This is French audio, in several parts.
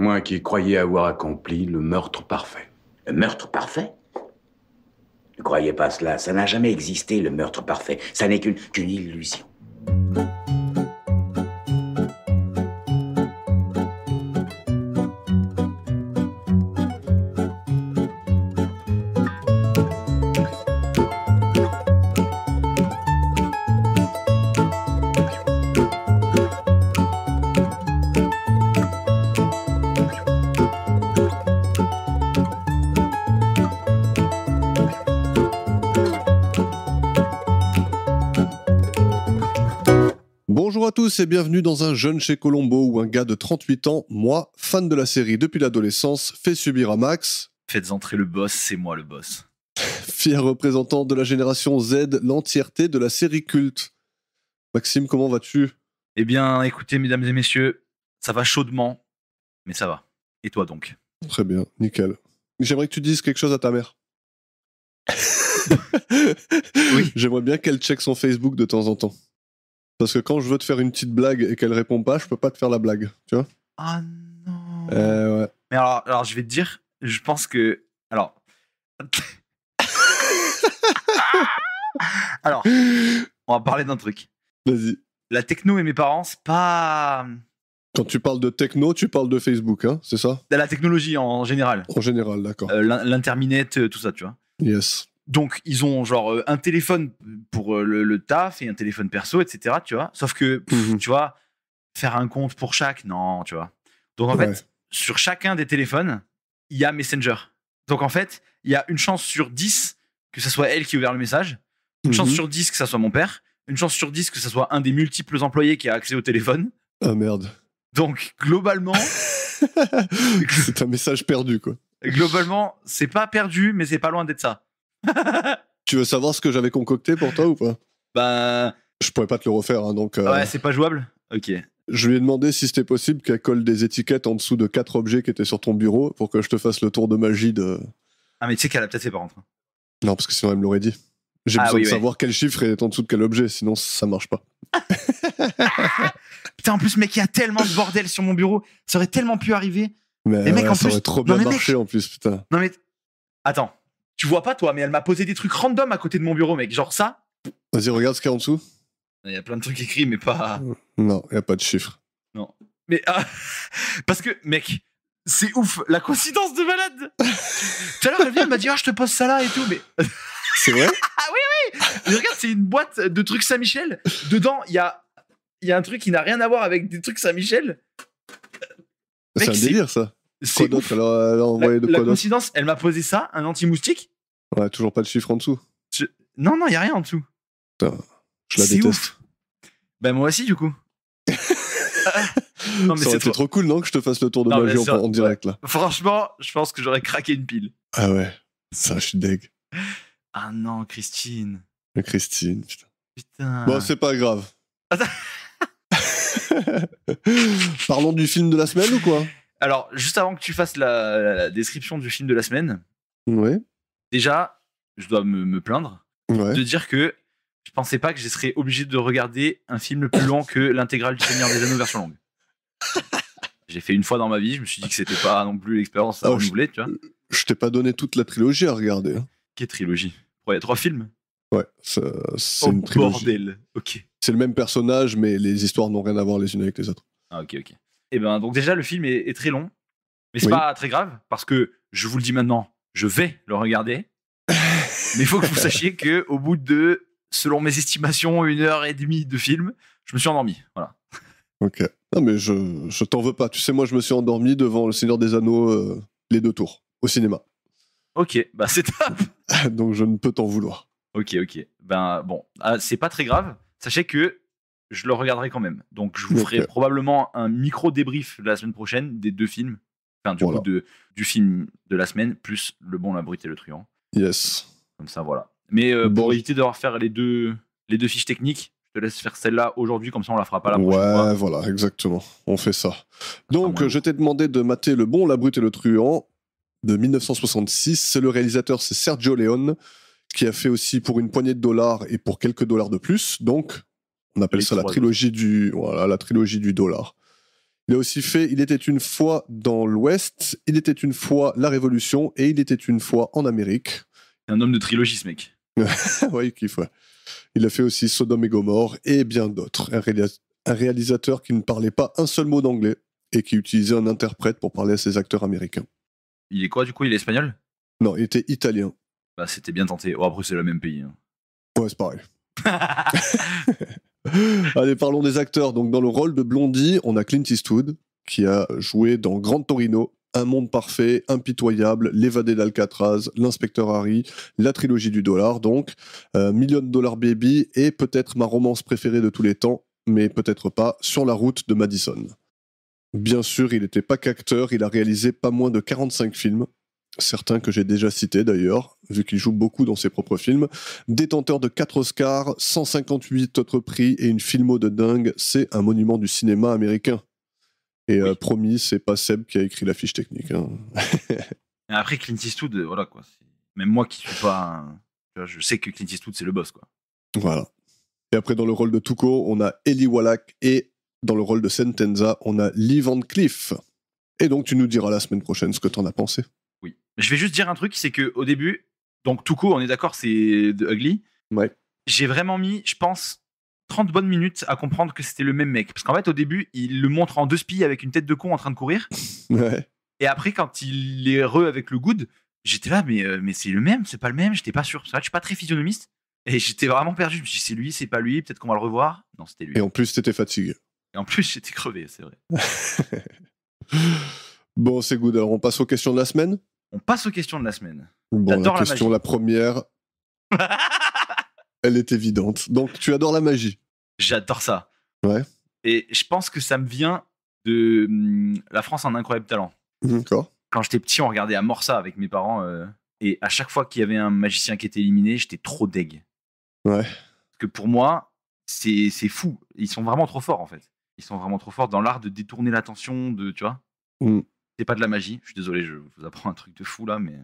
Moi qui croyais avoir accompli le meurtre parfait. Le meurtre parfait? Ne croyez pas cela, ça n'a jamais existé, le meurtre parfait. Ça n'est qu'une illusion. Bonjour à tous et bienvenue dans Un jeune chez Colombo où un gars de 38 ans, moi, fan de la série depuis l'adolescence, fait subir à Max, Faites entrer le boss, c'est moi le boss. fier représentant de la génération Z, l'entièreté de la série culte. Maxime, comment vas-tu? Eh bien, écoutez, mesdames et messieurs, ça va chaudement, mais ça va. Et toi donc? Très bien, nickel. J'aimerais que tu dises quelque chose à ta mère. Oui. J'aimerais bien qu'elle check son Facebook de temps en temps. Parce que quand je veux te faire une petite blague et qu'elle répond pas, je peux pas te faire la blague, tu vois? Ah non. Ouais. Mais alors, je vais te dire, je pense que... Alors, on va parler d'un truc. Vas-y. La techno et mes parents, c'est pas... Quand tu parles de techno, tu parles de Facebook, hein, c'est ça? La technologie en général. En général, d'accord. L'internet, tout ça, tu vois. Yes. Donc, ils ont genre un téléphone pour le taf et un téléphone perso, etc. Tu vois. Sauf que, tu vois, faire un compte pour chaque, non, tu vois. Donc, en fait, sur chacun des téléphones, il y a Messenger. Donc, en fait, il y a une chance sur 10 que ce soit elle qui a ouvert le message, une chance sur 10 que ça soit mon père, une chance sur 10 que ce soit un des multiples employés qui a accès au téléphone. Ah merde. Donc, globalement... C'est un message perdu, quoi. Globalement, c'est pas perdu, mais c'est pas loin d'être ça. Tu veux savoir ce que j'avais concocté pour toi ou pas? Ben... Je pourrais pas te le refaire, hein, donc... Ouais, c'est pas jouable? Ok. Je lui ai demandé si c'était possible qu'elle colle des étiquettes en dessous de 4 objets qui étaient sur ton bureau pour que je te fasse le tour de magie de... Ah, mais tu sais qu'elle a peut-être fait par contre. Non, parce que sinon elle me l'aurait dit. J'ai besoin de savoir quel chiffre est en dessous de quel objet, sinon ça marche pas. Putain, en plus, mec, il y a tellement de bordel sur mon bureau. Ça aurait tellement pu arriver. Mais mec, en ça plus... aurait trop bien mec... marché en plus, putain. Non mais... Attends. Tu vois pas, toi, mais elle m'a posé des trucs random à côté de mon bureau, mec. Genre ça. Vas-y, regarde ce qu'il y a en dessous. Il y a plein de trucs écrits, mais pas... Non, il y a pas de chiffre. Non. Mais... parce que, mec... C'est ouf, la coïncidence de malade. Tout à l'heure, elle vient, elle m'a dit « Ah, je te pose ça là et tout, mais... » C'est vrai? Ah oui! Mais regarde, c'est une boîte de trucs Saint-Michel. Dedans, il y a un truc qui n'a rien à voir avec des trucs Saint-Michel. C'est un délire, ça. C'est quoi ouf. d'autre? Alors, elle a envoyé de quoi La d'autre? coïncidence, elle m'a posé ça, un anti-moustique. Ouais, toujours pas de chiffre en dessous. Non, il y a rien en dessous. Putain, je la C'est déteste. ouf. Ben moi aussi, du coup. Non, mais ça aurait été trop cool, non, que je te fasse le tour de magie en direct, là. Franchement, je pense que j'aurais craqué une pile. Ah ouais, ça, je suis deg. Ah non, Christine. Christine, putain. Putain. Bon, c'est pas grave. Attends. Parlons du film de la semaine ou quoi? Alors, juste avant que tu fasses la description du film de la semaine, ouais. Déjà, je dois me plaindre de dire que je pensais pas que je serais obligé de regarder un film plus long que l'intégrale du Seigneur des Anneaux version longue. J'ai fait une fois dans ma vie, je me suis dit que c'était pas non plus l'expérience à renouveler, tu vois. Je t'ai pas donné toute la trilogie à regarder. Hein. Quelle trilogie? Il y a 3 films? Ouais, c'est une trilogie. Bordel, ok. C'est le même personnage, mais les histoires n'ont rien à voir les unes avec les autres. Ah, ok. Et ben, donc déjà, le film est très long, mais c'est pas très grave, parce que, je vous le dis maintenant, je vais le regarder, mais il faut que vous sachiez qu'au bout de, selon mes estimations, 1h30 de film, je me suis endormi, voilà. Ok. Non, mais je t'en veux pas. Tu sais, moi, je me suis endormi devant Le Seigneur des Anneaux, les 2 tours, au cinéma. Ok, bah c'est top. Donc, je ne peux t'en vouloir. Ok. Ben, bon, c'est pas très grave. Sachez que je le regarderai quand même. Donc, je vous ferai probablement un micro-débrief la semaine prochaine des 2 films. Enfin, du coup, du film de la semaine, plus Le Bon, la Brute et le Truand. Yes. Comme ça, voilà. Mais pour éviter de devoir faire les deux fiches techniques, je te laisse faire celle-là aujourd'hui, comme ça on la fera pas la prochaine fois. Ouais, voilà, exactement. On fait ça. Donc, je t'ai demandé de mater Le Bon, la Brute et le Truand de 1966. Le réalisateur, c'est Sergio Leone, qui a fait aussi Pour une poignée de dollars et Pour quelques dollars de plus. Donc, on appelle ça la trilogie du dollar. Il a aussi fait Il était une fois dans l'Ouest, Il était une fois la Révolution et Il était une fois en Amérique. C'est un homme de trilogie, ce mec. Ouais, il kiffe, ouais. Il a fait aussi Sodome et Gomorrhe et bien d'autres. Un réalisateur qui ne parlait pas un seul mot d'anglais et qui utilisait un interprète pour parler à ses acteurs américains. Il est quoi, du coup? Il est espagnol? Non, il était italien. Bah, c'était bien tenté. Oh, après, c'est le même pays. Hein. Ouais, c'est pareil. Allez, parlons des acteurs. Donc, dans le rôle de Blondie, on a Clint Eastwood, qui a joué dans Grand Torino, Un monde parfait, Impitoyable, L'évadé d'Alcatraz, L'inspecteur Harry, la trilogie du dollar, donc, Million Dollar Baby, et peut-être ma romance préférée de tous les temps, mais peut-être pas, Sur la route de Madison. Bien sûr, il n'était pas qu'acteur, il a réalisé pas moins de 45 films, certains que j'ai déjà cités d'ailleurs, vu qu'il joue beaucoup dans ses propres films. Détenteur de 4 Oscars, 158 autres prix et une filmo de dingue, c'est un monument du cinéma américain. Et promis, c'est pas Seb qui a écrit la fiche technique. Hein. Et après, Clint Eastwood, voilà quoi. Même moi qui suis pas. Je sais que Clint Eastwood, c'est le boss, quoi. Voilà. Et après, dans le rôle de Tuco, on a Eli Wallach et dans le rôle de Sentenza, on a Lee Van Cleef. Et donc, tu nous diras la semaine prochaine ce que t'en as pensé. Oui. Je vais juste dire un truc, c'est qu'au début, donc Tuco, on est d'accord, c'est The Ugly. Ouais. J'ai vraiment mis, je pense, 30 bonnes minutes à comprendre que c'était le même mec. Parce qu'en fait, au début, il le montre en deux spies avec une tête de con en train de courir. Ouais. Et après, quand il est avec le good, j'étais là, mais c'est le même, c'est pas le même, j'étais pas sûr. Parce que là, je suis pas très physionomiste. Et j'étais vraiment perdu. Je me suis dit, c'est lui, c'est pas lui, peut-être qu'on va le revoir. Non, c'était lui. Et en plus, t'étais fatigué. Et en plus, j'étais crevé, c'est vrai. Bon, c'est good. Alors, on passe aux questions de la semaine. On passe aux questions de la semaine. Bon, J'adore la question, la première, elle est évidente. Donc, tu adores la magie. J'adore ça. Ouais. Et je pense que ça me vient de La France a un incroyable talent. D'accord. Quand j'étais petit, on regardait à mort ça avec mes parents. Et à chaque fois qu'il y avait un magicien qui était éliminé, j'étais trop deg. Ouais. Parce que pour moi, c'est fou. Ils sont vraiment trop forts, en fait. Ils sont vraiment trop forts dans l'art de détourner l'attention, tu vois. C'est pas de la magie. Je suis désolé, je vous apprends un truc de fou là, mais.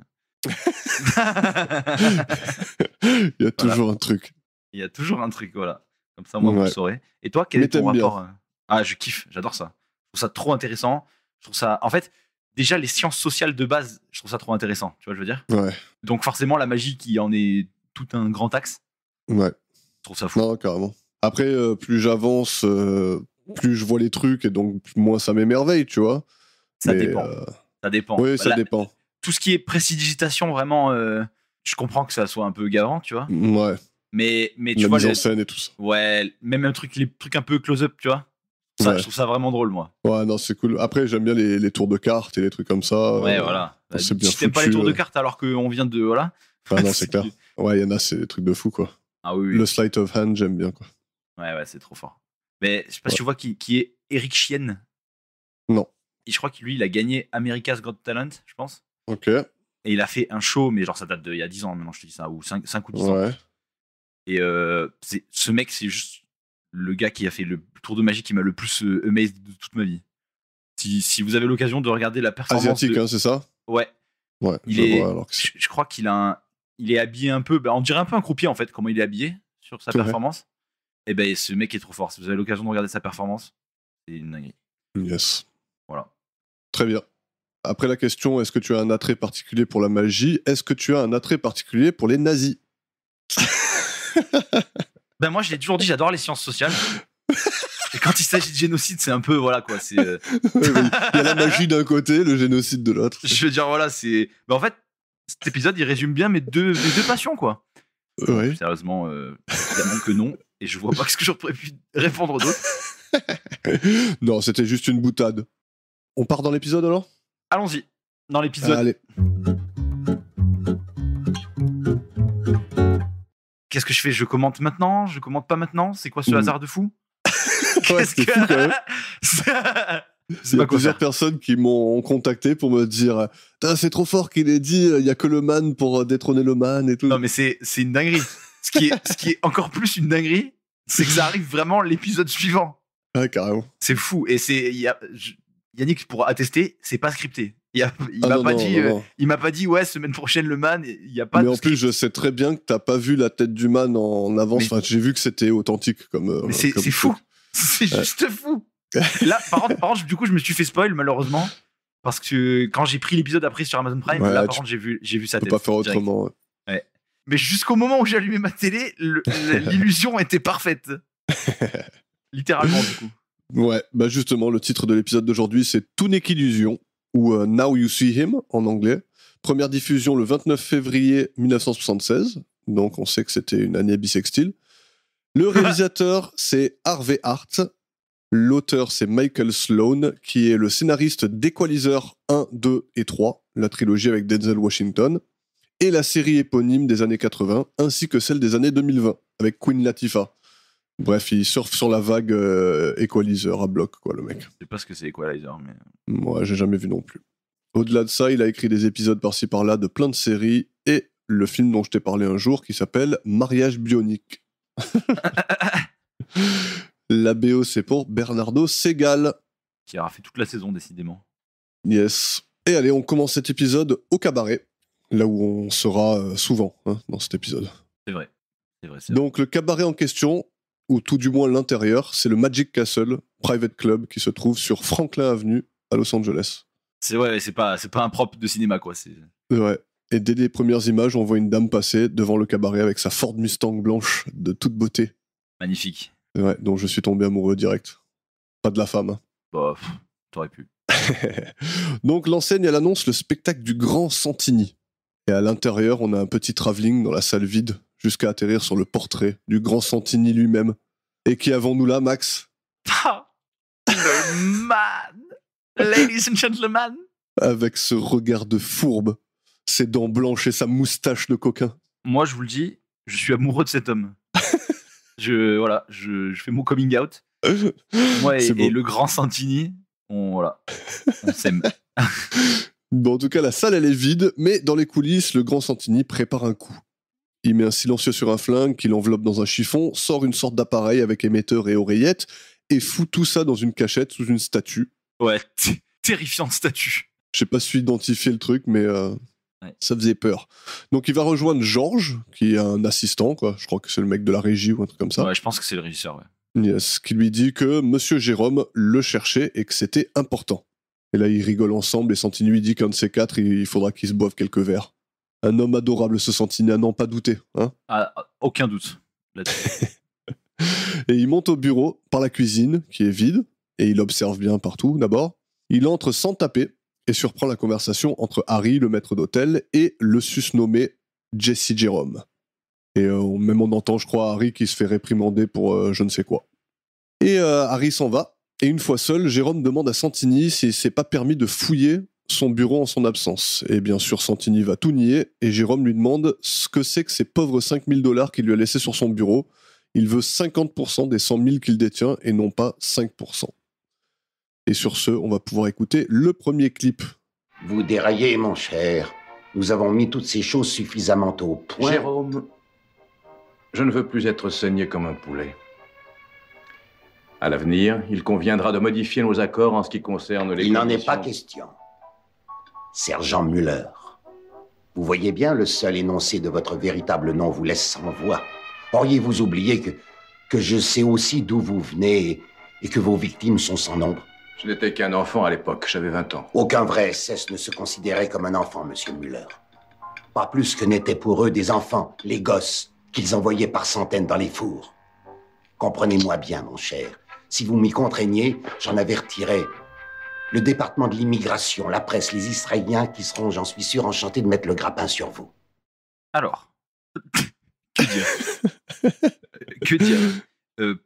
Il y a toujours un truc. Il y a toujours un truc, voilà. Comme ça, moi, vous le saurez. Et toi, quel est ton rapport Ah, je kiffe, j'adore ça. Je trouve ça trop intéressant. Je trouve ça. En fait, déjà, les sciences sociales de base, je trouve ça trop intéressant. Tu vois, je veux dire. Ouais. Donc, forcément, la magie qui en est tout un grand axe. Ouais. Je trouve ça fou. Non, carrément. Après, plus j'avance, plus je vois les trucs et donc moins ça m'émerveille, tu vois. Ça dépend. Ça dépend. Oui, ça dépend. Tout ce qui est prestidigitation, vraiment, je comprends que ça soit un peu gavant, tu vois. Ouais. Mais tu la vois. mise en scène et tout ça. Ouais, même les trucs un peu close-up, tu vois. Ça, je trouve ça vraiment drôle, moi. Ouais, non, c'est cool. Après, j'aime bien les tours de cartes et les trucs comme ça. Ouais, voilà. C'est bien si t'aimes pas les tours de cartes alors qu'on vient de. Voilà. Ah non, c'est clair. Ouais, il y en a, c'est des trucs de fou, quoi. Ah oui. Le sleight of hand, j'aime bien, quoi. Ouais, c'est trop fort. Mais je sais pas si tu vois qui est Eric Chien. Non. Et je crois que lui, il a gagné America's Got Talent, je pense. Ok. Et il a fait un show, mais genre ça date d'il y a 10 ans maintenant, je te dis ça, ou 5 ou 10 ans. Et ce mec, c'est juste le gars qui a fait le tour de magie qui m'a le plus amazed de toute ma vie. Si vous avez l'occasion de regarder la performance. Asiatique, hein, c'est ça? Ouais. Ouais, je crois qu'il il est habillé un peu, on dirait un peu un croupier en fait, comment il est habillé sur sa performance. Et ben ce mec est trop fort. Si vous avez l'occasion de regarder sa performance, c'est une dinguerie. Yes. Voilà. Très bien. Après la question, est-ce que tu as un attrait particulier pour la magie? Est-ce que tu as un attrait particulier pour les nazis? Ben moi, je l'ai toujours dit, j'adore les sciences sociales. Et quand il s'agit de génocide, c'est un peu, voilà quoi. C'est. Il y a la magie d'un côté, le génocide de l'autre. Je veux dire, voilà, c'est. Ben en fait, cet épisode, il résume bien mes deux passions, quoi. Ouais. Sérieusement, évidemment que non. Et je vois pas ce que j'aurais pu répondre d'autre. Non, c'était juste une boutade. On part dans l'épisode alors? Allons-y. Dans l'épisode. Allez. Qu'est-ce que je fais? Je commente maintenant? Je commente pas maintenant? C'est quoi ce hasard de fou? Ouais, c'est fou quand même. Il y a plusieurs personnes qui m'ont contacté pour me dire c'est trop fort qu'il ait dit il y a que le man pour détrôner le man et tout. Non mais c'est une dinguerie. Ce qui est encore plus une dinguerie, c'est que ça arrive vraiment l'épisode suivant. Ouais, carrément. C'est fou. Et Yannick pourra attester, c'est pas scripté. Il m'a pas dit ouais, semaine prochaine le man, il y a pas. Mais en plus, je sais très bien que t'as pas vu la tête du man en avance. Enfin, j'ai vu que c'était authentique comme. Mais c'est fou. C'est juste fou. Là, par contre, du coup, je me suis fait spoil, malheureusement. Parce que quand j'ai pris l'épisode après sur Amazon Prime, là, par contre, j'ai vu sa tête. Tu peux pas faire autrement. Ouais. Mais jusqu'au moment où j'ai allumé ma télé, l'illusion était parfaite. Littéralement, du coup. Ouais, bah justement, le titre de l'épisode d'aujourd'hui, c'est Tout n'est qu'illusion, ou Now You See Him en anglais. Première diffusion le 29 février 1976, donc on sait que c'était une année bissextile. Le réalisateur, c'est Harvey Hart. L'auteur, c'est Michael Sloan, qui est le scénariste d'Equalizer 1, 2 et 3, la trilogie avec Denzel Washington, et la série éponyme des années 80, ainsi que celle des années 2020, avec Queen Latifah. Bref, il surfe sur la vague Equalizer à bloc, quoi, le mec. Je sais pas ce que c'est Equalizer, mais... Moi, j'ai jamais vu non plus. Au-delà de ça, il a écrit des épisodes par-ci par-là de plein de séries, et le film dont je t'ai parlé un jour, qui s'appelle Mariage bionique. La BO, c'est pour Bernardo Segal. Qui aura fait toute la saison, décidément. Yes. Et allez, on commence cet épisode au cabaret, là où on sera souvent dans cet épisode. C'est vrai. Donc, le cabaret en question, ou tout du moins l'intérieur, c'est le Magic Castle Private Club qui se trouve sur Franklin Avenue à Los Angeles. C'est pas un propre de cinéma, quoi. Ouais. Et dès les premières images, on voit une dame passer devant le cabaret avec sa Ford Mustang blanche de toute beauté. Magnifique. Ouais, dont je suis tombé amoureux direct. Pas de la femme. Bah, t'aurais pu. Donc l'enseigne, elle annonce le spectacle du Grand Santini. Et à l'intérieur, on a un petit travelling dans la salle vide, jusqu'à atterrir sur le portrait du Grand Santini lui-même. Et qui avons-nous là, Max? Le man! Ladies and gentlemen! Avec ce regard de fourbe, ses dents blanches et sa moustache de coquin. Moi, je vous le dis, je suis amoureux de cet homme. Je fais mon coming out. Moi et le Grand Santini, on s'aime. Bon, en tout cas, la salle, elle est vide, mais dans les coulisses, le Grand Santini prépare un coup. Il met un silencieux sur un flingue qu'il enveloppe dans un chiffon, sort une sorte d'appareil avec émetteur et oreillette, et fout tout ça dans une cachette sous une statue. Ouais, terrifiante statue. Je sais pas si identifier le truc, mais ça faisait peur. Donc il va rejoindre Georges, qui est un assistant, quoi. Je crois que c'est le mec de la régie ou un truc comme ça. Ouais, je pense que c'est le régisseur, ouais. Yes, qui lui dit que Monsieur Jérôme le cherchait et que c'était important. Et là, ils rigolent ensemble et Santini lui dit qu'un de ces quatre, il faudra qu'il se boive quelques verres. Un homme adorable, ce Santini, à n'en pas douter. Hein, aucun doute là-dessus. Et il monte au bureau par la cuisine, qui est vide, et il observe bien partout, d'abord. Il entre sans taper et surprend la conversation entre Harry, le maître d'hôtel, et le susnommé Jesse Jérôme. Et même on entend, je crois, Harry qui se fait réprimander pour je ne sais quoi. Et Harry s'en va, et une fois seul, Jérôme demande à Santini s'il s'est pas permis de fouiller son bureau en son absence. Et bien sûr, Santini va tout nier, et Jérôme lui demande ce que c'est que ces pauvres $5 000 qu'il lui a laissés sur son bureau. Il veut 50% des 100 000 qu'il détient, et non pas 5%. Et sur ce, on va pouvoir écouter le premier clip. Vous déraillez, mon cher. Nous avons mis toutes ces choses suffisamment au point. Jérôme, je ne veux plus être saigné comme un poulet. À l'avenir, il conviendra de modifier nos accords en ce qui concerne les Il n'en conditions... est pas question. Sergent Muller, vous voyez bien, le seul énoncé de votre véritable nom vous laisse sans voix. Auriez-vous oublié que je sais aussi d'où vous venez et que vos victimes sont sans nombre? Je n'étais qu'un enfant à l'époque, j'avais 20 ans. Aucun vrai SS ne se considérait comme un enfant, monsieur Muller. Pas plus que n'étaient pour eux des enfants, les gosses, qu'ils envoyaient par centaines dans les fours. Comprenez-moi bien, mon cher. Si vous m'y contraignez, j'en avertirai le département de l'immigration, la presse, les Israéliens qui seront, j'en suis sûr, enchantés de mettre le grappin sur vous. Alors, que dire? Que dire?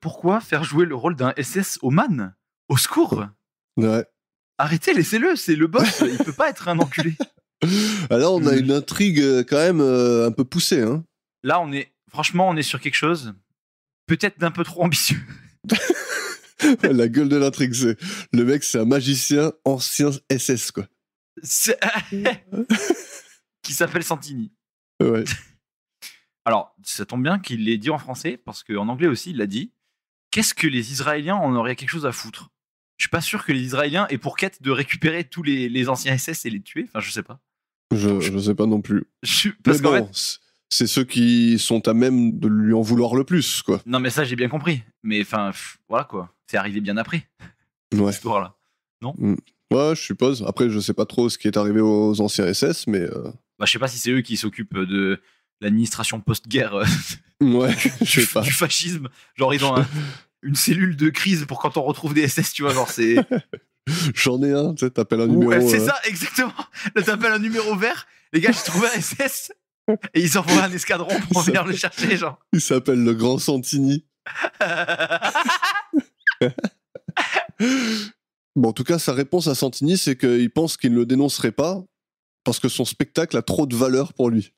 Pourquoi faire jouer le rôle d'un SS au man? Au secours! Ouais. Arrêtez, laissez-le, c'est le boss, il peut pas être un enculé. Alors on a une intrigue quand même un peu poussée. Hein. Là, on est sur quelque chose peut-être d'un peu trop ambitieux. La gueule de l'intrigue, c'est le mec, c'est un magicien ancien SS, quoi. Qui s'appelle Santini. Ouais. Alors, ça tombe bien qu'il l'ait dit en français, parce qu'en anglais aussi, il l'a dit. Qu'est-ce que les Israéliens en auraient quelque chose à foutre? Je suis pas sûr que les Israéliens aient pour quête de récupérer tous les anciens SS et les tuer. Enfin, je sais pas. Je sais pas non plus. Parce qu'en fait, c'est ceux qui sont à même de lui en vouloir le plus, quoi. Non, mais ça, j'ai bien compris. Mais enfin, voilà quoi. C'est arrivé bien après. Ouais. histoire-là. Ouais, je suppose. Après, je sais pas trop ce qui est arrivé aux anciens SS, mais... Bah, je sais pas si c'est eux qui s'occupent de l'administration post-guerre Ouais, je sais pas. du fascisme. Genre, ils ont une cellule de crise pour quand on retrouve des SS, tu vois, genre c'est... J'en ai un, tu sais, t'appelles un numéro... Ouais, c'est ça, exactement. Là, t'appelles un numéro vert, les gars, j'ai trouvé un SS, et ils envoient un escadron pour venir le chercher, genre. Il s'appelle le Grand Santini. Bon, en tout cas, sa réponse à Santini, c'est qu'il pense qu'il ne le dénoncerait pas parce que son spectacle a trop de valeur pour lui.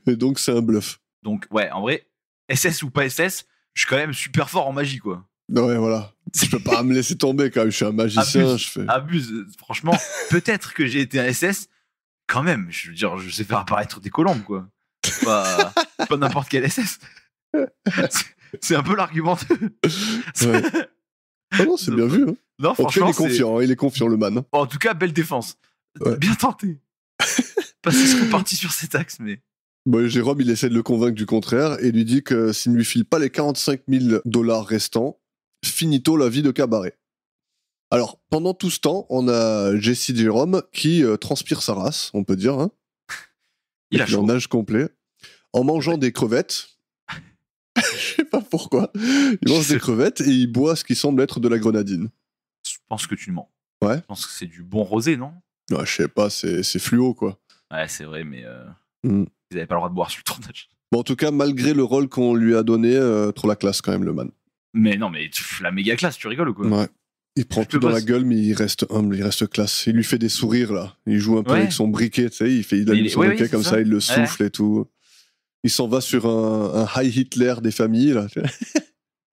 Et donc, c'est un bluff. Donc, ouais, en vrai, SS ou pas SS, je suis quand même super fort en magie, quoi. Ouais, voilà. Je peux pas me laisser tomber quand même. Je suis un magicien. Abuse. Franchement, peut-être que j'ai été un SS, quand même. Je veux dire, je sais faire apparaître des colombes, quoi. Pas n'importe quel SS. C'est un peu l'argumenteur. Ouais. Ah non, c'est bien vu. Hein. Non, En tout cas, franchement, il est confiant, le man. En tout cas, belle défense. Ouais. Bien tenté. Parce qu'ils sont partis sur cet axe, mais... Bon, Jérôme, il essaie de le convaincre du contraire et lui dit que s'il ne lui file pas les 45 000 $ restants, finito la vie de cabaret. Alors, pendant tout ce temps, on a Jesse Jérôme qui transpire sa race, on peut dire. Hein. Il a chaud. En âge complet. En mangeant des crevettes. Je sais pas pourquoi. Il mange des crevettes et il boit ce qui semble être de la grenadine. Je pense que tu mens. Ouais. Je pense que c'est du bon rosé, non? Ouais, je sais pas, c'est fluo, quoi. Ouais, c'est vrai, mais Mm. ils avaient pas le droit de boire sur le tournage. Bon, en tout cas, malgré le rôle qu'on lui a donné, trop la classe quand même, le man. Mais non, mais la méga classe, tu rigoles ou quoi? Ouais. Il prend tout dans la gueule, mais il reste humble, il reste classe. Il lui fait des sourires, là. Il joue un peu avec son briquet, tu sais. Il allume son briquet comme ça, il le souffle et tout. Il s'en va sur un high Hitler des familles, là.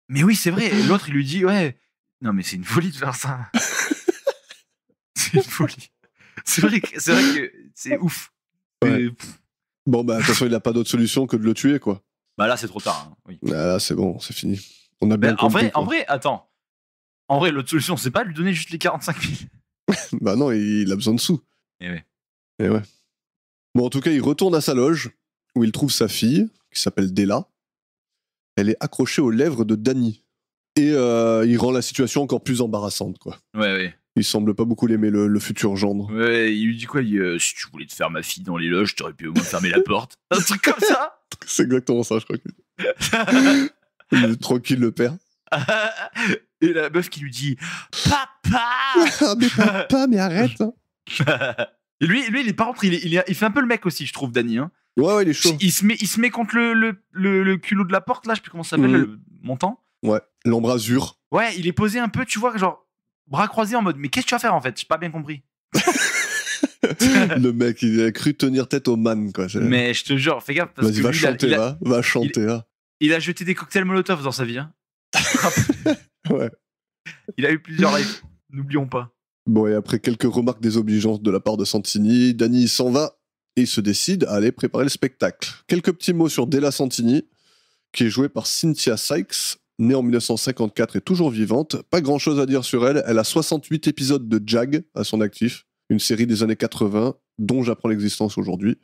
Mais oui, c'est vrai. Et l'autre, il lui dit, ouais, non, mais c'est une folie de faire ça. C'est une folie. C'est vrai que c'est ouf. Ouais. Bon, bah, de toute façon, il n'a pas d'autre solution que de le tuer, quoi. Bah là, c'est trop tard. Hein. Oui. Ah, là, c'est bon, c'est fini. On a bien compris. En vrai, attends. En vrai, l'autre solution, c'est pas lui donner juste les 45 000. Bah non, il a besoin de sous. Et ouais. Et ouais. Bon, en tout cas, il retourne à sa loge, où il trouve sa fille, qui s'appelle Della. Elle est accrochée aux lèvres de Danny. Et il rend la situation encore plus embarrassante, quoi. Ouais. Il semble pas beaucoup l'aimer, le futur gendre. Ouais, il lui dit quoi? Si tu voulais te faire ma fille dans les loges, t'aurais pu au moins fermer la porte. Un truc comme ça. C'est exactement ça, je crois. Il est tranquille, le père. Et la meuf qui lui dit Papa. Ah, mais papa, mais arrête. Et lui, il est par contre, il fait un peu le mec aussi, je trouve, Danny. Hein. Ouais, il est chaud. Il se met contre le culot de la porte, là, je sais plus comment ça s'appelle, le montant. Ouais, l'embrasure. Ouais, il est posé un peu, tu vois, genre, bras croisés en mode, mais qu'est-ce que tu vas faire en fait? J'ai pas bien compris. Le mec, il a cru tenir tête au man, quoi. Mais je te jure, fais gaffe. Parce Vas-y, que va lui, chanter là, va chanter là. Il a jeté des cocktails Molotov dans sa vie. Hein. Ouais. Il a eu plusieurs lives, n'oublions pas. Bon, et après quelques remarques désobligeantes de la part de Santini, Danny s'en va et il se décide à aller préparer le spectacle. Quelques petits mots sur Della Santini, qui est jouée par Cynthia Sykes, née en 1954 et toujours vivante. Pas grand-chose à dire sur elle. Elle a 68 épisodes de Jag à son actif, une série des années 80 dont j'apprends l'existence aujourd'hui.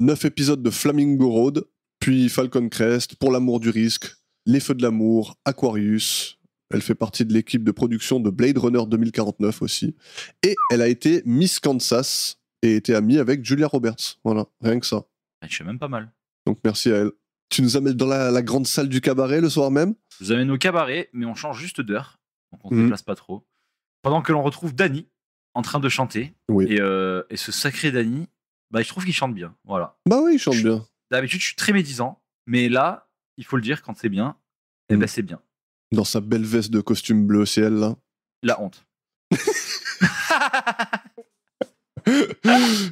9 épisodes de Flamingo Road, puis Falcon Crest, Pour l'amour du risque, Les Feux de l'amour, Aquarius. Elle fait partie de l'équipe de production de Blade Runner 2049 aussi. Et elle a été Miss Kansas et était amie avec Julia Roberts. Voilà, rien que ça. Je sais même pas mal. Donc merci à elle. Tu nous amènes dans la grande salle du cabaret le soir même? Je vous amène au cabaret, mais on change juste d'heure. Donc on se déplace pas trop. Pendant que l'on retrouve Danny en train de chanter. Oui. Et ce sacré Danny, bah, je trouve qu'il chante bien. Voilà. Bah oui, il chante bien. D'habitude, je suis très médisant. Mais là, il faut le dire, quand c'est bien, eh ben c'est bien. Dans sa belle veste de costume bleu ciel, là. La honte.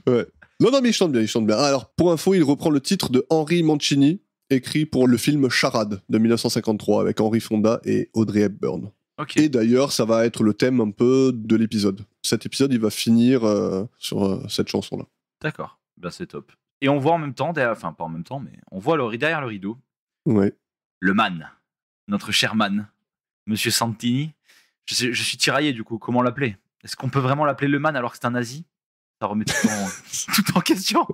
Ouais. Non, mais il chante bien. Alors, pour info, il reprend le titre de Henry Mancini, écrit pour le film Charade de 1953, avec Henry Fonda et Audrey Hepburn. Okay. Et d'ailleurs, ça va être le thème un peu de l'épisode. Cet épisode, il va finir sur cette chanson-là. D'accord, ben, c'est top. Et on voit en même temps, enfin pas en même temps, mais on voit derrière le rideau, le man, notre cher man, Monsieur Santini. Je suis tiraillé du coup, comment l'appeler? Est-ce qu'on peut vraiment l'appeler le man alors que c'est un nazi? Ça remet tout en question.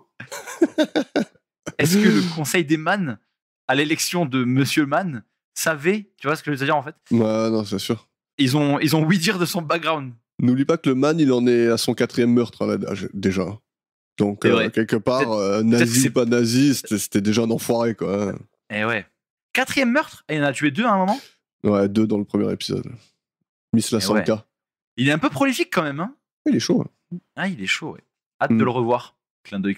Est-ce que le conseil des man, à l'élection de Monsieur Man, savait, tu vois ce que je veux dire en fait? Ouais, non, c'est sûr. Ils ont oui dire de son background. N'oublie pas que le man, il en est à son 4e meurtre là, déjà. Donc, quelque part, nazi ou pas nazi, c'était déjà un enfoiré, quoi. Eh ouais. 4e meurtre? Et il en a tué 2 à un moment? Ouais, 2 dans le premier épisode. Miss Lassanka. Ouais. Il est un peu prolifique quand même, hein. Il est chaud. Hein. Ah, il est chaud, ouais. Hâte de le revoir. Clin d'œil.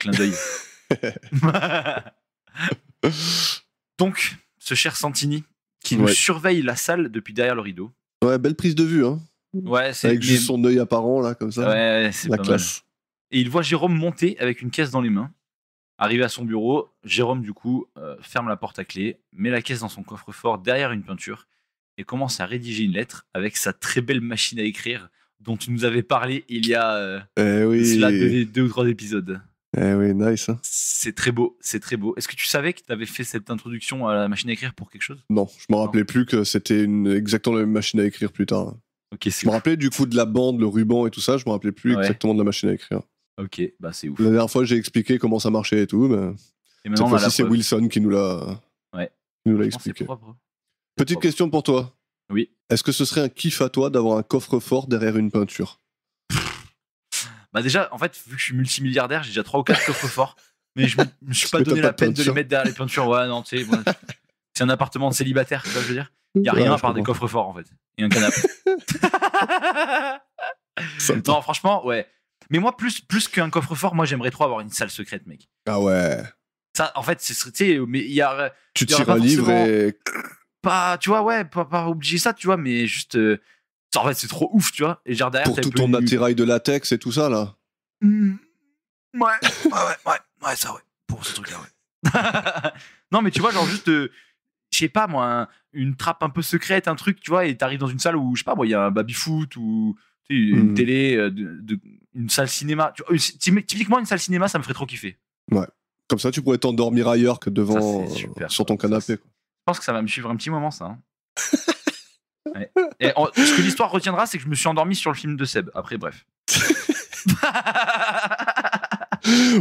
Donc, ce cher Santini, qui nous surveille la salle depuis derrière le rideau. Ouais, belle prise de vue, hein. Ouais, c'est avec juste son œil apparent, là, comme ça. Ouais, c'est la pas classe. Mal. Et il voit Jérôme monter avec une caisse dans les mains. Arrivé à son bureau, Jérôme, du coup, ferme la porte à clé, met la caisse dans son coffre-fort derrière une peinture et commence à rédiger une lettre avec sa très belle machine à écrire dont tu nous avais parlé il y a cela 2 ou 3 épisodes. Eh oui, nice. Hein. C'est très beau. Est-ce que tu savais que tu avais fait cette introduction à la machine à écrire pour quelque chose? Non, je me rappelais plus que c'était exactement la même machine à écrire plus tard. Ok, je me rappelais du coup de la bande, le ruban et tout ça, je me rappelais plus exactement de la machine à écrire. Ok, bah c'est ouf. La dernière fois, j'ai expliqué comment ça marchait et tout, mais cette fois-ci, c'est Wilson qui nous l'a expliqué. Petite question pour toi. Oui. Est-ce que ce serait un kiff à toi d'avoir un coffre-fort derrière une peinture? Bah déjà, en fait, vu que je suis multimilliardaire, j'ai déjà 3 ou 4 coffres-forts, mais je me suis pas donné la peine de les mettre derrière les peintures. Ouais, non, tu sais, c'est un appartement de célibataire, tu vois, je veux dire. Il y a rien à part des coffres-forts, en fait. Et un canapé. Non, franchement, ouais. Mais moi, plus qu'un coffre-fort, moi, j'aimerais trop avoir une salle secrète, mec. Ah ouais. Ça, en fait, tu sais, mais il y a... Tu tires un livre et... Pas, tu vois, ouais, pas obliger ça, tu vois, mais juste... en fait, c'est trop ouf, tu vois. Et genre derrière, pour tout ton attirail de latex et tout ça, là. Ouais, ça, ouais. Pour ce truc-là, ouais. Non, mais tu vois, genre juste... je sais pas, moi, une trappe un peu secrète, un truc, tu vois, et t'arrives dans une salle où, je sais pas, moi, il y a un baby-foot ou une télé, une salle cinéma. Tu vois, typiquement, une salle cinéma, ça me ferait trop kiffer. Ouais. Comme ça, tu pourrais t'endormir ailleurs que devant, sur ton canapé. Quoi. Je pense que ça va me suivre un petit moment, ça. Hein. Ouais. Et ce que l'histoire retiendra, c'est que je me suis endormi sur le film de Seb. Après, bref.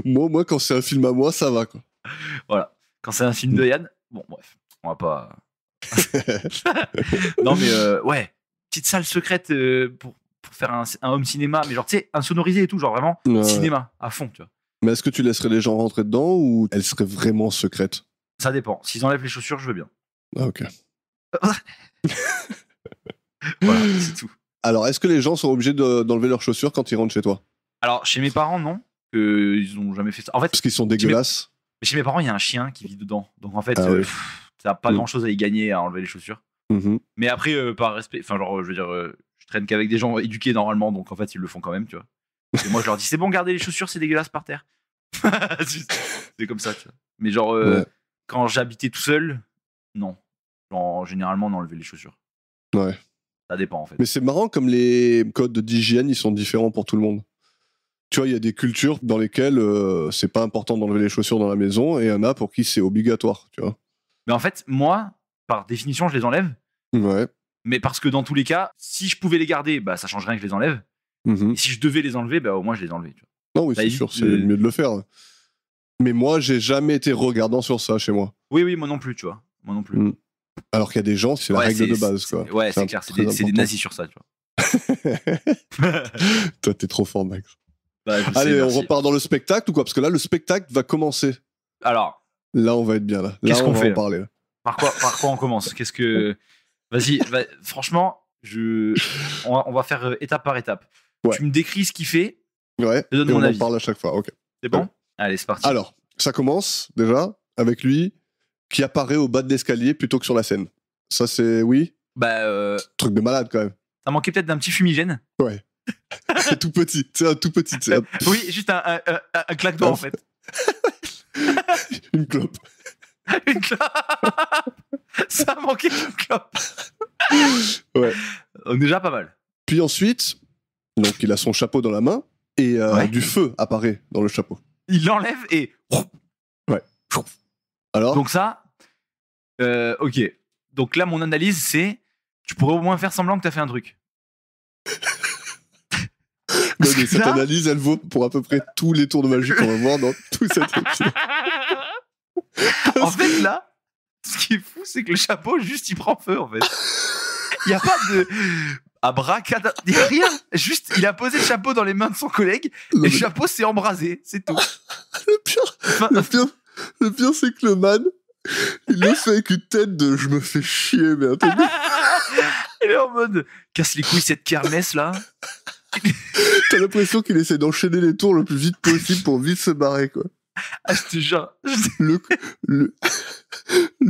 moi, quand c'est un film à moi, ça va, quoi. Voilà. Quand c'est un film de Yann, bon, bref, on va pas... Non, mais ouais, petite salle secrète pour faire un home cinéma, mais genre, tu sais, insonorisé et tout, genre vraiment cinéma à fond, tu vois. Mais est-ce que tu laisserais les gens rentrer dedans ou elle serait vraiment secrète? Ça dépend. S'ils enlèvent les chaussures, je veux bien. Ah, ok. Voilà, c'est tout. Alors, est-ce que les gens sont obligés d'enlever leurs chaussures quand ils rentrent chez toi? Alors, chez mes parents, non. Ils ont jamais fait ça. En fait, parce qu'ils sont dégueulasses. Mais chez mes parents, il y a un chien qui vit dedans. Donc, en fait, t'as pas grand-chose à y gagner à enlever les chaussures. Mais après, par respect, enfin, genre, je veux dire, je traîne qu'avec des gens éduqués normalement, donc en fait, ils le font quand même, tu vois. Et moi, je leur dis, c'est bon, gardez les chaussures, c'est dégueulasse par terre. C'est comme ça, tu vois. Mais genre, quand j'habitais tout seul, non. Genre, généralement, on enlevait les chaussures. Ouais. Ça dépend, en fait. Mais c'est marrant comme les codes d'hygiène, ils sont différents pour tout le monde. Tu vois, il y a des cultures dans lesquelles c'est pas important d'enlever les chaussures dans la maison, et il y en a pour qui c'est obligatoire, tu vois. Mais en fait, moi, par définition, je les enlève. Ouais. Mais parce que dans tous les cas, si je pouvais les garder, bah ça change rien que je les enlève. Et si je devais les enlever, bah au moins je les enlevais. Tu vois. Non, oui, c'est sûr, c'est mieux de le faire. Mais moi, j'ai jamais été regardant sur ça chez moi. Oui, moi non plus, tu vois. Moi non plus. Alors qu'il y a des gens, c'est la règle de base, quoi. Ouais, c'est clair, c'est des nazis sur ça, tu vois. Toi, t'es trop fort, Max. Bah, allez, on repart dans le spectacle ou quoi? Parce que là, le spectacle va commencer. Alors. Là, on va être bien, là. Qu'est-ce qu'on va fait en parler. Là. Par quoi on commence? Qu'est-ce que... Vas-y, franchement, on va faire étape par étape. Ouais. Tu me décris ce qu'il fait. Ouais, et on en parle à chaque fois, ok. C'est bon? Allez, c'est parti. Alors, ça commence, déjà, avec lui qui apparaît au bas de l'escalier plutôt que sur la scène. Ça, c'est... Oui? Bah... Truc de malade, quand même. Ça manquait peut-être d'un petit fumigène. Ouais. Tout petit. C'est un tout petit. Oui, juste un claque-doigt, en fait. Une clope. Une clope. Ça manquait une clope. Ouais. Déjà pas mal. Puis ensuite, donc il a son chapeau dans la main et du feu apparaît dans le chapeau. Il l'enlève et... Ouais. Alors? Donc ça, ok. Donc là, mon analyse, c'est... Tu pourrais au moins faire semblant que t'as fait un truc. Non, mais cette analyse, elle vaut pour à peu près tous les tours de magie qu'on va voir dans tout cet épisode. En fait, là, ce qui est fou, c'est que le chapeau, juste, il prend feu, en fait. Il n'y a pas de... Abracadabra. Il y a rien. Juste, il a posé le chapeau dans les mains de son collègue et le chapeau s'est embrasé. C'est tout. Le pire, c'est que le man, il le fait avec une tête de je me fais chier, mais attends. Il est en mode casse les couilles cette kermesse là. T'as l'impression qu'il essaie d'enchaîner les tours le plus vite possible pour vite se barrer, quoi. Ah, je te jure. Le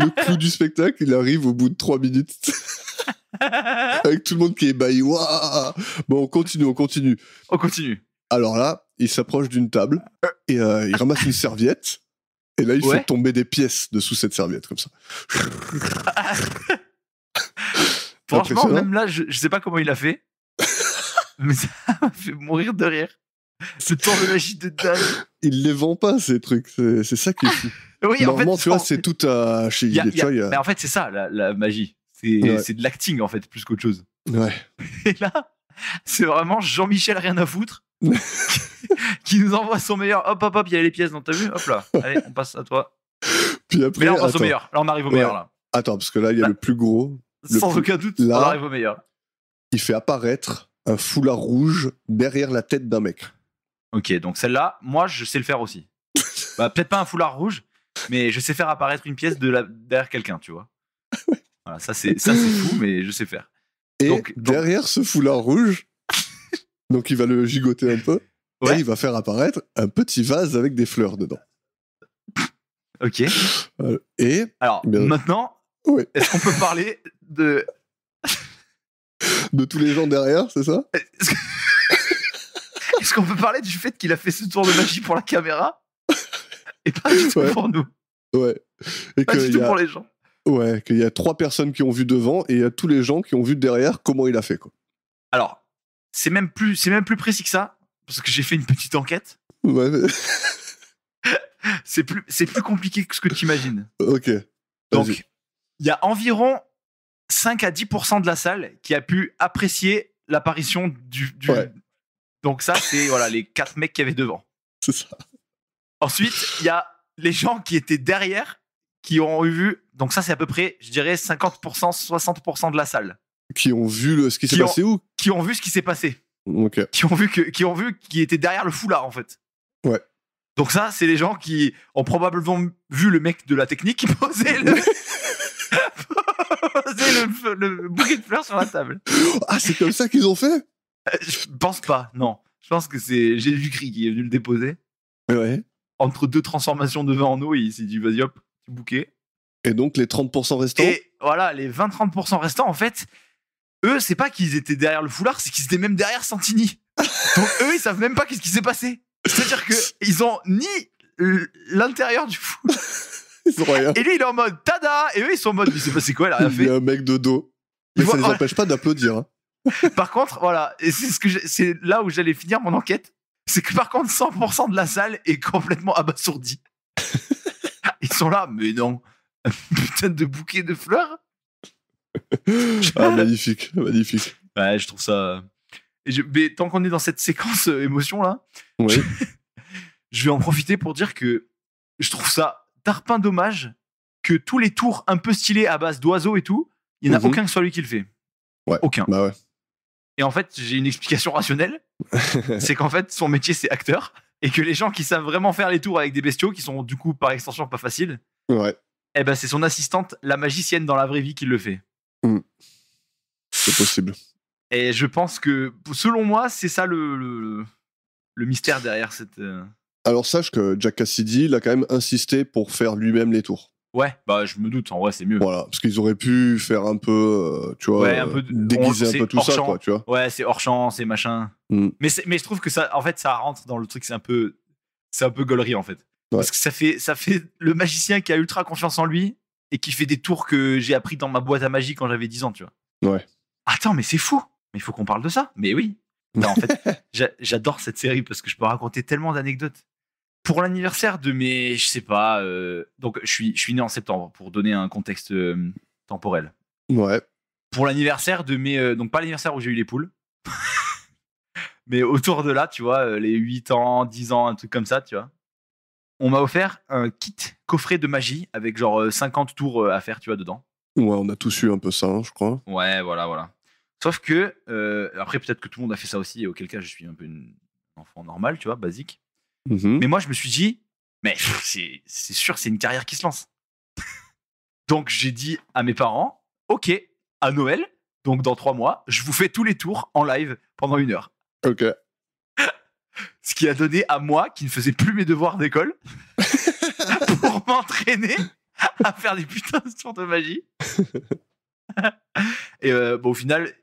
clou du spectacle, il arrive au bout de 3 minutes. Avec tout le monde qui est ébahi. Waouh. Bon, on continue. On continue. Alors là, il s'approche d'une table et il ramasse une serviette. Et là, il fait tomber des pièces dessous cette serviette, comme ça. Franchement, même là, je sais pas comment il a fait. Mais ça m'a fait mourir de rire. Ce tour de magie de dingue. Il les vend pas, ces trucs. C'est ça qui est fou. Oui, normalement, en fait, tu vois, c'est tout à... Mais en fait, c'est ça, la magie. C'est de l'acting, en fait, plus qu'autre chose. Ouais. Et là, c'est vraiment Jean-Michel rien à foutre qui nous envoie son meilleur. Hop, il y a les pièces dans ta vue. Hop là. Allez, on passe à toi. Puis après, mais là, on passe au meilleur. Là, on arrive au meilleur. Là. Attends, parce que là, il y a le plus gros. Sans aucun doute, on arrive au meilleur. Il fait apparaître un foulard rouge derrière la tête d'un mec. Ok, donc celle-là, moi, je sais le faire aussi. Peut-être pas un foulard rouge, mais je sais faire apparaître une pièce derrière quelqu'un, tu vois. Voilà, ça c'est fou, mais je sais faire. Et donc, derrière ce foulard rouge, donc il va le gigoter un peu, et il va faire apparaître un petit vase avec des fleurs dedans. Ok. Et alors maintenant, est-ce qu'on peut parler de tous les gens derrière, c'est ça? Est-ce qu'on peut parler du fait qu'il a fait ce tour de magie pour la caméra et pas du tout pour nous? Ouais. Et pas du tout pour les gens. Ouais, qu'il y a 3 personnes qui ont vu devant et il y a tous les gens qui ont vu derrière comment il a fait, quoi. Alors, c'est même plus précis que ça, parce que j'ai fait une petite enquête. Ouais. Mais... c'est plus compliqué que ce que tu imagines. Ok. Donc, il y a environ 5 à 10% de la salle qui a pu apprécier l'apparition du... Ouais. Donc ça, c'est les 4 mecs qui avaient devant. C'est ça. Ensuite, il y a les gens qui étaient derrière, qui ont vu... Donc ça, c'est à peu près, je dirais, 50%, 60% de la salle. Qui ont vu ce qui s'est passé où? Qui ont vu ce qui s'est passé. Ok. Qui ont vu qui étaient derrière le foulard, en fait. Ouais. Donc ça, c'est les gens qui ont probablement vu le mec de la technique qui posait le bouquet de fleurs sur la table. Ah, c'est comme ça qu'ils ont fait? Je pense pas, non. Je pense que c'est Jésus-Christ qui est venu le déposer. Ouais. Entre 2 transformations de vin en eau, il s'est dit, vas-y hop, petit bouquet. Et donc les 30% restants? Et voilà, les 20-30% restants, en fait, eux, c'est pas qu'ils étaient derrière le foulard, c'est qu'ils étaient même derrière Santini. Donc eux, ils savent même pas qu'est-ce qui s'est passé. C'est-à-dire qu'ils ont ni l'intérieur du foulard. Ils ont rien. Et lui, il est en mode tada. Et eux, ils sont en mode, il s'est passé quoi? Il a rien fait. Il y a un mec de dos. Mais ça les empêche pas d'applaudir. Hein. Par contre, voilà, et c'est là où j'allais finir mon enquête. C'est que par contre, 100% de la salle est complètement abasourdi. Ils sont là, mais non, un putain de bouquet de fleurs. Ah, magnifique. Ouais, je trouve ça. Mais tant qu'on est dans cette séquence émotion là, je vais en profiter pour dire que je trouve ça tarpin dommage que tous les tours un peu stylés à base d'oiseaux et tout, il n'y en a aucun que soit lui qui le fait. Ouais. Aucun. Bah ouais. Et en fait, j'ai une explication rationnelle. C'est qu'en fait, son métier, c'est acteur. Et que les gens qui savent vraiment faire les tours avec des bestiaux, qui sont du coup, par extension, pas faciles, eh ben, c'est son assistante, la magicienne dans la vraie vie, qui le fait. C'est possible. Et je pense que, selon moi, c'est ça le mystère derrière cette... Alors sache que Jack Cassidy, il a quand même insisté pour faire lui-même les tours. Ouais, bah je me doute, en vrai c'est mieux. Voilà, parce qu'ils auraient pu faire un peu, tu vois, déguiser un peu tout ça, quoi, tu vois. Ouais, c'est hors champ, c'est machin. Mais je trouve que ça, en fait, ça rentre dans le truc, c'est un peu gaulerie, en fait. Ouais. Parce que ça fait le magicien qui a ultra confiance en lui et qui fait des tours que j'ai appris dans ma boîte à magie quand j'avais 10 ans, tu vois. Ouais. Attends, mais c'est fou. Mais il faut qu'on parle de ça. Mais oui. Non, en fait, j'adore cette série parce que je peux raconter tellement d'anecdotes. Pour l'anniversaire de mes, je sais pas, donc je suis né en septembre pour donner un contexte temporel. Ouais. Pour l'anniversaire de mes, donc pas l'anniversaire où j'ai eu les poules, mais autour de là, tu vois, les 8 ans, 10 ans, un truc comme ça, tu vois. On m'a offert un kit coffret de magie avec genre 50 tours à faire, tu vois, dedans. Ouais, on a tous eu un peu ça, hein, je crois. Ouais, voilà. Sauf que, après, peut-être que tout le monde a fait ça aussi, et auquel cas je suis un peu un enfant normal, tu vois, basique. Mais moi, je me suis dit, mais c'est sûr, c'est une carrière qui se lance. Donc, j'ai dit à mes parents, ok, à Noël, donc dans 3 mois, je vous fais tous les tours en live pendant 1 heure. Ok. Ce qui a donné à moi, qui ne faisais plus mes devoirs d'école, pour m'entraîner à faire des putains de tours de magie. Et au final,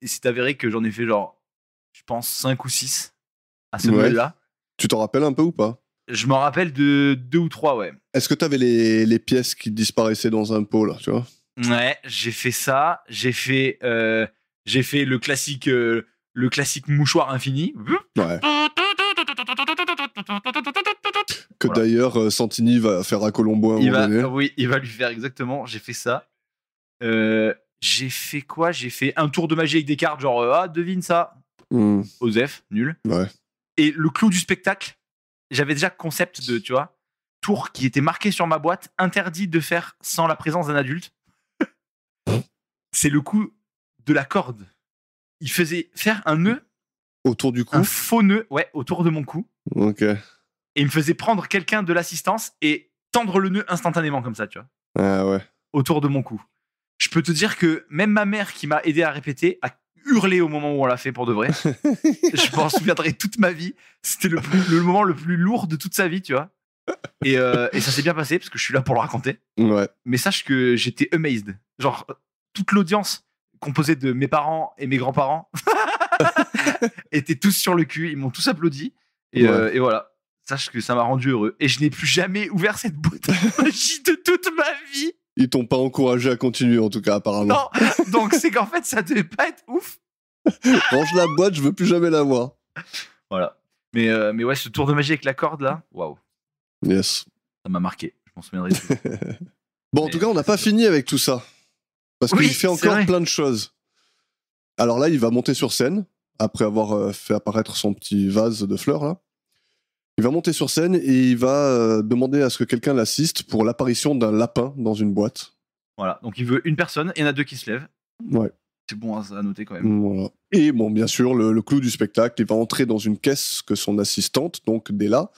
il s'est avéré que j'en ai fait genre, je pense, 5 ou 6 à ce Noël-là. Tu t'en rappelles un peu ou pas? Je m'en rappelle de 2 ou 3, ouais. Est-ce que t'avais les pièces qui disparaissaient dans un pot, là, tu vois? Ouais, j'ai fait ça. J'ai fait le classique mouchoir infini. Ouais. Que d'ailleurs, Santini va faire à Colombo un moment donné. Oui, il va lui faire exactement. J'ai fait ça. J'ai fait quoi? J'ai fait un tour de magie avec des cartes, genre, devine ça. Osef, nul. Ouais. Et le clou du spectacle, j'avais déjà concept de, tu vois, tour qui était marqué sur ma boîte, interdit de faire sans la présence d'un adulte. C'est le coup de la corde. Il faisait faire un nœud. Autour du cou? Un faux nœud, ouais, autour de mon cou. Ok. Et il me faisait prendre quelqu'un de l'assistance et tendre le nœud instantanément comme ça, tu vois. Ah ouais. Autour de mon cou. Je peux te dire que même ma mère qui m'a aidé à répéter a hurlé au moment où on l'a fait pour de vrai. Je m'en souviendrai toute ma vie. C'était le moment le plus lourd de toute sa vie, tu vois. Et ça s'est bien passé parce que je suis là pour le raconter. Ouais. Mais sache que j'étais amazed. Genre, toute l'audience composée de mes parents et mes grands-parents étaient tous sur le cul. Ils m'ont tous applaudi. Et voilà. Sache que ça m'a rendu heureux. Et je n'ai plus jamais ouvert cette boîte de magie de toute ma vie. Ils t'ont pas encouragé à continuer, en tout cas, apparemment. Non, donc c'est qu'en fait, ça devait pas être ouf. Range la boîte, je veux plus jamais la voir. Voilà. Mais ouais, ce tour de magie avec la corde, là, waouh. Yes. Ça m'a marqué. Je m'en souviendrai. Bon, en tout cas, on n'a pas fini avec tout ça. Parce qu'il fait encore plein de choses. Alors là, il va monter sur scène, après avoir fait apparaître son petit vase de fleurs, là. Il va monter sur scène et il va demander à ce que quelqu'un l'assiste pour l'apparition d'un lapin dans une boîte. Voilà, donc il veut une personne et il y en a 2 qui se lèvent. Ouais. C'est bon à noter quand même. Voilà. Et bon, bien sûr, le clou du spectacle, il va entrer dans une caisse que son assistante, donc Della,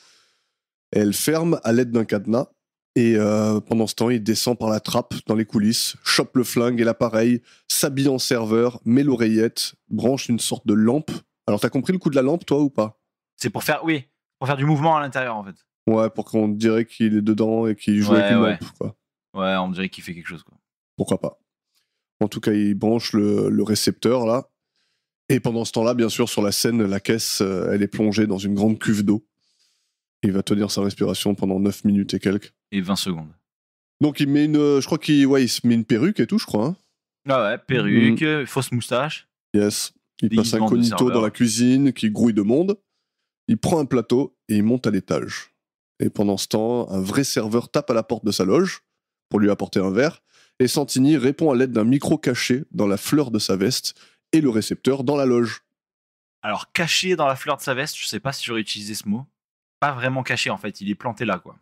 elle ferme à l'aide d'un cadenas. Et pendant ce temps, il descend par la trappe dans les coulisses, chope le flingue et l'appareil, s'habille en serveur, met l'oreillette, branche une sorte de lampe. Alors, t'as compris le coup de la lampe, toi, ou pas? C'est pour faire du mouvement à l'intérieur, en fait. Ouais, pour qu'on dirait qu'il est dedans et qu'il joue avec une lampe, quoi. Ouais, on dirait qu'il fait quelque chose, quoi. Pourquoi pas. En tout cas, il branche le récepteur, là. Et pendant ce temps-là, bien sûr, sur la scène, la caisse, elle est plongée dans une grande cuve d'eau. Il va tenir sa respiration pendant 9 minutes et quelques. Et 20 secondes. Donc, il met je crois qu'il se met une perruque et tout, je crois. Hein. Ah ouais, perruque, fausse moustache. Yes. Il passe incognito dans la cuisine, qui grouille de monde. Il prend un plateau et il monte à l'étage. Et pendant ce temps, un vrai serveur tape à la porte de sa loge pour lui apporter un verre. Et Santini répond à l'aide d'un micro caché dans la fleur de sa veste et le récepteur dans la loge. Alors, caché dans la fleur de sa veste, je sais pas si j'aurais utilisé ce mot. Pas vraiment caché, en fait. Il est planté là, quoi.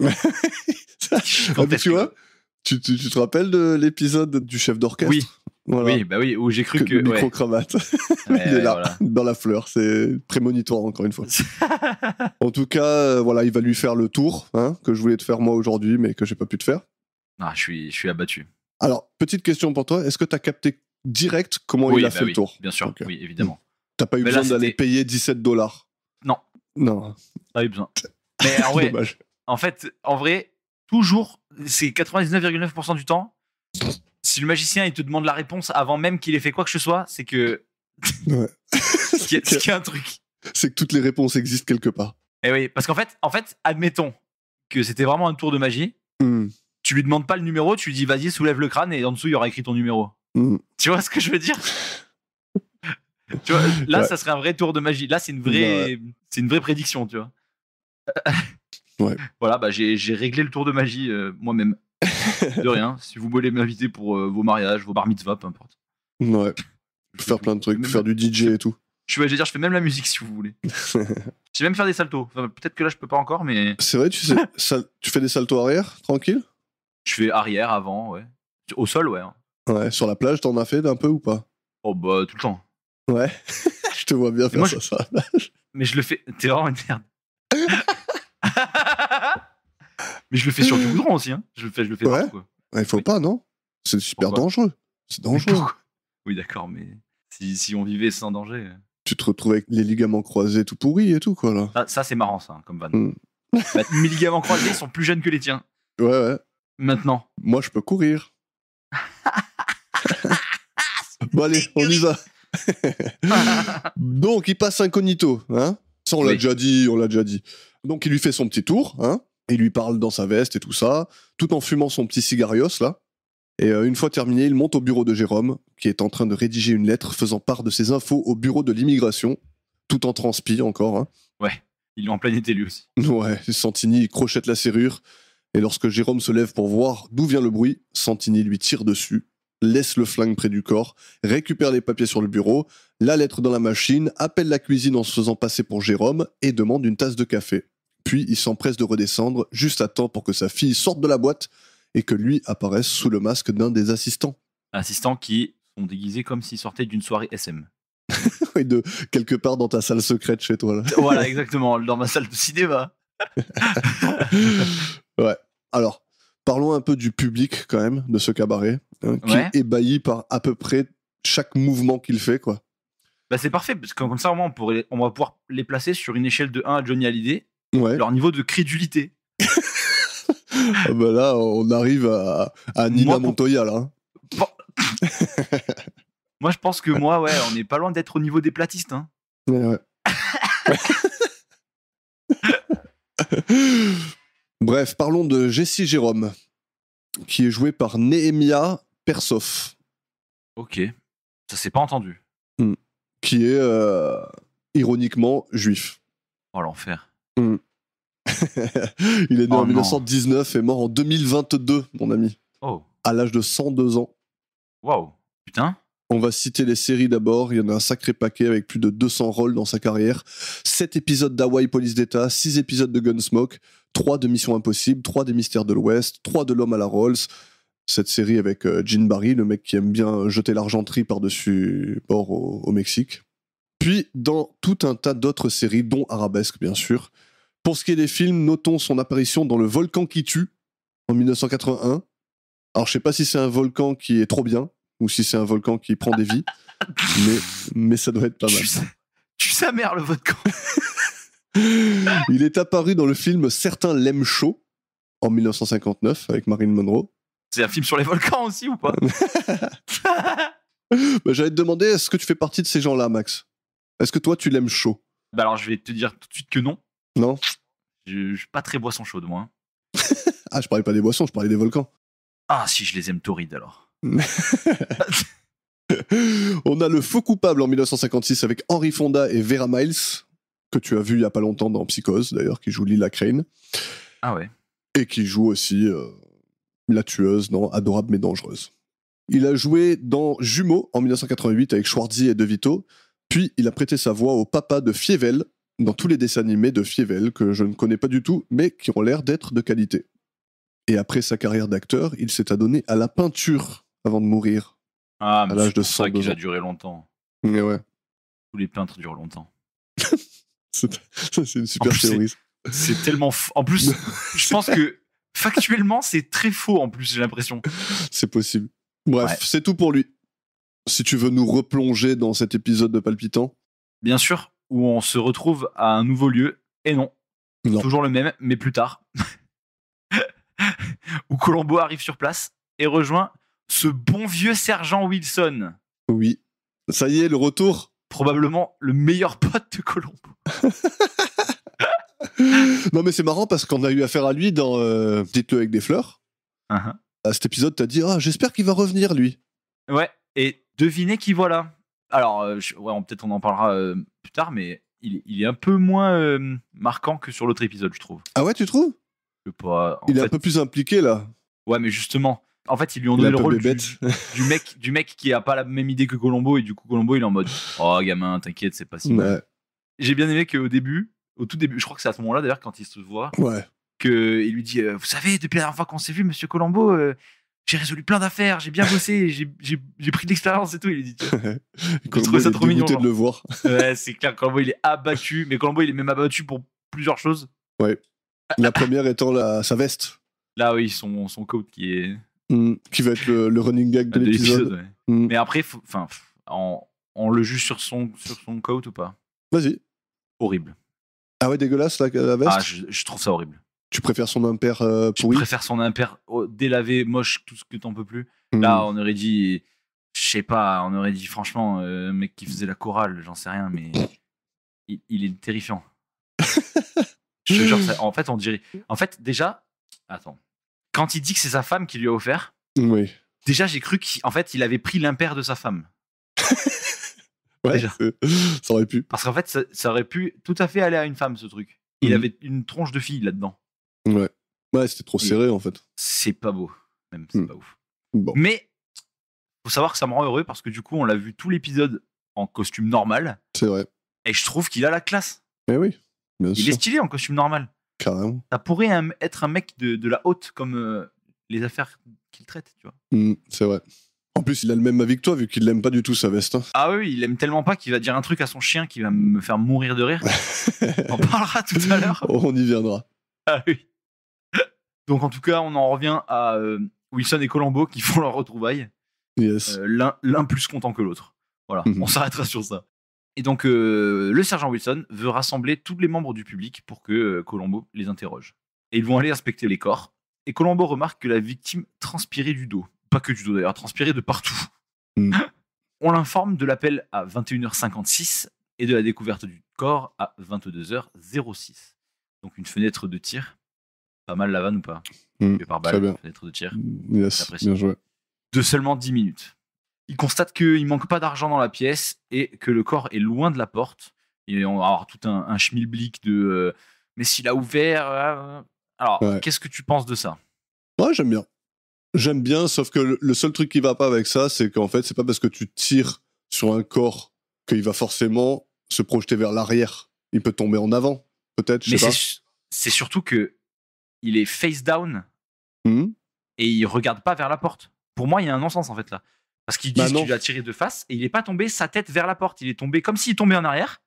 Tu vois, tu te rappelles de l'épisode du chef d'orchestre? Oui. Voilà. Oui, où j'ai cru que le micro-cravate, il est là, voilà. Dans la fleur. C'est prémonitoire, encore une fois. En tout cas, voilà, il va lui faire le tour, hein, que je voulais te faire moi aujourd'hui, mais que j'ai pas pu te faire. Ah, je suis abattu. Alors, petite question pour toi. Est-ce que tu as capté direct comment il a fait le tour? Bien sûr, okay. Oui, évidemment. T'as pas eu besoin d'aller payer $17? Non. Pas eu besoin. Mais en vrai, dommage. En vrai, toujours, c'est 99,9% du temps. Si le magicien il te demande la réponse avant même qu'il ait fait quoi que ce soit, c'est que ouais. qu'il y a un truc. C'est que toutes les réponses existent quelque part. Et oui, parce qu'en fait, admettons que c'était vraiment un tour de magie. Tu lui demandes pas le numéro, tu lui dis vas-y soulève le crâne et en dessous il y aura écrit ton numéro. Tu vois ce que je veux dire? Tu vois, là ça serait un vrai tour de magie. Là c'est une vraie prédiction, tu vois. Ouais. Voilà, bah j'ai réglé le tour de magie moi-même. De rien. Si vous voulez m'inviter pour vos mariages, vos bar mitzvahs, peu importe. Ouais. Faire plein de trucs, faire du DJ et tout. Je fais même la musique si vous voulez. Je sais même faire des saltos. Enfin, peut-être que là je peux pas encore, mais. C'est vrai, tu fais des saltos arrière, tranquille? Je fais arrière, avant, ouais. Au sol, ouais. Ouais, sur la plage, t'en as fait un peu ou pas? Oh bah tout le temps. Ouais, je te vois bien faire moi, ça. Mais je le fais. T'es vraiment une merde. Mais je le fais sur du goudron aussi, hein. Je le fais Ouais. partout, quoi. Il faut pas, non? C'est super Pourquoi dangereux. C'est dangereux. Oui, d'accord, mais si on vivait sans danger. Tu te retrouves avec les ligaments croisés tout pourris et tout, quoi, là. Ça c'est marrant, ça, comme van. Mm. Bah, mes ligaments croisés sont plus jeunes que les tiens. Ouais. Maintenant. Moi, je peux courir. Bon, allez, on y va. Donc, il passe incognito, hein. Ça, on l'a déjà dit. Donc, il lui fait son petit tour, hein. Il lui parle dans sa veste et tout ça, tout en fumant son petit cigarios, là. Et une fois terminé, il monte au bureau de Jérôme, qui est en train de rédiger une lettre faisant part de ses infos au bureau de l'immigration, tout en transpi encore, hein. Ouais, il est en plein été lui aussi. Ouais, Santini crochette la serrure, et lorsque Jérôme se lève pour voir d'où vient le bruit, Santini lui tire dessus, laisse le flingue près du corps, récupère les papiers sur le bureau, la lettre dans la machine, appelle la cuisine en se faisant passer pour Jérôme et demande une tasse de café. Puis il s'empresse de redescendre, juste à temps pour que sa fille sorte de la boîte et que lui apparaisse sous le masque d'un des assistants. Assistants qui sont déguisés comme s'ils sortaient d'une soirée SM. Et de quelque part dans ta salle secrète chez toi, là. Voilà, exactement, dans ma salle de cinéma. Ouais. Alors, parlons un peu du public, quand même, de ce cabaret, hein, qui est ébahi par à peu près chaque mouvement qu'il fait, quoi. Bah, c'est parfait, parce que comme ça, au moins, on va pouvoir les placer sur une échelle de 1 à Johnny Hallyday, Ouais. leur niveau de crédulité. Ah bah là, on arrive à Nina Montoya, là. Hein. Bon. Moi, je pense que on n'est pas loin d'être au niveau des platistes. Hein. Ouais. Bref, parlons de Jessie Jérôme, qui est joué par Nehemia Persoff. Ok. Ça s'est pas entendu. Qui est, ironiquement, juif. Oh, l'enfer. Il est né en 1919 et mort en 2022, mon ami. Oh. À l'âge de 102 ans. Waouh. Putain. On va citer les séries d'abord. Il y en a un sacré paquet avec plus de 200 rôles dans sa carrière. 7 épisodes d'Hawaii Police d'État, 6 épisodes de Gunsmoke, 3 de Mission Impossible, 3 des Mystères de l'Ouest, 3 de L'Homme à la Rolls. Cette série avec Gene Barry, le mec qui aime bien jeter l'argenterie par-dessus bord au Mexique. Puis dans tout un tas d'autres séries, dont Arabesque, bien sûr. Pour ce qui est des films, notons son apparition dans Le Volcan qui tue, en 1981. Alors, je sais pas si c'est un volcan qui est trop bien, ou si c'est un volcan qui prend des vies, mais ça doit être pas mal. Tu sa mère, le volcan. Il est apparu dans le film Certains l'aiment chaud, en 1959, avec Marilyn Monroe. C'est un film sur les volcans aussi, ou pas? Bah, j'allais te demander, est-ce que tu fais partie de ces gens-là, Max? Est-ce que toi, tu l'aimes chaud? Bah alors, je vais te dire tout de suite que non. Non? Je suis pas très boisson chaude, moi. Ah, je parlais pas des boissons, je parlais des volcans. Ah, si, je les aime torrides, alors. On a Le Faux coupable en 1956 avec Henry Fonda et Vera Miles, que tu as vu il y a pas longtemps dans Psychose, d'ailleurs, qui joue Lila Crane. Ah ouais. Et qui joue aussi la tueuse dans Adorable mais dangereuse. Il a joué dans Jumeaux en 1988 avec Schwarzy et De Vito, puis il a prêté sa voix au papa de Fievel dans tous les dessins animés de Fievel que je ne connais pas du tout, mais qui ont l'air d'être de qualité. Et après sa carrière d'acteur, il s'est adonné à la peinture avant de mourir. Ah, mais à l'âge de c'est pour ça 102 qu'il a ans. duré longtemps. Mais ouais, Tous les peintres durent longtemps. c'est une super En plus, théorie. C'est tellement faux. En plus, je pense que factuellement, c'est très faux, en plus, j'ai l'impression. C'est possible. Bref, Ouais. c'est tout pour lui. Si tu veux nous replonger dans cet épisode de Palpitant. Bien sûr, où on se retrouve à un nouveau lieu, et non. Non. Toujours le même, mais plus tard. Où Colombo arrive sur place et rejoint ce bon vieux sergent Wilson. Oui. Ça y est, le retour. Probablement le meilleur pote de Colombo. Non mais c'est marrant parce qu'on a eu affaire à lui dans Dites-le avec des fleurs. Uh-huh. À cet épisode, t'as dit « Ah, j'espère qu'il va revenir, lui. Ouais, et devinez qui voilà. Alors, peut-être on en parlera plus tard, mais il est un peu moins marquant que sur l'autre épisode, je trouve. » Ah ouais, tu trouves? Je sais pas, Il est un peu plus impliqué, là. Ouais, mais justement, en fait, ils lui ont Il est donné un le peu rôle bébête. du mec qui a pas la même idée que Colombo, et du coup, Colombo, il est en mode « Oh, gamin, t'inquiète, c'est pas si mal. Ouais. » J'ai bien aimé qu'au début, au tout début, je crois que c'est à ce moment-là, d'ailleurs, quand il se voit, Ouais. qu'il lui dit « Vous savez, depuis la dernière fois qu'on s'est vu, monsieur Colombo, j'ai résolu plein d'affaires, j'ai bien bossé, j'ai pris de l'expérience et tout. Il dit, Colombo, trouvé ça il est trop mignon, dégoûté genre. de le voir. Ouais, c'est clair, Colombo, il est abattu, mais Colombo, il est même abattu pour plusieurs choses. Ouais. La première étant sa veste. Là, oui, son coat qui est. Qui va être le running gag de l'épisode. Ouais. Mais après, on le juge sur son coat ou pas? Vas-y. Horrible. Ah ouais, dégueulasse la veste. Ah, je trouve ça horrible. Tu préfères son impair Je pourri? préfère son impair délavé, moche, tout ce que t'en peux plus. Là, on aurait dit, je sais pas, on aurait dit franchement, un mec qui faisait la chorale, j'en sais rien, mais il est terrifiant. Je te jure, en fait, on dirait. En fait, déjà, attends. Quand il dit que c'est sa femme qui lui a offert, Oui. déjà, j'ai cru qu'en fait, il avait pris l'impair de sa femme. Ouais, Déjà. ça aurait pu. Parce qu'en fait, ça aurait pu tout à fait aller à une femme, ce truc. Il avait une tronche de fille là-dedans. Ouais. Ouais, c'était trop serré, en fait. C'est pas beau. Même, c'est pas ouf. Bon. Mais, faut savoir que ça me rend heureux parce que du coup, on l'a vu tout l'épisode en costume normal. C'est vrai. Et je trouve qu'il a la classe. Mais oui, bien Il sûr. est stylé en costume normal. Carrément. Ça pourrait être un mec de la haute comme les affaires qu'il traite, tu vois. C'est vrai. En plus, il a le même avis que toi, vu qu'il l'aime pas du tout, sa veste. Hein. Ah oui, il aime tellement pas qu'il va dire un truc à son chien qui va me faire mourir de rire. On en parlera tout à l'heure. On y viendra. Ah oui. Donc en tout cas, on en revient à Wilson et Colombo qui font leur retrouvaille. Yes. L'un plus content que l'autre. Voilà, on s'arrêtera sur ça. Et donc, le sergent Wilson veut rassembler tous les membres du public pour que Colombo les interroge. Et ils vont aller inspecter les corps. Et Colombo remarque que la victime transpirait du dos. Pas que du dos d'ailleurs, transpirait de partout. On l'informe de l'appel à 21h56 et de la découverte du corps à 22h06. Donc une fenêtre de tir. Pas mal la vanne ou pas? Par balle, très bien. fenêtre de tir. Yes, bien joué. De seulement 10 minutes. Il constate qu'il manque pas d'argent dans la pièce et que le corps est loin de la porte. Et on va avoir tout un schmilblick de mais s'il a ouvert. Alors, qu'est-ce que tu penses de ça? Ouais, j'aime bien. J'aime bien, sauf que le seul truc qui va pas avec ça, c'est qu'en fait, c'est pas parce que tu tires sur un corps qu'il va forcément se projeter vers l'arrière. Il peut tomber en avant, peut-être, je sais pas. C'est surtout que il est face down et il regarde pas vers la porte. Pour moi, il y a un non-sens en fait là. Parce qu'il dit qu'il a tiré de face et il est pas tombé sa tête vers la porte. Il est tombé comme s'il tombait en arrière,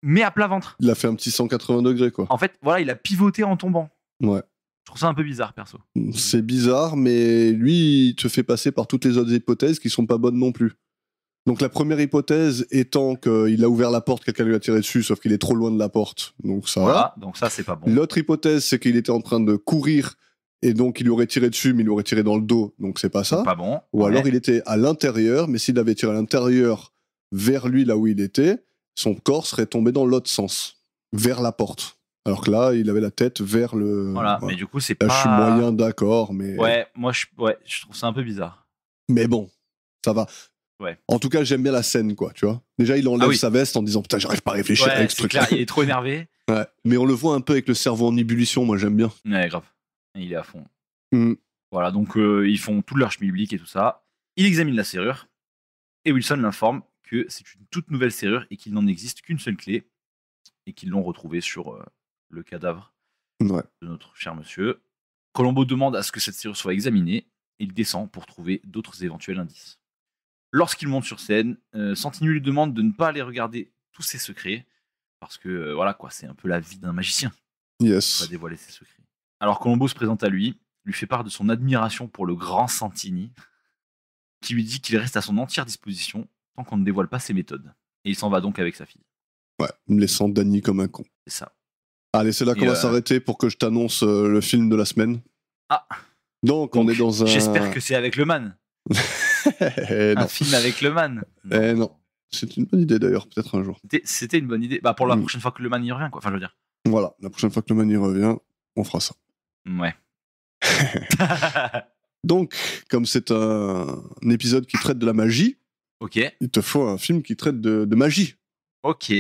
mais à plat ventre. Il a fait un petit 180 degrés, quoi. En fait, voilà, il a pivoté en tombant. Ouais. Je trouve ça un peu bizarre, perso. C'est bizarre, mais lui, il te fait passer par toutes les autres hypothèses qui sont pas bonnes non plus. Donc la première hypothèse étant qu'il a ouvert la porte, quelqu'un lui a tiré dessus, sauf qu'il est trop loin de la porte. Donc ça va. Donc ça, c'est pas bon. L'autre hypothèse, c'est qu'il était en train de courir et donc il lui aurait tiré dessus, mais il lui aurait tiré dans le dos. Donc c'est pas ça. C'est pas bon. Ou alors il était à l'intérieur, mais s'il avait tiré à l'intérieur vers lui, là où il était, son corps serait tombé dans l'autre sens, vers la porte. Alors que là, il avait la tête vers le... Voilà, mais du coup, c'est là, pas... je suis moyen d'accord, mais... Ouais, moi, je trouve ça un peu bizarre. Mais bon, ça va. Ouais. En tout cas, j'aime bien la scène, quoi, tu vois. Déjà, il enlève sa veste en disant « Putain, j'arrive pas à réfléchir avec ce truc-là. » Il est trop énervé. Ouais. Mais on le voit un peu avec le cerveau en ébullition, moi, j'aime bien. Ouais, grave. Il est à fond. Voilà, donc ils font tout leur schmilblick et tout ça. Il examine la serrure et Wilson l'informe que c'est une toute nouvelle serrure et qu'il n'en existe qu'une seule clé et qu'ils l'ont retrouvée sur le cadavre de notre cher monsieur. Colombo demande à ce que cette serrure soit examinée et il descend pour trouver d'autres éventuels indices. Lorsqu'il monte sur scène, Santini lui demande de ne pas aller regarder tous ses secrets parce que voilà quoi, c'est un peu la vie d'un magicien. Yes. Il va dévoiler ses secrets. Alors Colombo se présente à lui fait part de son admiration pour le grand Santini, qui lui dit qu'il reste à son entière disposition tant qu'on ne dévoile pas ses méthodes. Et il s'en va donc avec sa fille. Ouais, me laissant Danny comme un con. C'est ça. Allez, c'est là qu'on va s'arrêter pour que je t'annonce le film de la semaine. Ah. Donc on est dans un... J'espère que c'est avec le man. Un film avec le man. Non. C'est une bonne idée d'ailleurs, peut-être un jour. C'était une bonne idée. Bah pour la prochaine fois que le man y revient, quoi. Enfin, je veux dire. Voilà, la prochaine fois que le man y revient, on fera ça. Ouais. Donc, comme c'est un épisode qui traite de la magie, il te faut un film qui traite de magie. Ok.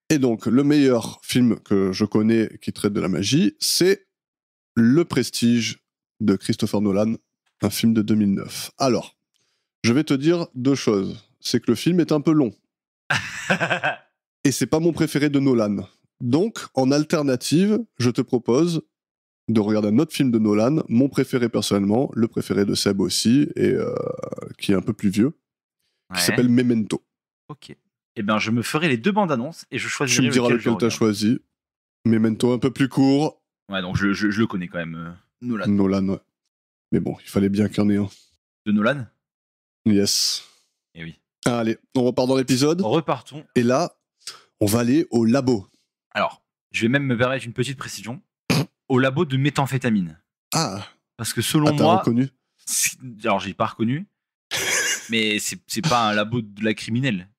Et donc, le meilleur film que je connais qui traite de la magie, c'est Le Prestige de Christopher Nolan, un film de 2009. Alors, je vais te dire deux choses. C'est que le film est un peu long. Et c'est pas mon préféré de Nolan. Donc, en alternative, je te propose de regarder un autre film de Nolan, mon préféré personnellement, le préféré de Seb aussi, et qui est un peu plus vieux, qui s'appelle Memento. Ok. Eh bien, je me ferai les 2 bandes annonces et je choisirai. Tu me diras lequel t'as choisi. Memento un peu plus court. Ouais, donc je le connais quand même, Nolan. Nolan, ouais. Mais bon, il fallait bien qu'il y en ait un. De Nolan ? Yes. Eh oui. Allez, on repart dans l'épisode. Repartons. Et là, on va aller au labo. Alors, je vais même me permettre une petite précision. Au labo de méthamphétamine. Ah. Parce que selon t'as moi... reconnu ? Alors, j'ai pas reconnu. Mais c'est pas un labo de la criminelle.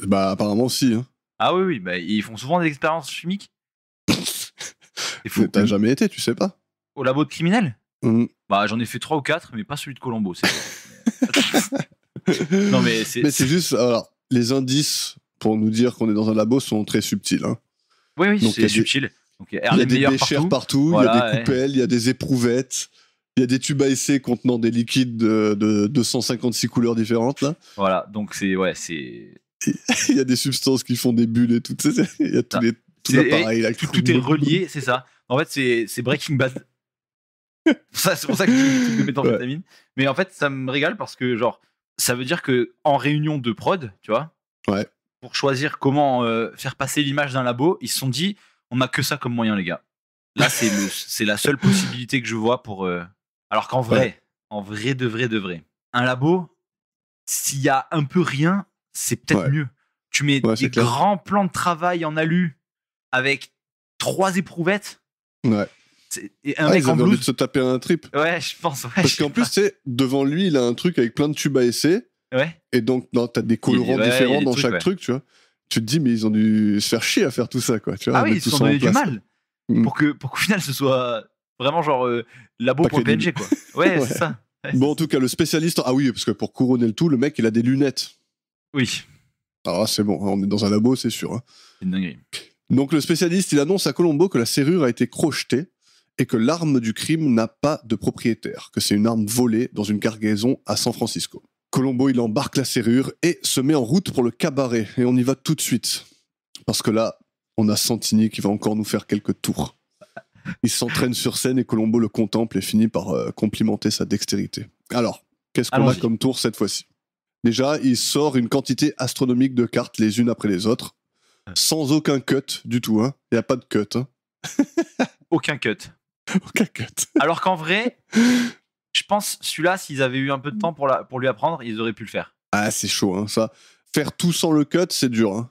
Bah, apparemment aussi. Hein. Ah oui, bah, ils font souvent des expériences chimiques. T'as jamais été, tu sais pas. Au labo de criminels ? Bah, j'en ai fait 3 ou 4, mais pas celui de Colombo. Non, mais c'est juste... Alors, les indices pour nous dire qu'on est dans un labo sont très subtils. Hein. Oui, donc, c'est subtil. Donc, il y a des béchères partout, voilà, il y a des coupelles, il y a des éprouvettes, il y a des tubes à essai contenant des liquides de 256 couleurs différentes. Là. Voilà, donc c'est... Il y a des substances qui font des bulles et tout. Il y a tout l'appareil. Là, tout est relié, c'est ça. En fait, c'est Breaking Bad. C'est pour ça que je dis méthamphétamine. Ouais. Mais en fait, ça me régale parce que, genre, ça veut dire que en réunion de prod, tu vois, pour choisir comment faire passer l'image d'un labo, ils se sont dit, on n'a que ça comme moyen, les gars. Là, c'est la seule possibilité que je vois pour... Alors qu'en vrai, de vrai, un labo, s'il y a un peu rien, c'est peut-être mieux. Tu mets des grands plans de travail en alu avec 3 éprouvettes. Ouais. Et un mec en blouse. Envie de se taper un trip. Ouais, je pense. Ouais, parce qu'en plus, tu sais, devant lui, il a un truc avec plein de tubes à essai. Ouais. Et donc, t'as des colorants différents dans chaque truc, tu vois. Tu te dis, mais ils ont dû se faire chier à faire tout ça, quoi. Tu vois, ils se sont donné du mal. Pour qu'au final, ce soit vraiment genre labo pour le PNG, quoi. Ouais, c'est ça. Ouais, bon, en tout cas, le spécialiste. Ah oui, parce que pour couronner le tout, le mec, il a des lunettes. Oui. Alors, c'est bon, on est dans un labo, c'est sûr. Hein. C'est une dinguerie. Donc, le spécialiste, il annonce à Colombo que la serrure a été crochetée et que l'arme du crime n'a pas de propriétaire, que c'est une arme volée dans une cargaison à San Francisco. Colombo, il embarque la serrure et se met en route pour le cabaret. Et on y va tout de suite. Parce que là, on a Santini qui va encore nous faire quelques tours. Il s'entraîne sur scène et Colombo le contemple et finit par complimenter sa dextérité. Alors, qu'est-ce qu'on a comme tour cette fois-ci ? Déjà, il sort une quantité astronomique de cartes les unes après les autres, sans aucun cut du tout. Hein. Il n'y a pas de cut. Hein. Aucun cut. Aucun cut. Alors qu'en vrai, je pense, celui-là, s'ils avaient eu un peu de temps pour lui apprendre, ils auraient pu le faire. Ah, c'est chaud, hein, ça. Faire tout sans le cut, c'est dur. Hein.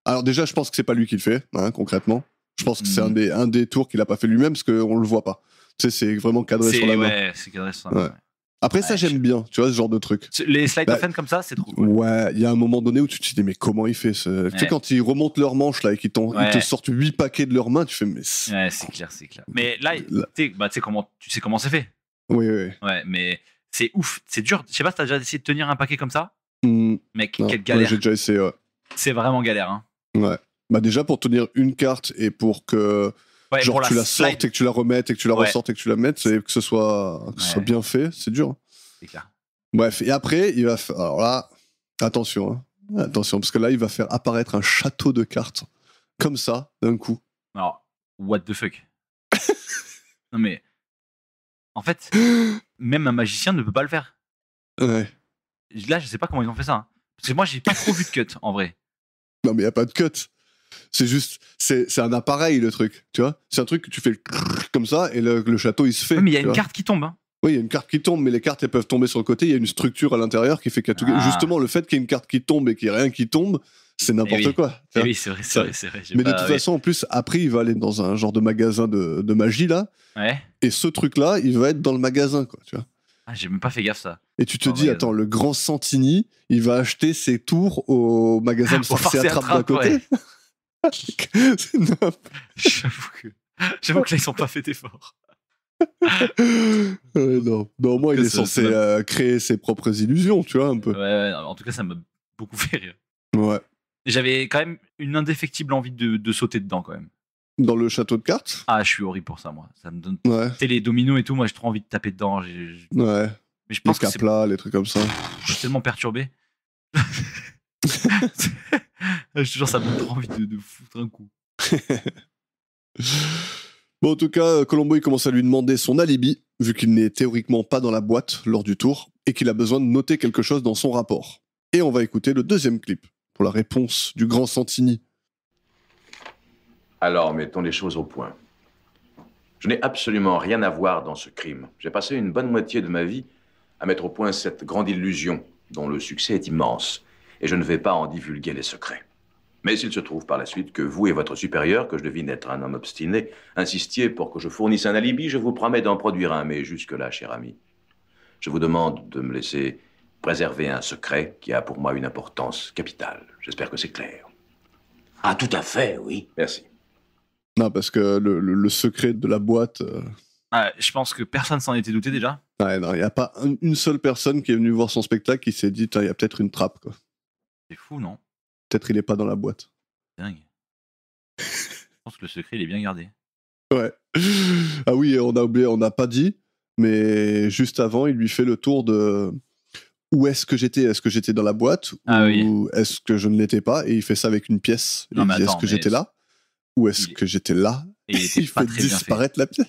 Alors déjà, je pense que c'est pas lui qui le fait, hein, concrètement. Je pense que c'est un des tours qu'il a pas fait lui-même, parce qu'on le voit pas. Tu sais, c'est vraiment cadré sur la main. Ouais, c'est cadré sur la main. Ouais. Après, ça, j'aime bien, tu vois, ce genre de truc. Les slide of hand comme ça, c'est trop cool. Ouais, il y a un moment donné où tu te dis, mais comment il fait ce... Tu sais, quand ils remontent leurs manches, là, et qu'ils te sortent 8 paquets de leurs mains, tu fais, mais... Ouais, c'est clair. Mais là, tu sais comment c'est fait. Oui. Ouais, mais c'est ouf, c'est dur. Je sais pas si t'as déjà essayé de tenir un paquet comme ça. Mec, non, quelle galère. Ouais, j'ai déjà essayé, ouais. C'est vraiment galère, hein. Ouais. Bah déjà, pour tenir une carte et pour que... genre, tu la sortes et que tu la remettes et que tu la ressortes et que tu la mettes, et que ce soit bien fait, c'est dur. C'est clair. Bref, et après, il va faire... Alors là, attention, hein. Attention, parce que là, il va faire apparaître un château de cartes. Comme ça, d'un coup. Alors, what the fuck. Non mais... En fait, même un magicien ne peut pas le faire. Ouais. Là, je sais pas comment ils ont fait ça. Hein. Parce que moi, j'ai pas trop vu de cut, en vrai. Non, mais il y a pas de cut. C'est juste... C'est un appareil, le truc, tu vois. C'est un truc que tu fais comme ça, et le château, il se fait. Oui, mais il y a une carte qui tombe, hein. Oui, il y a une carte qui tombe, mais les cartes, elles peuvent tomber sur le côté. Il y a une structure à l'intérieur qui fait qu'il y a tout... Justement, le fait qu'il y ait une carte qui tombe et qu'il n'y ait rien qui tombe, c'est n'importe quoi. Oui, c'est vrai. Mais de toute façon, en plus, après, il va aller dans un genre de magasin de magie, là. Ouais. Et ce truc-là, il va être dans le magasin, quoi, tu vois. Ah, j'ai même pas fait gaffe, ça. Et tu te dis, attends, le grand Santini, il va acheter ses tours au magasin de Farce et Attrape d'à côté. Ouais. J'avoue que là, ils sont pas fait d'efforts. Non, moi, il est censé créer ses propres illusions, tu vois, un peu. Ouais, en tout cas, ça m'a beaucoup fait rire. Ouais. J'avais quand même une indéfectible envie de sauter dedans, quand même. Dans le château de cartes ? Ah, je suis horrible pour ça, moi. Ça me donne... Ouais. Tu sais, les dominos et tout, moi, j'ai trop envie de taper dedans. Ouais. Mais je pense les caplas, les trucs comme ça. Je suis tellement perturbé. Je te jure, ça me donne trop envie de foutre un coup. Bon, en tout cas, Colombo, il commence à lui demander son alibi, vu qu'il n'est théoriquement pas dans la boîte lors du tour, et qu'il a besoin de noter quelque chose dans son rapport. Et on va écouter le deuxième clip, pour la réponse du grand Santini. Alors, mettons les choses au point. Je n'ai absolument rien à voir dans ce crime. J'ai passé une bonne moitié de ma vie à mettre au point cette grande illusion, dont le succès est immense, et je ne vais pas en divulguer les secrets. Mais il se trouve par la suite que vous et votre supérieur, que je devine être un homme obstiné, insistiez pour que je fournisse un alibi, je vous promets d'en produire un, mais jusque-là, cher ami, je vous demande de me laisser préserver un secret qui a pour moi une importance capitale. J'espère que c'est clair. Ah, tout à fait, oui. Merci. Non, parce que le secret de la boîte... Je pense que personne s'en était douté déjà. Ouais, non, il n'y a pas une seule personne qui est venue voir son spectacle qui s'est dit, il y a peut-être une trappe, quoi. C'est fou, non? Peut-être il est pas dans la boîte. Dingue. Je pense que le secret, il est bien gardé. Ouais. Ah oui, on a oublié, on n'a pas dit, mais juste avant, il lui fait le tour de où est-ce que j'étais? Est-ce que j'étais dans la boîte? Ou est-ce que je ne l'étais pas? Et il fait ça avec une pièce. Non, mais il dit, attends, est-ce que j'étais là? Ou est-ce que j'étais là? Et il était Il pas fait très bien disparaître la pièce.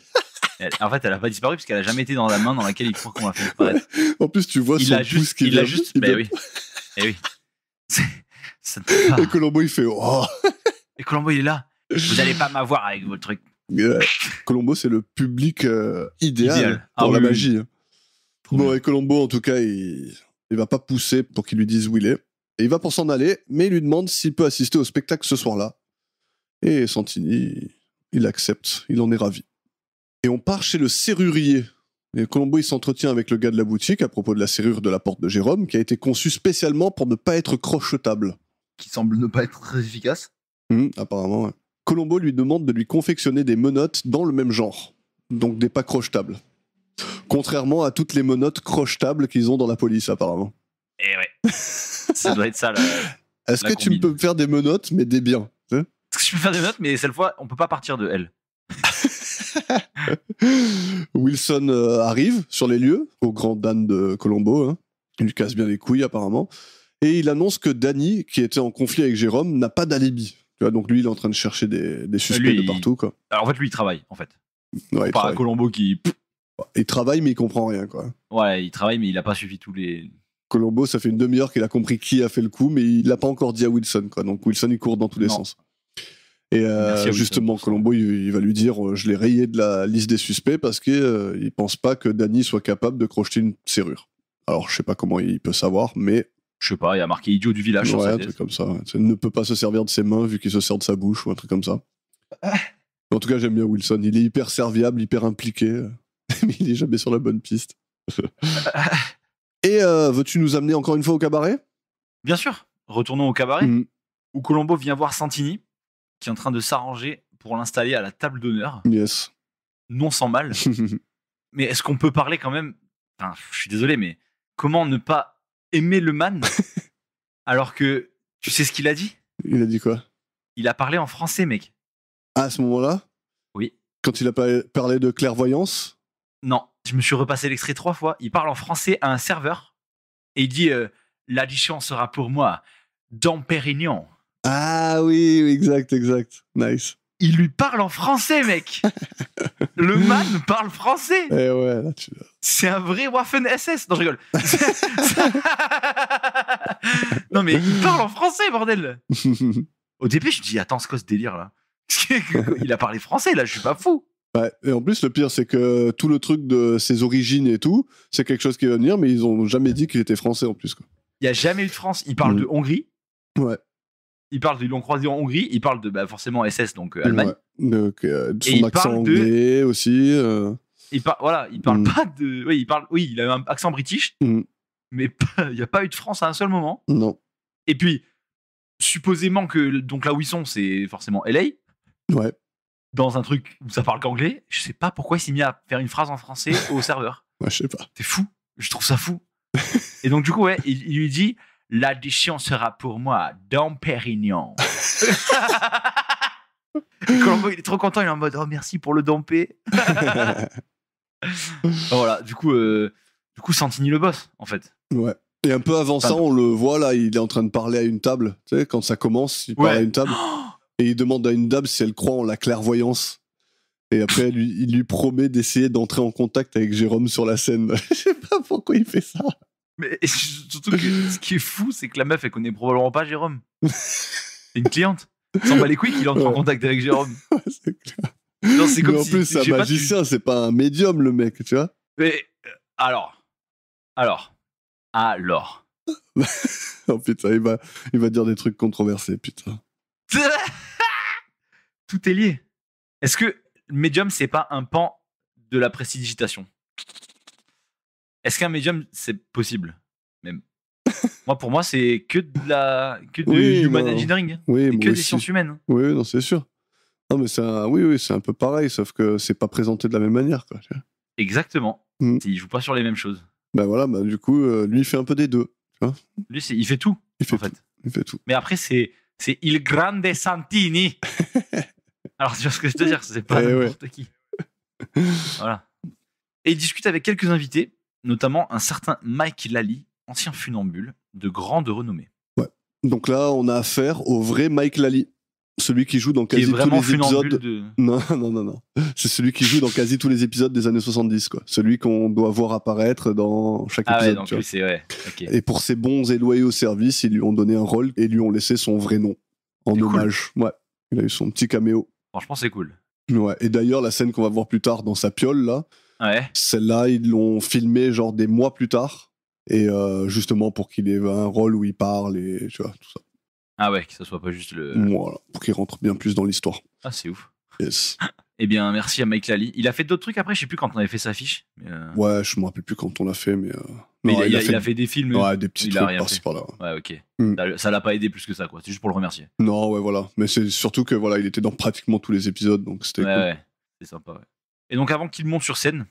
En fait, elle a pas disparu parce qu'elle a jamais été dans la main dans laquelle il croit qu'on l'a fait disparaître. En plus, tu vois son pouce qui il a juste. Ben oui. Eh oui. Ça ne peut pas. Et Colombo, il fait oh. Et Colombo, il est là. Vous allez pas m'avoir avec votre truc. Colombo, c'est le public idéal pour la magie. Bon, et Colombo, en tout cas, il va pas pousser pour qu'il lui dise où il est. Et il va pour s'en aller, mais il lui demande s'il peut assister au spectacle ce soir-là. Et Santini, il accepte, il en est ravi. Et on part chez le serrurier. Et Colombo, il s'entretient avec le gars de la boutique à propos de la serrure de la porte de Jérôme, qui a été conçue spécialement pour ne pas être crochetable. Qui semble ne pas être très efficace. Apparemment, ouais. Colombo lui demande de lui confectionner des menottes dans le même genre. Donc des pas crochetables. Contrairement à toutes les menottes crochetables qu'ils ont dans la police, apparemment. Eh ouais. Ça doit être ça, là. Est-ce que tu peux me faire des menottes, mais des biens? Est-ce que je peux faire des menottes, mais cette fois, on peut pas partir de elle. Wilson arrive sur les lieux, au grand Dan de Colombo. Hein. Il lui casse bien les couilles, apparemment. Et il annonce que Danny, qui était en conflit avec Jérôme, n'a pas d'alibi. Tu vois, donc lui, il est en train de chercher des suspects de partout. Quoi. Alors en fait, lui, il travaille, en fait. Ouais, pas à Colombo qui... Il travaille, mais il comprend rien. Quoi. Ouais, il travaille, mais il a pas suivi tous les... Colombo, ça fait une demi-heure qu'il a compris qui a fait le coup, mais il l'a pas encore dit à Wilson. Quoi. Donc Wilson, il court dans tous les sens. Et justement, Colombo, il va lui dire je l'ai rayé de la liste des suspects parce qu'il pense pas que Danny soit capable de crocheter une serrure. Alors, je sais pas comment il peut savoir, mais... Je sais pas, il y a marqué idiot du village sur ouais, sa un tête. truc comme ça. Il ne peut pas se servir de ses mains vu qu'il se sert de sa bouche ou un truc comme ça. En tout cas, j'aime bien Wilson. Il est hyper serviable, hyper impliqué, mais il est jamais sur la bonne piste. Et veux-tu nous amener encore une fois au cabaret? Bien sûr. Retournons au cabaret où Colombo vient voir Santini qui est en train de s'arranger pour l'installer à la table d'honneur. Yes. Non sans mal. Mais est-ce qu'on peut parler quand même... Enfin, je suis désolé, mais comment ne pas aimer le man alors que... Tu sais ce qu'il a dit? Il a dit quoi? Il a parlé en français, mec. Ah, à ce moment-là? Oui. Quand il a parlé de clairvoyance? Non. Je me suis repassé l'extrait 3 fois. Il parle en français à un serveur et il dit l'addition sera pour moi Dom Pérignon. Ah oui, exact. Nice. Il lui parle en français, mec. Le man parle français. Eh ouais, là, c'est un vrai Waffen SS. Non, je rigole. Non, mais il parle en français, bordel. Au début, je me dis, attends, c'est quoi ce délire, là? Il a parlé français, là, je suis pas fou. Ouais, et en plus, le pire, c'est que tout le truc de ses origines et tout, c'est quelque chose qui va venir, mais ils ont jamais dit qu'il était français, en plus, quoi. Il y a jamais eu de France. Il parle de Hongrie. Ouais. Ils l'ont croisé en Hongrie. Il parle de forcément SS, donc Allemagne. Ouais. Donc, son accent anglais aussi. Il parle pas de. Oui, il a un accent british, mais il n'y a pas eu de France à un seul moment. Non. Et puis, supposément que donc là où ils sont, c'est forcément LA. Ouais. Dans un truc où ça parle qu'anglais. Je sais pas pourquoi il s'est mis à faire une phrase en français au serveur. Ouais, je sais pas. C'est fou. Je trouve ça fou. Et donc, du coup, ouais, il lui dit. L'addition sera pour moi Dom Pérignon. Colombo, il est trop content, il est en mode oh merci pour le dompé. Voilà, du coup Santini le boss en fait. Ouais. Et un peu avant ça, on le voit là, il est en train de parler à une table. Tu sais, quand ça commence, il parle à une table et il demande à une dame si elle croit en la clairvoyance. Et après, il lui promet d'essayer d'entrer en contact avec Jérôme sur la scène. Je sais pas pourquoi il fait ça. Mais surtout que ce qui est fou, c'est que la meuf, elle connaît probablement pas Jérôme. C'est une cliente. Elle s'en bat les couilles qu'il entre en contact avec Jérôme. Ouais, c'est clair. Non, c'est comme mais en si, plus, c'est un magicien, c'est pas un médium, le mec, tu vois. Mais alors. Oh putain, il va dire des trucs controversés, putain. Tout est lié. Est-ce que le médium, c'est pas un pan de la prestidigitation? Est-ce qu'un médium, c'est possible? Même. Pour moi, c'est que de human engineering. Oui, c'est que aussi. des sciences humaines. Oui, non, c'est sûr. Non, mais c'est un peu pareil, sauf que c'est pas présenté de la même manière, quoi. Exactement. Il joue pas sur les mêmes choses. Bah voilà, du coup, lui, il fait un peu des deux. Tu vois, lui, il fait tout. Il fait tout. Mais après, c'est Il Grande Santini. Alors, tu vois ce que je veux te dire, c'est pas n'importe qui. Voilà. Et il discute avec quelques invités, notamment un certain Mike Lally, ancien funambule de grande renommée. Ouais. Donc là, on a affaire au vrai Mike Lally. Celui qui joue dans quasi tous les épisodes. Non. C'est celui qui joue dans quasi tous les épisodes des années 70, quoi. Celui qu'on doit voir apparaître dans chaque épisode. Ouais, donc lui, c'est vrai. Okay. Et pour ses bons et loyaux services, ils lui ont donné un rôle et lui ont laissé son vrai nom en hommage. Cool. Ouais. Il a eu son petit caméo. Franchement, c'est cool. Ouais. Et d'ailleurs, la scène qu'on va voir plus tard dans sa piole, là, celle-là, ils l'ont filmée genre des mois plus tard. Et justement pour qu'il ait un rôle où il parle et tu vois, tout ça. Ah ouais, que ça soit pas juste le... Voilà, pour qu'il rentre bien plus dans l'histoire. Ah, c'est ouf. Yes. Eh bien, merci à Mike Lally. Il a fait d'autres trucs après, je sais plus quand on avait fait sa fiche. Mais Ouais, je me rappelle plus quand on l'a fait, mais... Mais il a fait des films. Ouais, des petits trucs par-ci par-là. Ouais, ok. Ça l'a pas aidé plus que ça, quoi. C'est juste pour le remercier. Non, ouais, voilà. Mais c'est surtout que voilà, il était dans pratiquement tous les épisodes, donc c'était cool. Ouais, c'est sympa, ouais. Et donc, avant qu'il monte sur scène,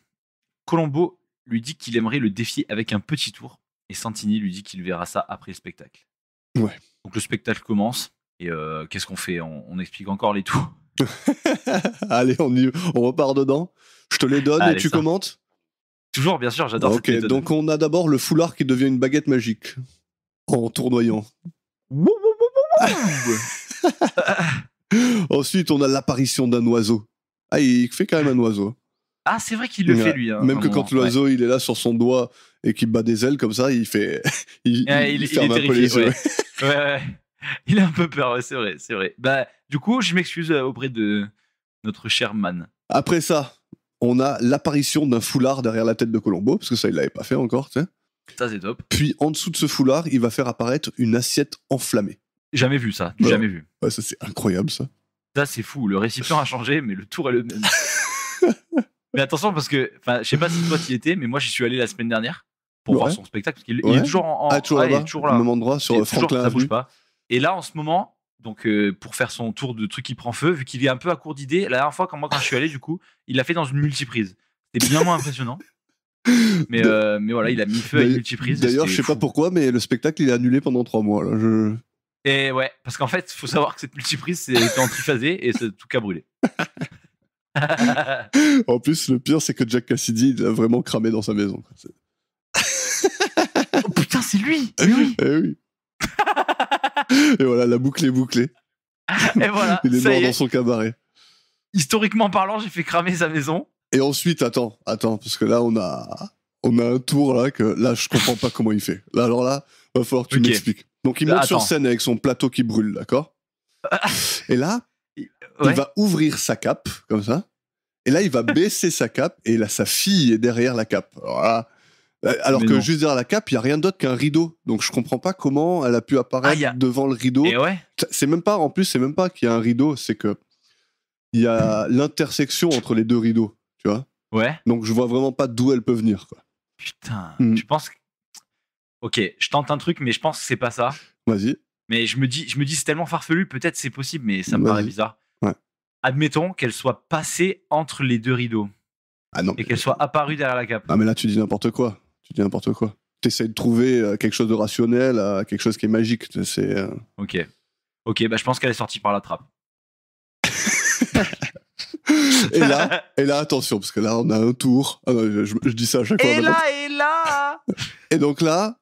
Colombo lui dit qu'il aimerait le défier avec un petit tour, et Santini lui dit qu'il verra ça après le spectacle. Ouais. Donc, le spectacle commence. Et qu'est-ce qu'on fait? On explique encore les tours. Allez, on repart dedans. Je te les donne et tu commentes? Toujours, bien sûr, j'adore cette méthode. Donc on a d'abord le foulard qui devient une baguette magique en tournoyant. Ensuite, on a l'apparition d'un oiseau. Ah, il fait quand même un oisein. Ah, c'est vrai qu'il le fait, lui. Hein, même que quand l'oiseau, il est là sur son doigt et qu'il bat des ailes comme ça, il fait... il ferme un peu les yeux. Ouais. Il a un peu peur, c'est vrai. Bah, du coup, je m'excuse auprès de notre cher man. Après ça, on a l'apparition d'un foulard derrière la tête de Colombo, parce que ça, il l'avait pas fait encore, tu sais. Ça, c'est top. Puis, en dessous de ce foulard, il va faire apparaître une assiette enflammée. Jamais vu ça, jamais vu. Ouais, ça, c'est incroyable, ça. Ça, c'est fou. Le récipient a changé, mais le tour est le même. Mais attention, parce que, je sais pas si toi t'y étais, mais moi, j'y suis allé la semaine dernière pour voir son spectacle, parce qu'il est toujours toujours là-bas, au même endroit, sur Franklin ça bouge pas. Et là, en ce moment, donc pour faire son tour de truc qui prend feu, vu qu'il est un peu à court d'idées, la dernière fois, quand je suis allé, du coup, il l'a fait dans une multiprise. C'était bien moins impressionnant. Mais voilà, il a mis feu à une multiprise. D'ailleurs, je sais pas pourquoi, mais le spectacle, il est annulé pendant 3 mois. Là. Et ouais, parce qu'en fait, il faut savoir que cette multiprise, c'était en triphasé et c'est tout qu'à brûler. En plus, le pire, c'est que Jack Cassidy, il a vraiment cramé dans sa maison. Oh putain, c'est lui! Oui. Eh oui. Et voilà, la boucle est bouclée. Et voilà, il est mort dans son cabaret. Historiquement parlant, j'ai fait cramer sa maison. Et ensuite, attends, parce que là, on a un tour là que là, je comprends pas comment il fait. Là, alors là, va falloir que tu m'expliques. Donc, il monte sur scène avec son plateau qui brûle, d'accord? Et là, il va ouvrir sa cape, comme ça. Et là, il va baisser sa cape. Et là, sa fille est derrière la cape. Alors que juste derrière la cape, il n'y a rien d'autre qu'un rideau. Donc, je comprends pas comment elle a pu apparaître devant le rideau. Et ouais. C'est même pas qu'il y a un rideau, c'est que il y a l'intersection entre les deux rideaux, tu vois. Ouais. Donc, je vois vraiment pas d'où elle peut venir, quoi. Putain, tu penses que... Ok, je tente un truc, mais je pense que c'est pas ça. Vas-y. Mais je me dis c'est tellement farfelu, peut-être c'est possible, mais ça me paraît bizarre. Ouais. Admettons qu'elle soit passée entre les deux rideaux. Ah non. Et qu'elle soit apparue derrière la cape. Ah, mais là, tu dis n'importe quoi. T'essayes de trouver quelque chose de rationnel, quelque chose qui est magique. Ok, bah je pense qu'elle est sortie par la trappe. et là, attention, parce que là, on a un tour. Ah non, je dis ça à chaque fois. Et là Et donc là,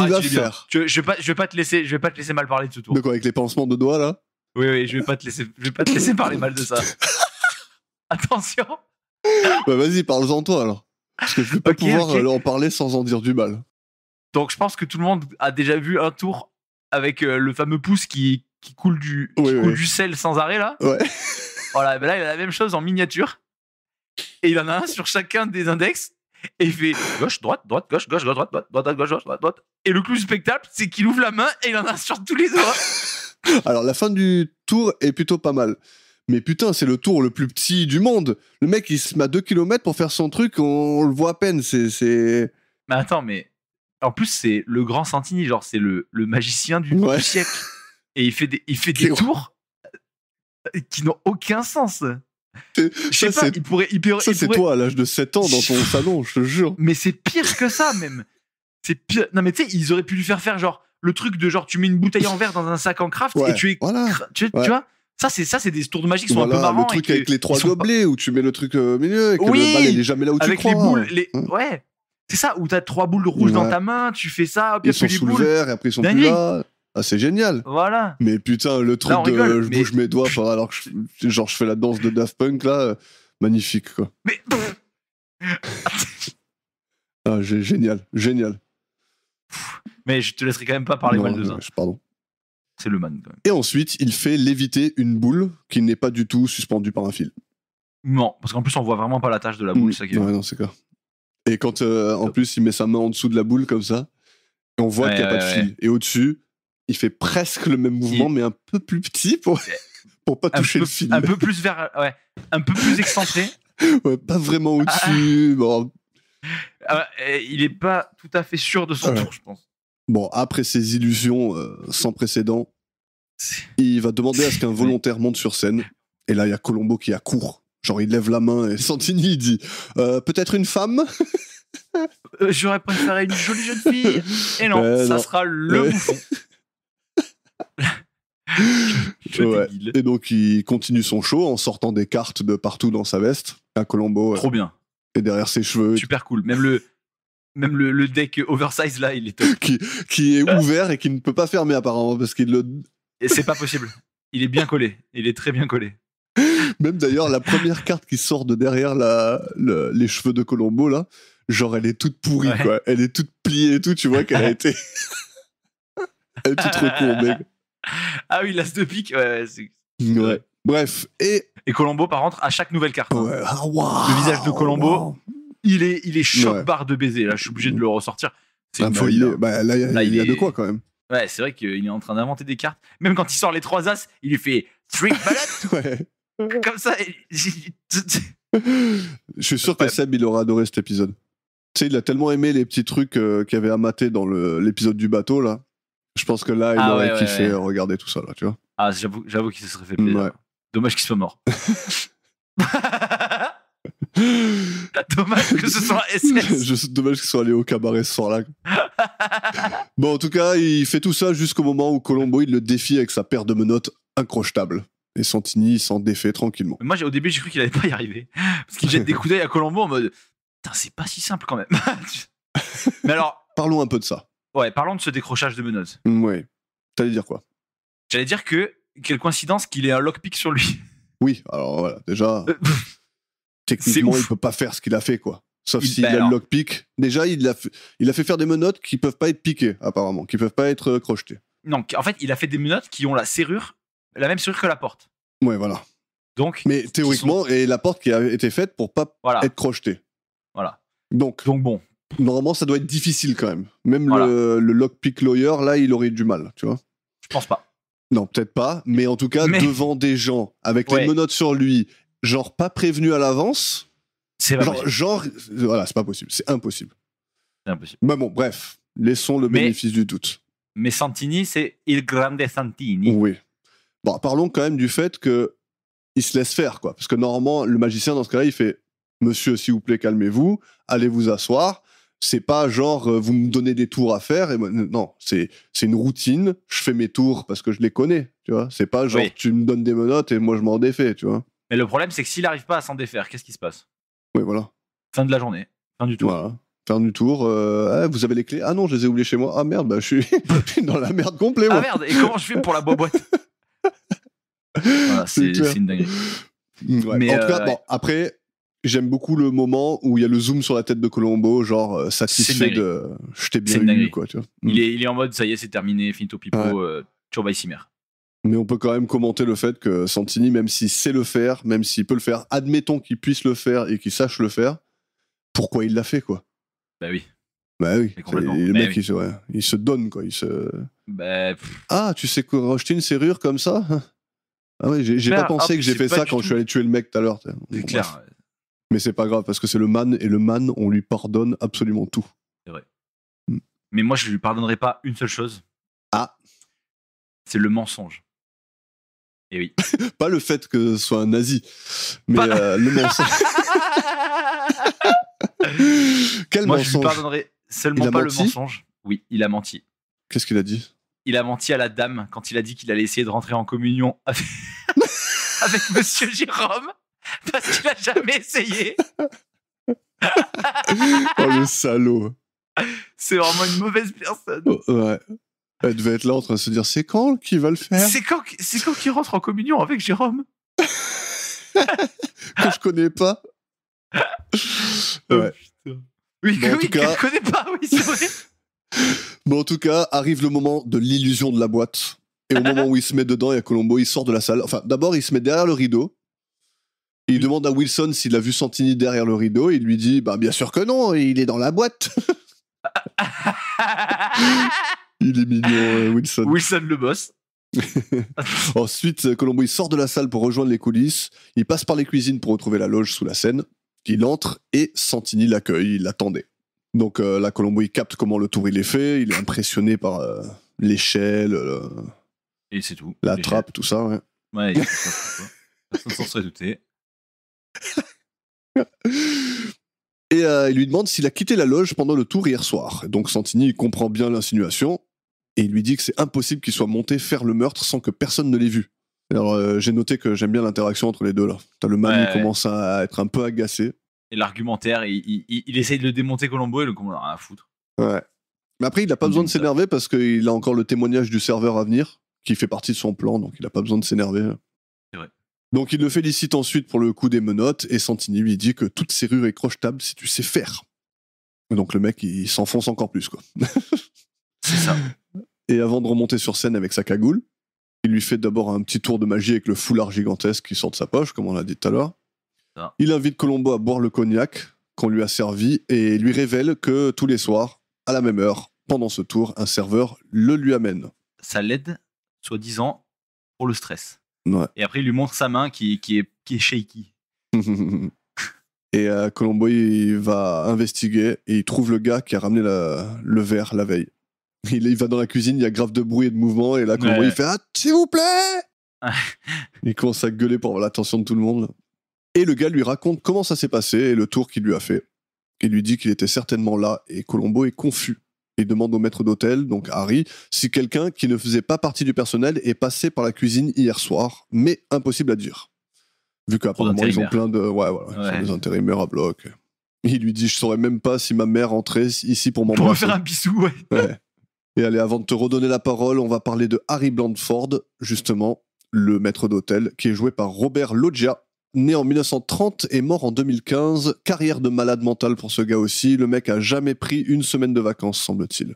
il va faire... Je vais pas te laisser mal parler de ce tour. De quoi, avec les pansements de doigts, là? Oui, je vais pas te laisser parler mal de ça. Attention. Bah vas-y, parle-en toi alors. Parce que je vais pas pouvoir en parler sans en dire du mal. Donc je pense que tout le monde a déjà vu un tour avec le fameux pouce qui coule du sel sans arrêt là. Ouais. Voilà, ben là il a la même chose en miniature. Et il en a un sur chacun des index. Et il fait gauche, droite, droite, gauche, gauche, droite, droite, droite, gauche, droite, droite. Et le plus spectacle, c'est qu'il ouvre la main et il en a sur tous les doigts. Alors la fin du tour est plutôt pas mal. Mais putain, c'est le tour le plus petit du monde. Le mec, il se met à 2 km pour faire son truc, on le voit à peine. C'est... Mais attends, mais en plus, c'est le grand Santini, genre, c'est le magicien du siècle. Et il fait des tours qui n'ont aucun sens. Je sais pas, il pourrait. C'est toi à l'âge de 7 ans dans ton salon, je te jure. Mais c'est pire que ça, même. C'est pire. Non, mais tu sais, ils auraient pu lui faire genre le truc de genre, tu mets une bouteille en verre dans un sac en craft et tu es. Voilà. Tu vois? Ça, c'est des tours de magie qui sont un peu marrants. Le truc avec les 3 gobelets où tu mets le truc au milieu et que le bal il est jamais là où tu crois. Avec les boules. Ouais. C'est ça, où t'as 3 boules rouges dans ta main, tu fais ça, puis ils sont sous le verre et après ils sont plus là. Ah, c'est génial. Voilà. Mais putain, le truc je bouge mes doigts alors que je fais la danse de Daft Punk là, magnifique quoi. Mais ah, génial. Mais je te laisserai quand même pas parler mal de ça. Pardon. C'est le man quand même. Et ensuite, il fait léviter une boule qui n'est pas du tout suspendue par un fil. Non, parce qu'en plus on voit vraiment pas la tâche de la boule, ça qui est. Ouais, non, c'est clair. Et quand en plus il met sa main en dessous de la boule comme ça, et on voit qu'il n'y a pas de fil. Et au-dessus, il fait presque le même mouvement, mais un peu plus petit pour pas toucher le fil. Un peu plus un peu plus excentré. Ouais, pas vraiment au-dessus. Bon. Il est pas tout à fait sûr de son tour, je pense. Bon, après ces illusions sans précédent, il va demander à ce qu'un volontaire monte sur scène. Et là, il y a Colombo qui accourt. Genre, il lève la main et Santini, il dit peut-être une femme. J'aurais préféré une jolie jeune fille. Et non, ça sera le bouffon. Et donc, il continue son show en sortant des cartes de partout dans sa veste. À Colombo. Trop bien. Et derrière ses cheveux. Super cool. Même le deck oversize là, il est top. qui est ouvert et qui ne peut pas fermer apparemment parce qu'il le. Et c'est pas possible. Il est bien collé. Il est très bien collé. Même d'ailleurs, la première carte qui sort de derrière les cheveux de Colombo, là, genre elle est toute pourrie, quoi. Elle est toute pliée et tout, tu vois qu'elle a été. Elle est toute recourbée. Ah oui, l'as de pique, ouais. Bref, et Colombo, par contre, à chaque nouvelle carte. Ouais. Le visage de Colombo, il est choc-barre de baiser. Là, je suis obligé de le ressortir. C'est une folie. Là, il y a de quoi, quand même. Ouais, c'est vrai qu'il est en train d'inventer des cartes. Même quand il sort les 3 as, il lui fait Three Ballot. Ouais. Comme ça. Je suis sûr que Seb, il aura adoré cet épisode. Tu sais, il a tellement aimé les petits trucs qu'il y avait à mater dans l'épisode du bateau, là. Je pense que là, il aurait kiffé regarder tout ça, là, tu vois. Ah, j'avoue qu'il se serait fait plaisir. Ouais. Dommage qu'il soit mort. Dommage que ce soit SS. Dommage qu'il soit allé au cabaret ce soir-là. Bon, en tout cas, il fait tout ça jusqu'au moment où Colombo, il le défie avec sa paire de menottes incrochetables. Et Santini, il s'en défait tranquillement. Moi, au début, j'ai cru qu'il allait pas y arriver. Parce qu'il jette des coups d'œil à Colombo en mode putain, c'est pas si simple quand même. Mais alors. Parlons un peu de ça. Ouais, parlons de ce décrochage de menottes. Ouais. T'allais dire quoi? J'allais dire quelle coïncidence qu'il ait un lockpick sur lui. Oui, alors voilà, déjà. Techniquement, il peut pas faire ce qu'il a fait, quoi. Sauf s'il a le lockpick. Déjà, il a fait faire des menottes qui peuvent pas être piquées, apparemment, qui peuvent pas être crochetées. Non, en fait, il a fait des menottes qui ont la même serrure que la porte. Ouais, voilà. Donc. Mais théoriquement, et la porte qui a été faite pour pas être crochetée. Voilà. Donc bon. Normalement, ça doit être difficile quand même. Même le lockpick lawyer, là, il aurait eu du mal, tu vois. Je pense pas. Non, peut-être pas. Mais en tout cas, devant des gens, avec les menottes sur lui, genre pas prévenu à l'avance. C'est pas possible. Voilà, c'est pas possible. C'est impossible. C'est impossible. Mais bon, bref. Laissons le bénéfice du doute. Mais Santini, c'est Il Grande Santini. Oui. Bon, parlons quand même du fait que il se laisse faire, quoi. Parce que normalement, le magicien, dans ce cas-là, il fait « Monsieur, s'il vous plaît, calmez-vous. Allez vous asseoir. » C'est pas genre vous me donnez des tours à faire et non, c'est une routine, je fais mes tours parce que je les connais, tu vois. C'est pas genre tu me donnes des menottes et moi je m'en défais, tu vois. Mais le problème c'est que s'il arrive pas à s'en défaire, qu'est-ce qui se passe? Oui, voilà. Fin de la journée, fin du tour. Voilà. Fin du tour, vous avez les clés? Ah non, je les ai oubliées chez moi. Ah merde, je suis dans la merde complète. Ah merde, et comment je fais pour la boîte? Voilà, c'est une dinguerie. Ouais. Mais, en tout cas, bon, après, j'aime beaucoup le moment où il y a le zoom sur la tête de Colombo, genre satisfait de je t'ai bien eu, quoi, tu vois. Il est en mode ça y est, c'est terminé, finito pipo, ciao bye Cimer. Mais on peut quand même commenter le fait que Santini, même s'il sait le faire, même s'il peut le faire, admettons qu'il puisse le faire et qu'il sache le faire, pourquoi il l'a fait, quoi. Bah oui. Bah oui. Le mec, oui. il se donne, quoi. Bah, ah, tu sais rejeter une serrure comme ça? Ah ouais, j'ai pas pensé que j'ai fait ça quand je suis allé tuer le mec tout à l'heure. C'est clair. Ouais. Mais c'est pas grave, parce que c'est le man, et le man, on lui pardonne absolument tout. C'est vrai. Mais moi, je lui pardonnerai pas une seule chose. Ah. C'est le mensonge. Et oui. Pas le fait que ce soit un nazi, mais le mensonge. Quel moi, mensonge? je lui pardonnerai seulement pas le mensonge. Oui, il a menti. Qu'est-ce qu'il a dit? Il a menti à la dame quand il a dit qu'il allait essayer de rentrer en communion avec, avec Monsieur Jérôme parce qu'il a jamais essayé. Oh le salaud. C'est vraiment une mauvaise personne. Ouais. Elle devait être là en train de se dire c'est quand qu'il va le faire? C'est quand qu'il rentre en communion avec Jérôme? Que je connais pas. Ouais. Oui, bon, oui, que je connais pas, oui, c'est vrai. Bon, en tout cas, arrive le moment de l'illusion de la boîte. Et au moment où il se met dedans, il y a Colombo, il sort de la salle. Enfin, d'abord, il se met derrière le rideau. Il demande à Wilson s'il a vu Santini derrière le rideau. Il lui dit, bah, bien sûr que non, il est dans la boîte. Il est mignon, Wilson. Wilson le boss. Ensuite, Colombo, il sort de la salle pour rejoindre les coulisses. Il passe par les cuisines pour retrouver la loge sous la scène. Il entre et Santini l'accueille, il l'attendait. Donc là, Colombo, il capte comment le tour il est fait. Il est impressionné par l'échelle, et c'est tout. La trappe, tout ça, ouais. Ouais, il y a tout ça. Personne s'en serait douté. Et il lui demande s'il a quitté la loge pendant le tour hier soir. Donc Santini il comprend bien l'insinuation et il lui dit que c'est impossible qu'il soit monté faire le meurtre sans que personne ne l'ait vu. Alors j'ai noté que j'aime bien l'interaction entre les deux là. T'as le man qui commence à être un peu agacé. Et l'argumentaire, il essaye de le démonter Colombo et le Colombo a rien à foutre. Ouais. Mais après il a pas besoin de s'énerver parce qu'il a encore le témoignage du serveur à venir qui fait partie de son plan, donc il a pas besoin de s'énerver. C'est vrai. Donc il le félicite ensuite pour le coup des menottes et Santini lui dit que toute serrure est crochetable si tu sais faire. Donc le mec il s'enfonce encore plus quoi. C'est ça. Et avant de remonter sur scène avec sa cagoule, il lui fait d'abord un petit tour de magie avec le foulard gigantesque qui sort de sa poche comme on l'a dit tout à l'heure. Ah. Il invite Colombo à boire le cognac qu'on lui a servi et lui révèle que tous les soirs, à la même heure, pendant ce tour, un serveur le lui amène. Ça l'aide, soi-disant, pour le stress. Ouais. Et après, il lui montre sa main qui est shaky. Et Colombo, il va investiguer et il trouve le gars qui a ramené le verre la veille. Il va dans la cuisine, il y a grave de bruit et de mouvement, et là, Colombo, il fait « Ah, s'il vous plaît !» Il commence à gueuler pour avoir l'attention de tout le monde. Et le gars lui raconte comment ça s'est passé et le tour qu'il lui a fait. Il lui dit qu'il était certainement là, et Colombo est confus. Il demande au maître d'hôtel, donc Harry, si quelqu'un qui ne faisait pas partie du personnel est passé par la cuisine hier soir, mais impossible à dire. Vu qu'apparemment ils ont plein de... Ouais, voilà, ils sont des intérimaires à bloc. Il lui dit, je saurais même pas si ma mère entrait ici pour m'embrasser. Pour me faire un bisou, ouais. Et allez, avant de te redonner la parole, on va parler de Harry Blandford, justement, le maître d'hôtel, qui est joué par Robert Loggia, né en 1930 et mort en 2015. Carrière de malade mental pour ce gars aussi. Le mec a jamais pris une semaine de vacances, semble-t-il.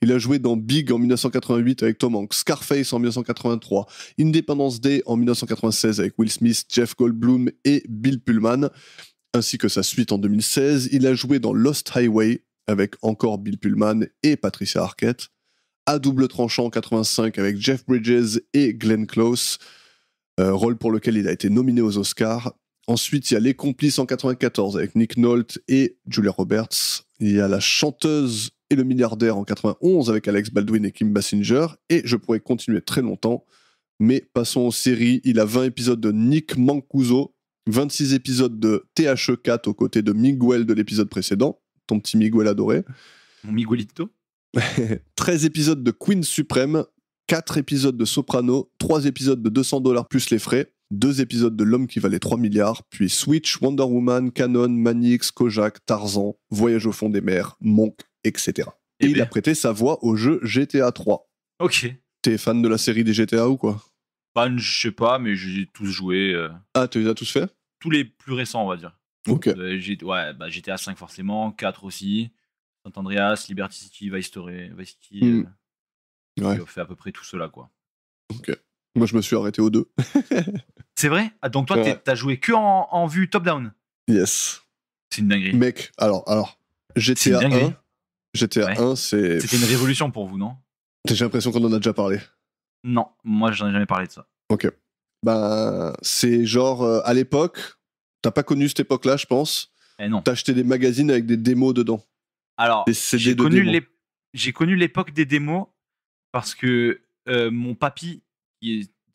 Il a joué dans Big en 1988 avec Tom Hanks, Scarface en 1983, Independence Day en 1996 avec Will Smith, Jeff Goldblum et Bill Pullman, ainsi que sa suite en 2016. Il a joué dans Lost Highway avec encore Bill Pullman et Patricia Arquette, À double tranchant en 85 avec Jeff Bridges et Glenn Close, rôle pour lequel il a été nominé aux Oscars. Ensuite, il y a Les Complices en 94 avec Nick Nolte et Julia Roberts. Il y a La Chanteuse et le Milliardaire en 91 avec Alex Baldwin et Kim Basinger. Et je pourrais continuer très longtemps, mais passons aux séries. Il a 20 épisodes de Nick Mancuso, 26 épisodes de THE4 aux côtés de Miguel de l'épisode précédent, ton petit Miguel adoré. Mon Miguelito. 13 épisodes de Queen Suprême, 4 épisodes de Soprano, 3 épisodes de $200 plus les frais, 2 épisodes de L'Homme qui valait 3 milliards, puis Switch, Wonder Woman, Canon, Manix, Kojak, Tarzan, Voyage au fond des mers, Monk, etc. Et il a prêté sa voix au jeu GTA 3. Ok. T'es fan de la série des GTA ou quoi? Je sais pas, mais j'ai tous joué. Ah, tu les as tous fait? Tous les plus récents, on va dire. Ok. GTA 5 forcément, 4 aussi, San Andreas, Liberty City, Vice City. J'ai fait à peu près tout cela, quoi. Ok. Moi, je me suis arrêté aux 2. C'est vrai? Ah, donc toi, t'as joué que en vue top-down? Yes. C'est une dinguerie. Mec, alors, GTA 1, c'est... C'était une révolution pour vous, non? J'ai l'impression qu'on en a déjà parlé. Non, moi, j'en ai jamais parlé de ça. Ok. Ben, c'est genre, à l'époque, t'as pas connu cette époque-là, je pense. Non. T'as acheté des magazines avec des démos dedans. Alors, j'ai connu l'époque des démos parce que mon papy,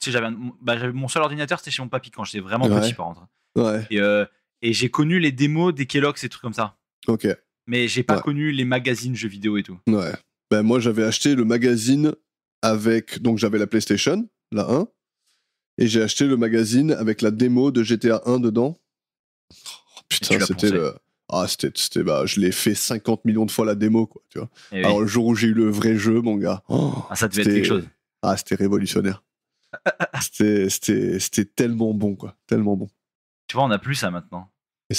j'avais mon seul ordinateur, c'était chez mon papy quand j'étais vraiment petit, par contre. Ouais. Et j'ai connu les démos des Kellogg's et trucs comme ça. Ok. Mais j'ai pas connu les magazines jeux vidéo et tout. Ouais. Ben, moi, j'avais acheté le magazine avec... Donc, j'avais la PlayStation, la 1, et j'ai acheté le magazine avec la démo de GTA 1 dedans. Oh, putain, c'était le... Ah, c'était je l'ai fait 50 millions de fois la démo, quoi, tu vois. Alors, le jour où j'ai eu le vrai jeu, mon gars... ça devait être quelque chose. Ah, c'était révolutionnaire. C'était tellement bon, quoi. Tellement bon. Tu vois, on a plus ça maintenant. Et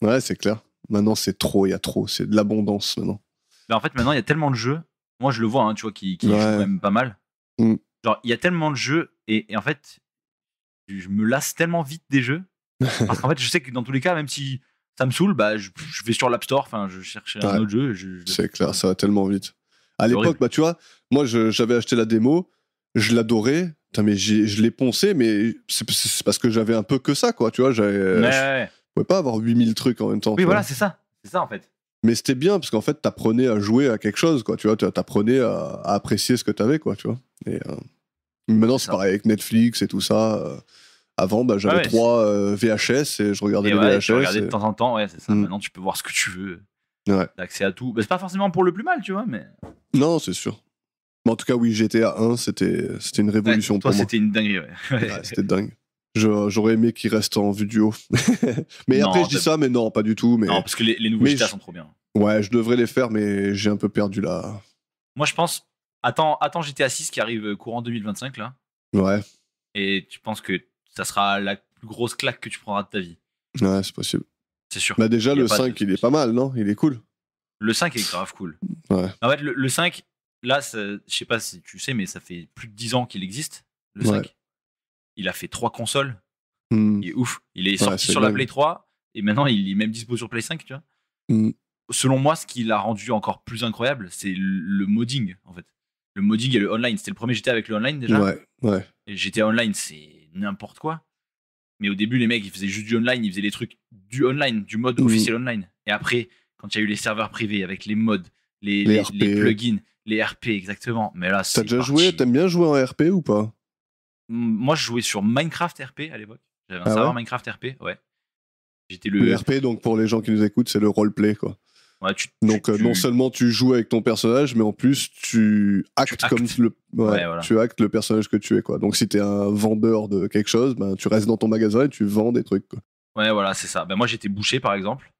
ouais, c'est clair. Maintenant, c'est trop, il y a trop. C'est de l'abondance, maintenant. Mais en fait, maintenant, il y a tellement de jeux. Moi, je le vois, tu vois, qui jouent quand même pas mal. Genre, il y a tellement de jeux et en fait, je me lasse tellement vite des jeux. Parce qu'en fait, je sais que dans tous les cas, même si ça me saoule, je vais sur l'App Store, je cherche un autre jeu. C'est clair, ça va tellement vite. À l'époque, tu vois, moi, j'avais acheté la démo, je l'adorais. Putain, mais je l'ai poncé, mais c'est parce que j'avais un peu que ça, quoi, tu vois. Je pouvais pas avoir 8000 trucs en même temps. Oui, voilà, c'est ça. C'est ça, en fait. Mais c'était bien, parce qu'en fait, t'apprenais à jouer à quelque chose, quoi, tu vois. T'apprenais à apprécier ce que t'avais, quoi, tu vois. Et maintenant, c'est pareil avec Netflix et tout ça. Avant, j'avais 3 VHS et je regardais les VHS. Tu regardais de temps en temps, c'est ça. Maintenant, tu peux voir ce que tu veux. Ouais. T'as accès à tout. C'est pas forcément pour le plus mal, tu vois, mais... Non, c'est sûr. Mais en tout cas, oui, GTA 1, c'était une révolution pour moi. C'était une dinguerie, c'était dingue. J'aurais aimé qu'il reste en vue du haut. Mais non, après, je dis ça, mais non, pas du tout. Mais... Non, parce que les nouveaux GTA sont trop bien. Ouais, je devrais les faire, mais j'ai un peu perdu là. Moi, je pense... Attends GTA 6 qui arrive courant 2025, là. Ouais. Et tu penses que ça sera la plus grosse claque que tu prendras de ta vie? Ouais, c'est possible. C'est sûr. Déjà, le 5, il est pas mal, non? Il est cool. Le 5 est grave cool. Ouais. En fait, le 5, là, je sais pas si tu sais, mais ça fait plus de 10 ans qu'il existe, le 5. Il a fait 3 consoles. Il est ouf. Il est sorti sur la Play 3 et maintenant, il est même dispo sur Play 5, tu vois. Selon moi, ce qui l'a rendu encore plus incroyable, c'est le modding, en fait. Le modding et le online. C'était le premier GTA avec le online, déjà. Ouais. Et GTA Online, c'est n'importe quoi. Mais au début, les mecs, ils faisaient juste du online. Ils faisaient les trucs du online, du mode officiel online. Et après, quand il y a eu les serveurs privés avec les mods, les plugins, les RP, exactement. Mais là, t'as déjà joué? T'aimes bien jouer en RP ou pas? Moi, je jouais sur Minecraft RP à l'époque. J'avais un serveur Minecraft RP, J'étais le RP, donc pour les gens qui nous écoutent, c'est le roleplay, quoi. Ouais, non seulement tu joues avec ton personnage, mais en plus tu actes comme tu actes le personnage que tu es, quoi. Donc si t'es un vendeur de quelque chose, tu restes dans ton magasin et tu vends des trucs, quoi. Ouais, voilà, c'est ça. Moi, j'étais boucher, par exemple,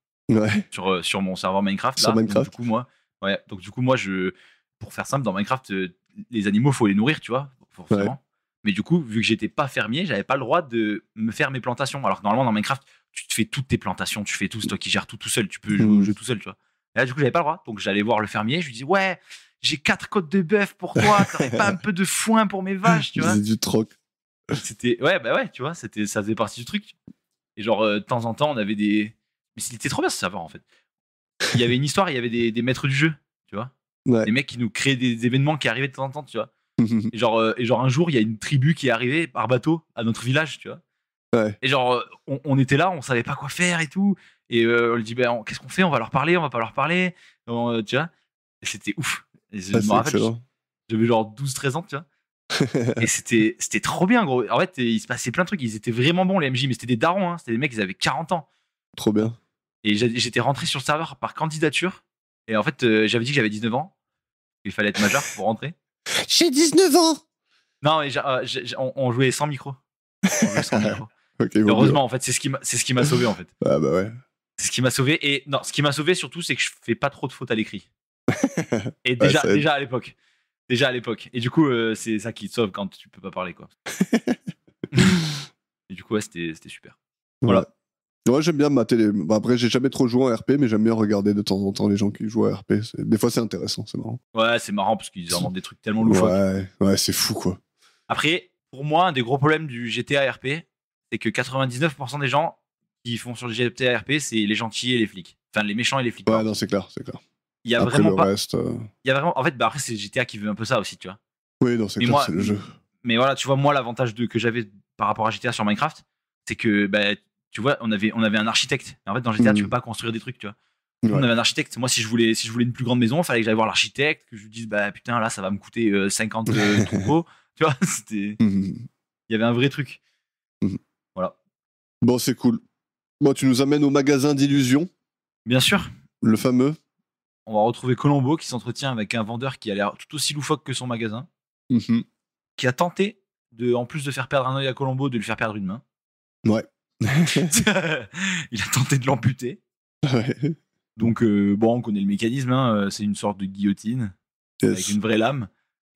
sur mon serveur Minecraft. Sur Minecraft. Donc du coup, moi, pour faire simple, dans Minecraft, les animaux, faut les nourrir, tu vois, forcément. Ouais. Mais du coup, vu que j'étais pas fermier, j'avais pas le droit de me faire mes plantations. Alors que normalement, dans Minecraft, tu te fais toutes tes plantations, tu fais tout, c'est toi qui gères tout seul, tu peux jouer au jeu tout seul, tu vois. Et là, du coup, j'avais pas le droit. Donc, j'allais voir le fermier, je lui dis, ouais, j'ai 4 côtes de bœuf pour toi, t'aurais pas un peu de foin pour mes vaches, tu vois. C'est du troc. C'était, tu vois, ça faisait partie du truc. Et genre, de temps en temps, on avait des. Mais c'était trop bien ce savoir, en fait. Il y avait une histoire, il y avait des maîtres du jeu, tu vois. Des mecs qui nous créaient des événements qui arrivaient de temps en temps, tu vois. Et genre, un jour, il y a une tribu qui est arrivée par bateau à notre village, tu vois. Ouais. Et genre, on était là, on savait pas quoi faire et tout. Et on lui dit, qu'est-ce qu'on fait? On va leur parler, on va pas leur parler. Tu vois. Et c'était ouf. Et je me rappelle, j'avais genre 12-13 ans, tu vois. Et c'était trop bien, gros. En fait, il se passait plein de trucs. Ils étaient vraiment bons, les MJ, mais c'était des darons, hein. C'était des mecs, ils avaient 40 ans. Trop bien. Et j'étais rentré sur le serveur par candidature. Et en fait, j'avais dit que j'avais 19 ans. Il fallait être majeur pour rentrer. J'ai 19 ans! Non, mais on jouait sans micro. Okay, heureusement, en fait, c'est ce qui m'a sauvé, en fait. Ah bah ouais. C'est ce qui m'a sauvé. Et non, ce qui m'a sauvé surtout, c'est que je fais pas trop de fautes à l'écrit. Et déjà à l'époque. Déjà à l'époque. Et du coup, c'est ça qui te sauve quand tu peux pas parler, quoi. Et du coup, ouais, c'était super. Voilà. Ouais, j'aime bien mater les... Bah, après, j'ai jamais trop joué en RP, mais j'aime bien regarder de temps en temps les gens qui jouent à RP. Des fois, c'est intéressant, c'est marrant. Ouais, c'est marrant parce qu'ils inventent des trucs tellement loufoques. Ouais, c'est fou, quoi. Après, pour moi, un des gros problèmes du GTA RP, c'est que 99% des gens qui font sur le GTA RP, c'est les gentils et les flics. Enfin, les méchants et les flics. Ouais, non, c'est clair, c'est clair. Il y a après, vraiment le pas... reste... Il y a vraiment... En fait, bah, après, c'est GTA qui veut un peu ça aussi, tu vois. Oui, non, c'est clair, c'est le jeu. Mais voilà, tu vois, moi, l'avantage que j'avais par rapport à GTA sur Minecraft, c'est que, bah, tu vois, on avait un architecte. Et en fait, dans GTA, tu peux pas construire des trucs, tu vois. On avait un architecte. Moi, si je voulais une plus grande maison, il fallait que j'aille voir l'architecte, que je lui dise, bah putain, là, ça va me coûter 50 troupeaux. Tu vois, c'était. Il y avait un vrai truc. Voilà. Bon, c'est cool. Bon, tu nous amènes au magasin d'illusions. Bien sûr. Le fameux. On va retrouver Colombo qui s'entretient avec un vendeur qui a l'air tout aussi loufoque que son magasin. Qui a tenté, en plus de faire perdre un œil à Colombo, de lui faire perdre une main. Ouais. Il a tenté de l'amputer. Ouais. Donc, bon, on connaît le mécanisme. Hein, c'est une sorte de guillotine avec une vraie lame.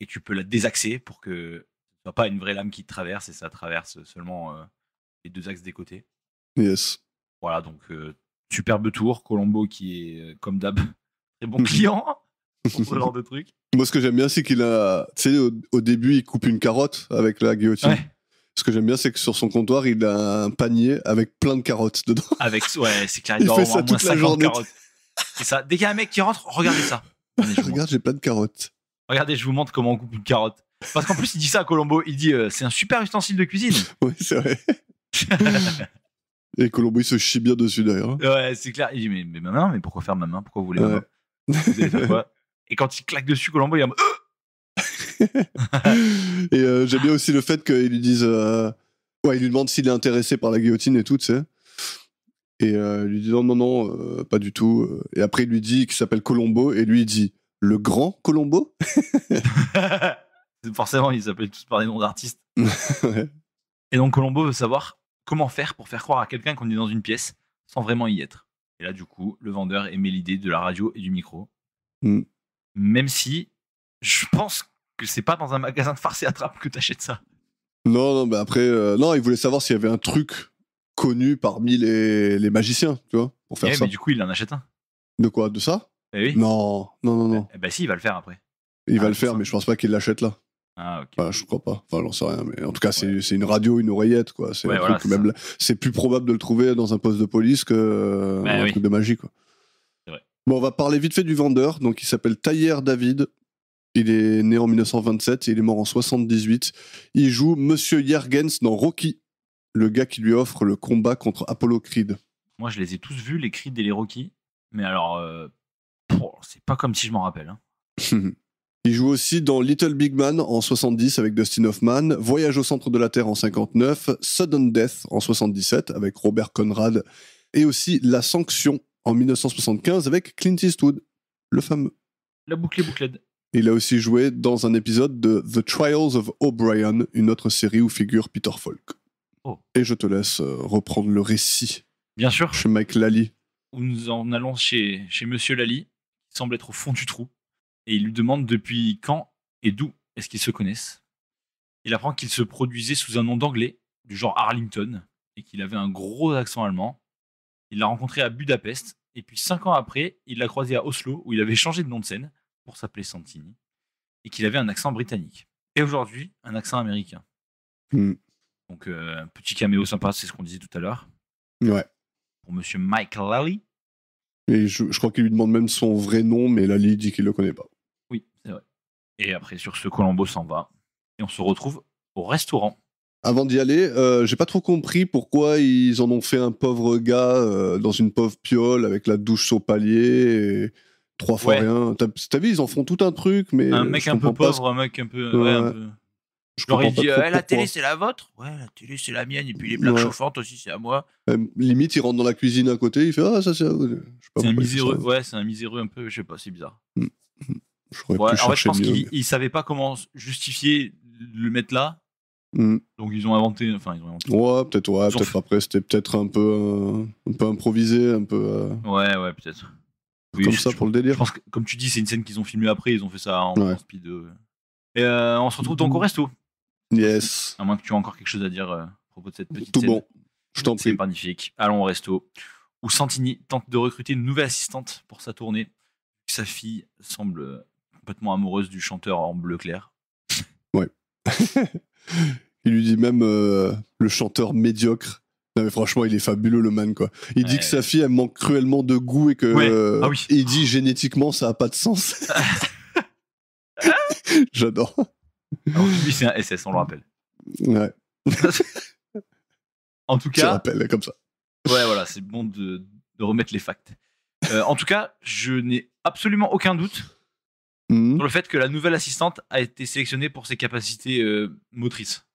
Et tu peux la désaxer pour que ce soit pas une vraie lame qui te traverse et ça traverse seulement les deux axes des côtés. Yes. Voilà, donc superbe tour. Colombo qui est, comme d'hab, très bon client pour ce genre de truc. Moi, ce que j'aime bien, c'est qu'il a... Tu sais, au début, il coupe une carotte avec la guillotine. Ouais. Ce que j'aime bien, c'est que sur son comptoir, il a un panier avec plein de carottes dedans. Ouais, c'est clair, il doit fait avoir ça au moins toute la 50 journée. carottes. C'est ça. Dès qu'il y a un mec qui rentre, regardez ça. Regarde, j'ai plein de carottes. Regardez, je vous montre comment on coupe une carotte. Parce qu'en plus, il dit ça à Colombo. Il dit c'est un super ustensile de cuisine. Oui, c'est vrai. Et Colombo, il se chie bien dessus d'ailleurs. Ouais, c'est clair. Il dit mais ma main, mais pourquoi faire ma main? Pourquoi vous voulez ma main? Vous allez faire quoi? Et quand il claque dessus, Colombo, il est en mode Et j'aime bien aussi le fait qu'ils lui disent. Ouais, il lui demande s'il est intéressé par la guillotine et tout, tu sais. Et il lui dit non, pas du tout. Et après, il lui dit qu'il s'appelle Colombo et lui, il dit le grand Colombo. Forcément, ils s'appellent tous par des noms d'artistes. Ouais. Et donc, Colombo veut savoir comment faire pour faire croire à quelqu'un qu'on est dans une pièce sans vraiment y être. Et là, du coup, le vendeur émet l'idée de la radio et du micro. Même si je pense que c'est pas dans un magasin de farce et attrape que t'achètes ça. Non, mais après, non, il voulait savoir s'il y avait un truc connu parmi les magiciens, tu vois, pour faire ça. Mais du coup, il en achète un. De quoi? De ça? Oui. Non. Bah si, il va le faire après. Il va le faire, mais je pense pas qu'il l'achète là. Ah, ok. Enfin, je crois pas. Enfin, j'en sais rien. Mais en tout cas, c'est une radio, une oreillette, quoi. C'est un truc, même c'est plus probable de le trouver dans un poste de police que un truc de magie, quoi. C'est vrai. Bon, on va parler vite fait du vendeur. Donc, il s'appelle Tayer David. Il est né en 1927 et il est mort en 78. Il joue Monsieur Yergens dans Rocky, le gars qui lui offre le combat contre Apollo Creed. Moi, je les ai tous vus, les Creed et les Rocky. Mais alors, c'est pas comme si je m'en rappelle. Hein. Il joue aussi dans Little Big Man en 70 avec Dustin Hoffman, Voyage au centre de la Terre en 59, Sudden Death en 77 avec Robert Conrad et aussi La Sanction en 1975 avec Clint Eastwood, le fameux. La boucle est bouclée. Il a aussi joué dans un épisode de The Trials of O'Brien, une autre série où figure Peter Falk. Oh. Et je te laisse reprendre le récit. Bien sûr. Chez Mike Lally. Où nous en allons chez Monsieur Lally, qui semble être au fond du trou. Et il lui demande depuis quand et d'où est-ce qu'ils se connaissent. Il apprend qu'il se produisait sous un nom d'anglais, du genre Arlington, et qu'il avait un gros accent allemand. Il l'a rencontré à Budapest, et puis 5 ans après, il l'a croisé à Oslo, où il avait changé de nom de scène pour s'appeler Santini, et qu'il avait un accent britannique. Et aujourd'hui, un accent américain. Donc, petit caméo sympa, c'est ce qu'on disait tout à l'heure. Ouais. Pour Monsieur Mike Lally. Et je crois qu'il lui demande même son vrai nom, mais Lally dit qu'il le connaît pas. Oui, c'est vrai. Et après, sur ce, Colombo s'en va. Et on se retrouve au restaurant. Avant d'y aller, j'ai pas trop compris pourquoi ils en ont fait un pauvre gars dans une pauvre piole avec la douche sur palier et 3 fois rien. T'as vu, ils en font tout un truc, mais. Un mec un peu pauvre, un mec un peu. Un peu... Genre, il dit la télé, c'est la vôtre? Ouais, la télé, c'est la mienne. Et puis les plaques chauffantes aussi, c'est à moi. Limite, il rentre dans la cuisine à côté, il fait ah, ça c'est à vous. C'est un miséreux. Ouais, c'est un miséreux un peu, je sais pas, c'est bizarre. En fait, je pense qu'ils savaient pas comment justifier le mettre là. Donc ils ont inventé. Ouais, peut-être après, c'était peut-être un peu improvisé, un peu. Ouais, peut-être. Oui, comme ça pour le délire. Je pense que, comme tu dis, c'est une scène qu'ils ont filmée après, ils ont fait ça en speed. Et on se retrouve donc au resto. Yes. À moins que tu aies encore quelque chose à dire à propos de cette petite Tout scène. bon. Je t'en C'est prie. magnifique. Allons au resto. Où Santini tente de recruter une nouvelle assistante pour sa tournée. Sa fille semble complètement amoureuse du chanteur en bleu clair. Ouais. Il lui dit même le chanteur médiocre. Non mais franchement, il est fabuleux le man quoi. Il dit que sa fille elle manque cruellement de goût et que oui. il dit génétiquement ça a pas de sens. J'adore. Alors lui c'est un SS, on le rappelle. Ouais. En tout Je cas, rappelle comme ça. ouais voilà, c'est bon de remettre les facts. En tout cas, je n'ai absolument aucun doute sur le fait que la nouvelle assistante a été sélectionnée pour ses capacités motrices.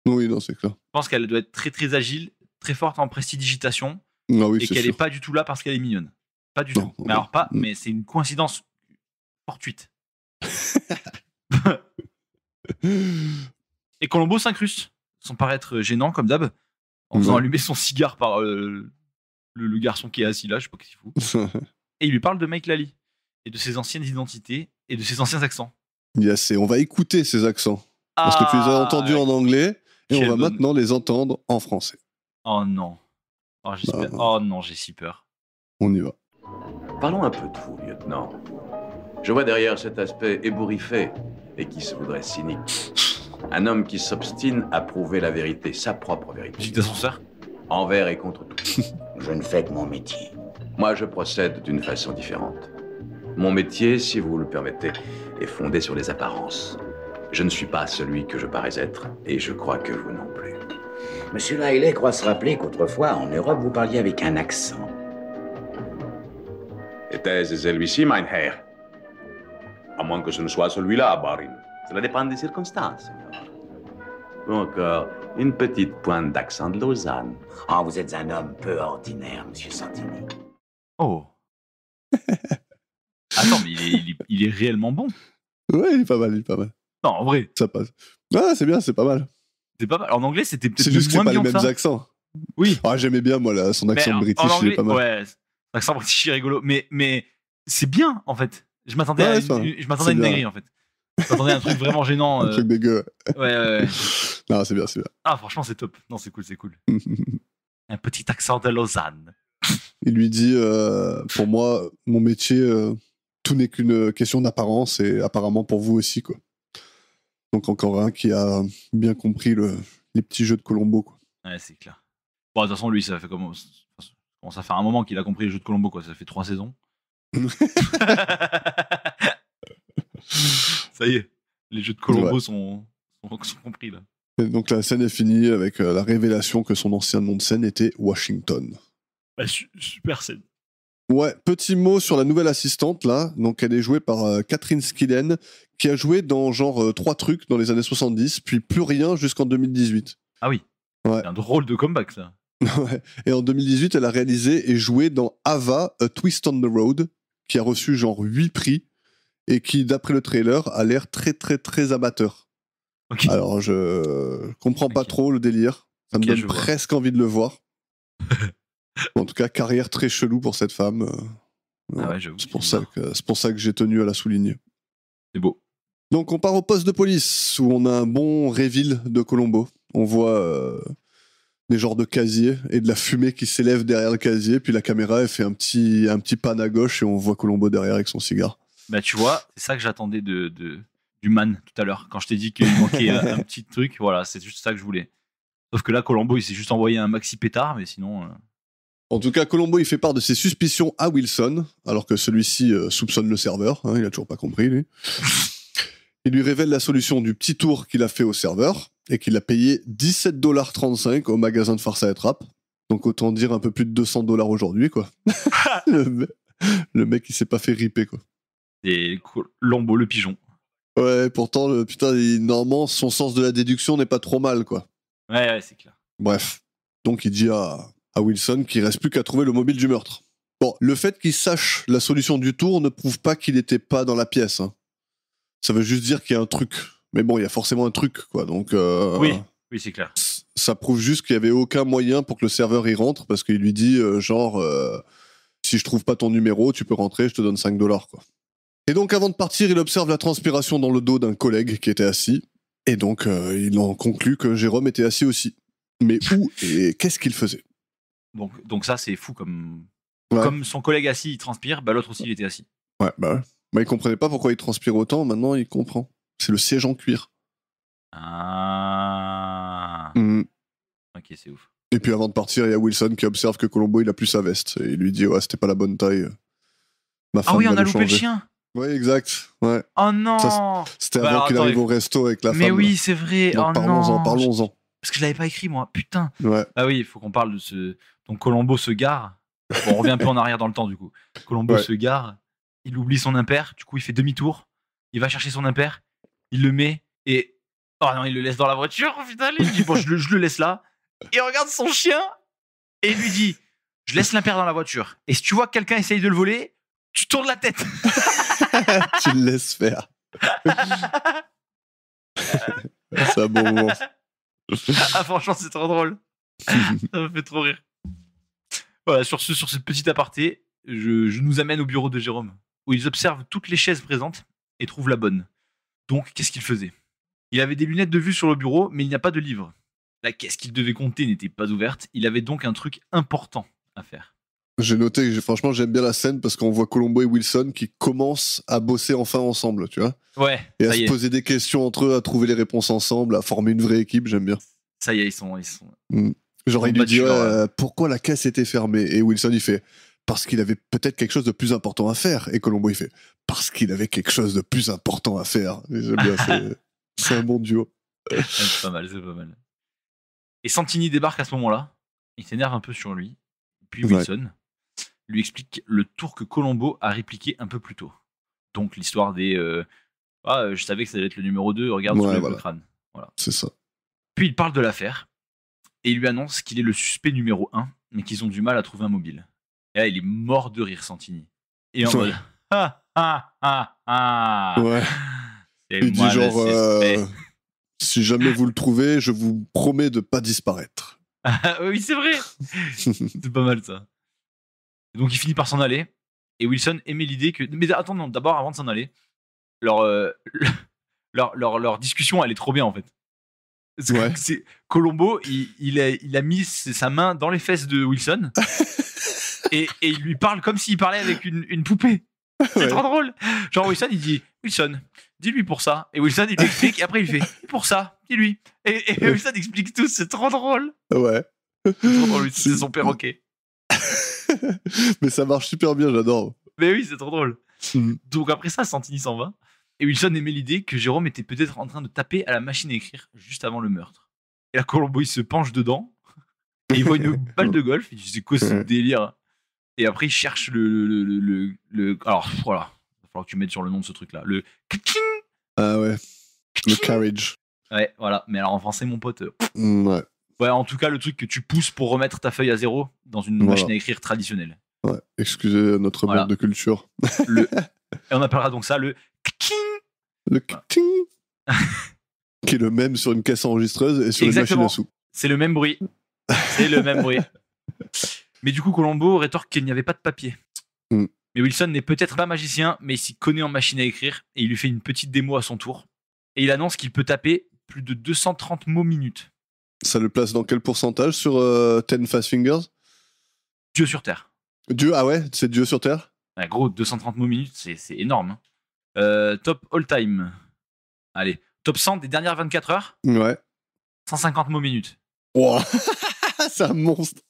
Oui, non, c'est clair. Je pense qu'elle doit être très très agile, très forte en prestidigitation, Ah oui, et c'est qu'elle sûr. n'est pas du tout là parce qu'elle est mignonne. Pas du Non, tout. Mais alors pas, non. mais c'est une coïncidence fortuite. Et Colombo s'incruste, sans paraître gênant comme d'hab, en faisant Ouais. allumer son cigare par le garçon qui est assis là, je sais pas qu'est-ce qu'il fout. Et il lui parle de Mike Lally, et de ses anciennes identités, et de ses anciens accents. Yes, et on va écouter ces accents. Parce que tu les as entendus en anglais, et on quelle va bonne- maintenant les entendre en français. Oh non. Oh, j'espère. Bah. Oh non, j'ai si peur. On y va. Parlons un peu de vous, lieutenant. Je vois derrière cet aspect ébouriffé et qui se voudrait cynique un homme qui s'obstine à prouver la vérité, sa propre vérité, Musique d'ascenseur. envers et contre tout. Je ne fais que mon métier. Moi, je procède d'une façon différente. Mon métier, si vous le permettez, est fondé sur les apparences. Je ne suis pas celui que je parais être, et je crois que vous non plus. Monsieur Riley croit se rappeler qu'autrefois, en Europe, vous parliez avec un accent. Était-ce celui-ci, mein Herr? À moins que ce ne soit celui-là, Barin. Cela dépend des circonstances, Seigneur. Ou encore, une petite pointe d'accent de Lausanne. Ah, vous êtes un homme peu ordinaire, monsieur Santini. Oh. Attends, mais il est réellement bon. Ouais, il est pas mal, il est pas mal. Non, en vrai, Ça passe. Ah, c'est bien, c'est pas mal. c'est pas mal. En anglais, c'était peut-être C'est juste que moins c'est pas les bien que mêmes ça. accents. Oui. Ah, j'aimais bien, moi, là, son Mais accent en british, il anglais, est pas mal. ouais, l'accent british est rigolo. Mais c'est bien, en fait. Je m'attendais Ouais, à ça, une c'est bien. dinguerie, en fait. Je m'attendais à un truc vraiment gênant. Un truc dégueu. Ouais. Non, c'est bien, c'est Ah, franchement, c'est top. Non, c'est cool. bien. Un petit accent de Lausanne. Il lui dit pour moi, mon métier, tout n'est qu'une question d'apparence et apparemment pour vous aussi, quoi. Donc encore un qui a bien compris les petits jeux de Colombo, quoi. Ouais, c'est clair. Bon, de toute façon, lui, ça fait comment ça fait un moment qu'il a compris les jeux de Colombo, quoi. Ça fait 3 saisons. Ça y est, les jeux de Colombo Ouais. sont compris, là. Et donc la scène est finie avec la révélation que son ancien nom de scène était Washington. Bah, super scène. Ouais, petit mot sur la nouvelle assistante, là. Donc elle est jouée par Catherine Skillen, qui a joué dans genre 3 trucs dans les années 70, puis plus rien jusqu'en 2018. Ah oui. Ouais. C'est un drôle de comeback, ça. Ouais. Et en 2018, elle a réalisé et joué dans Ava, A Twist on the Road, qui a reçu genre 8 prix, et qui, d'après le trailer, a l'air très très très amateur. Ok. Alors je comprends pas Ok. trop le délire, ça me Ok, donne je vois. presque envie de le voir. En tout cas, carrière très chelou pour cette femme. Ah ouais, j'avoue. C'est pour ça que j'ai tenu à la souligner. C'est beau. Donc on part au poste de police où on a un bon reveal de Colombo. On voit des genres de casiers et de la fumée qui s'élève derrière le casier, puis la caméra elle fait un petit pan à gauche et on voit Colombo derrière avec son cigare. Bah, tu vois, c'est ça que j'attendais du man tout à l'heure. Quand je t'ai dit qu'il manquait un petit truc, voilà, c'est juste ça que je voulais. Sauf que là, Colombo, il s'est juste envoyé un maxi pétard, mais sinon. En tout cas, Colombo il fait part de ses suspicions à Wilson, alors que celui-ci soupçonne le serveur, hein, il a toujours pas compris lui. Il lui révèle la solution du petit tour qu'il a fait au serveur et qu'il a payé $17,35 au magasin de farce à Trap. Donc autant dire un peu plus de $200 aujourd'hui, quoi. le mec il s'est pas fait riper, quoi. Et Colombo, le pigeon. Ouais, pourtant, normalement, son sens de la déduction n'est pas trop mal, quoi. Ouais, c'est clair. Bref. Donc il dit à Wilson qu'il reste plus qu'à trouver le mobile du meurtre. Bon, le fait qu'il sache la solution du tour ne prouve pas qu'il n'était pas dans la pièce, hein. Ça veut juste dire qu'il y a un truc. Mais bon, il y a forcément un truc, quoi. Donc, Oui, c'est clair. ça prouve juste qu'il n'y avait aucun moyen pour que le serveur y rentre, parce qu'il lui dit, si je trouve pas ton numéro, tu peux rentrer, je te donne $5, quoi. Et donc, avant de partir, il observe la transpiration dans le dos d'un collègue qui était assis. Et donc, il en conclut que Jérôme était assis aussi. Mais où et qu'est-ce qu'il faisait? Donc ça, c'est fou comme... Ouais. Comme son collègue assis, il transpire, bah l'autre aussi, il était assis. Ouais. Il comprenait pas pourquoi il transpire autant, maintenant il comprend. C'est le siège en cuir. Ah. Ok, c'est ouf. Et puis avant de partir, il y a Wilson qui observe que Colombo il a plus sa veste. Et il lui dit ouais, c'était pas la bonne taille. Ma femme Ah oui, on va a le loupé le changer. chien. Ouais, exact. Ouais. Oh non. C'était Bah avant alors, qu'il attends, arrive au resto avec la mais femme. oui, c'est vrai. Donc Oh parlons-en, non. parlons-en. Parce que je l'avais pas écrit, moi. Putain. Ouais. Ah oui, il faut qu'on parle de ce... Donc Colombo se gare. Bon, on revient un peu en arrière dans le temps, du coup. Colombo se gare. Il oublie son impair. Du coup, il fait demi-tour. Il va chercher son impair. Il le met. Et... Oh non, il le laisse dans la voiture. Putain, il dit, bon, je le laisse là. Il regarde son chien. Et il lui dit, je laisse l'impair dans la voiture. Et si tu vois que quelqu'un essaye de le voler, tu tournes la tête. Tu le laisses faire. C'est un bon moment. Ah, franchement, c'est trop drôle. Ça me fait trop rire. Voilà, sur ce petit aparté, je nous amène au bureau de Jérôme, où ils observent toutes les chaises présentes et trouvent la bonne. Donc, qu'est-ce qu'il faisait? Il avait des lunettes de vue sur le bureau, mais il n'y a pas de livre. La caisse qu'il devait compter n'était pas ouverte. Il avait donc un truc important à faire. J'ai noté, franchement, j'aime bien la scène parce qu'on voit Colombo et Wilson qui commencent à bosser enfin ensemble, tu vois. Ouais. Et à se poser des questions entre eux, à trouver les réponses ensemble, à former une vraie équipe, j'aime bien. Ça y est, ils sont... Genre, il lui dit pourquoi la caisse était fermée? Et Wilson, il fait parce qu'il avait peut-être quelque chose de plus important à faire. Et Colombo, il fait parce qu'il avait quelque chose de plus important à faire. Et j'aime bien, c'est un bon duo. C'est pas mal, c'est pas mal. Et Santini débarque à ce moment-là. Il s'énerve un peu sur lui. Puis Wilson lui explique le tour que Colombo a répliqué un peu plus tôt. Donc l'histoire des je savais que ça allait être le numéro 2, regarde sur le crâne. Voilà. C'est ça. Puis il parle de l'affaire et il lui annonce qu'il est le suspect numéro 1, mais qu'ils ont du mal à trouver un mobile. Et là, il est mort de rire, Santini. Et en mode ouais. Il dit genre si jamais vous le trouvez, je vous promets de pas disparaître. Oui, c'est vrai. C'est pas mal ça. Donc il finit par s'en aller. Et Wilson aimait l'idée que... Mais attends, non, d'abord, avant de s'en aller, leur discussion, elle est trop bien, en fait. C'est Colombo, il a mis sa main dans les fesses de Wilson. et il lui parle comme s'il parlait avec une poupée. C'est trop drôle. Genre Wilson, il dit, Wilson, dis-lui pour ça. Et Wilson, il lui explique. Et après, il fait, pour ça, dis-lui. Et Wilson explique tout. C'est trop drôle. Ouais. C'est trop drôle. C'est son perroquet. Mais ça marche super bien, j'adore. Mais oui, c'est trop drôle. Donc après ça, Santini s'en va. Et Wilson aimait l'idée que Jérôme était peut-être en train de taper à la machine à écrire juste avant le meurtre. Et là, Colombo, il se penche dedans. Et il voit une balle de golf. Il dit, c'est quoi ce délire? Et après, il cherche le... Alors, voilà. Il va falloir que tu mettes sur le nom de ce truc-là. Le... Ah ouais. Le carriage. Ouais, voilà. Mais alors en français, mon pote... Ouais. Ouais, en tout cas, le truc que tu pousses pour remettre ta feuille à zéro dans une machine à écrire traditionnelle. Ouais, excusez notre manque de culture. Et on appellera donc ça le le qui est le même sur une caisse enregistreuse et sur une machine à sous. C'est le même bruit. C'est le même bruit. Mais du coup, Colombo rétorque qu'il n'y avait pas de papier. Mais Wilson n'est peut-être pas magicien, mais il s'y connaît en machine à écrire et il lui fait une petite démo à son tour. Et il annonce qu'il peut taper plus de 230 mots minute. Ça le place dans quel pourcentage sur Ten Fast Fingers? Dieu sur Terre. Dieu, ah ouais, c'est Dieu sur Terre? Ouais, gros, 230 mots minute, c'est énorme. Top all time. Allez, top 100 des dernières 24 heures. Ouais. 150 mots minute. Wow. C'est un monstre.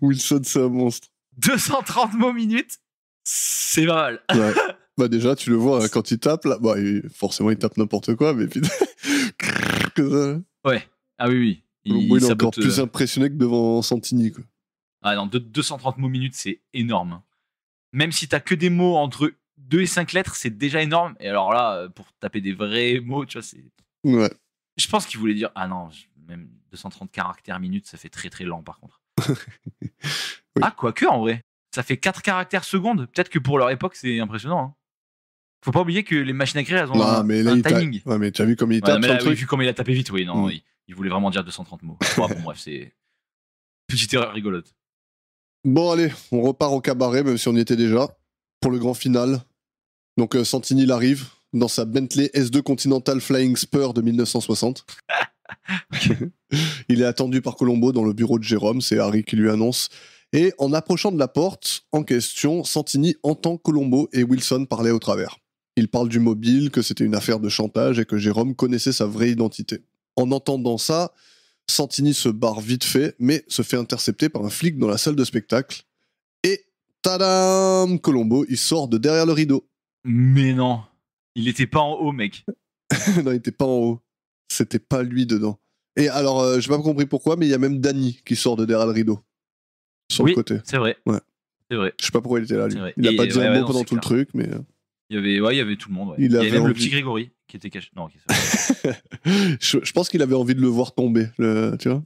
Wilson, c'est un monstre. 230 mots minute, c'est pas mal. Ouais. Bah déjà, tu le vois, quand il tape, là, forcément, il tape n'importe quoi, mais puis... Ouais. Ah oui. Il est encore plus impressionné que devant Santini, quoi. Ah non, 230 mots minute, c'est énorme. Même si t'as que des mots entre 2 et 5 lettres, c'est déjà énorme. Et alors là, pour taper des vrais mots, tu vois, c'est... Ouais. Je pense qu'il voulait dire... Ah non, même 230 caractères minute, ça fait très très lent, par contre. Oui. Ah, quoique, en vrai. Ça fait 4 caractères seconde. Peut-être que pour leur époque, c'est impressionnant. Hein. Faut pas oublier que les machines à écrire, elles ont un timing. Ouais, mais t'as vu comme il tape mais là, oui, vu comme il a tapé vite, oui. Non, il voulait vraiment dire 230 mots. Bon, bref, c'est... Petite erreur rigolote. Bon, allez, on repart au cabaret, même si on y était déjà, pour le grand final. Donc Santini il arrive dans sa Bentley S2 Continental Flying Spur de 1960. Il est attendu par Colombo dans le bureau de Jérôme, c'est Harry qui lui annonce. Et en approchant de la porte en question, Santini entend Colombo et Wilson parler au travers. Ils parlent du mobile, que c'était une affaire de chantage et que Jérôme connaissait sa vraie identité. En entendant ça, Santini se barre vite fait, mais se fait intercepter par un flic dans la salle de spectacle. Et tadam, Colombo, il sort de derrière le rideau. Mais non, il était pas en haut, mec. Non, il était pas en haut. C'était pas lui dedans. Et alors, j'ai pas compris pourquoi, mais il y a même Danny qui sort de derrière le rideau. Sur le côté. C'est vrai. Ouais. C'est vrai. Je sais pas pourquoi il était là, lui. Il a pas dit un mot pendant tout le truc, mais... Il y avait tout le monde. Ouais. Il y avait même envie... le petit Grégory qui était caché. Non, je pense qu'il avait envie de le voir tomber, tu vois.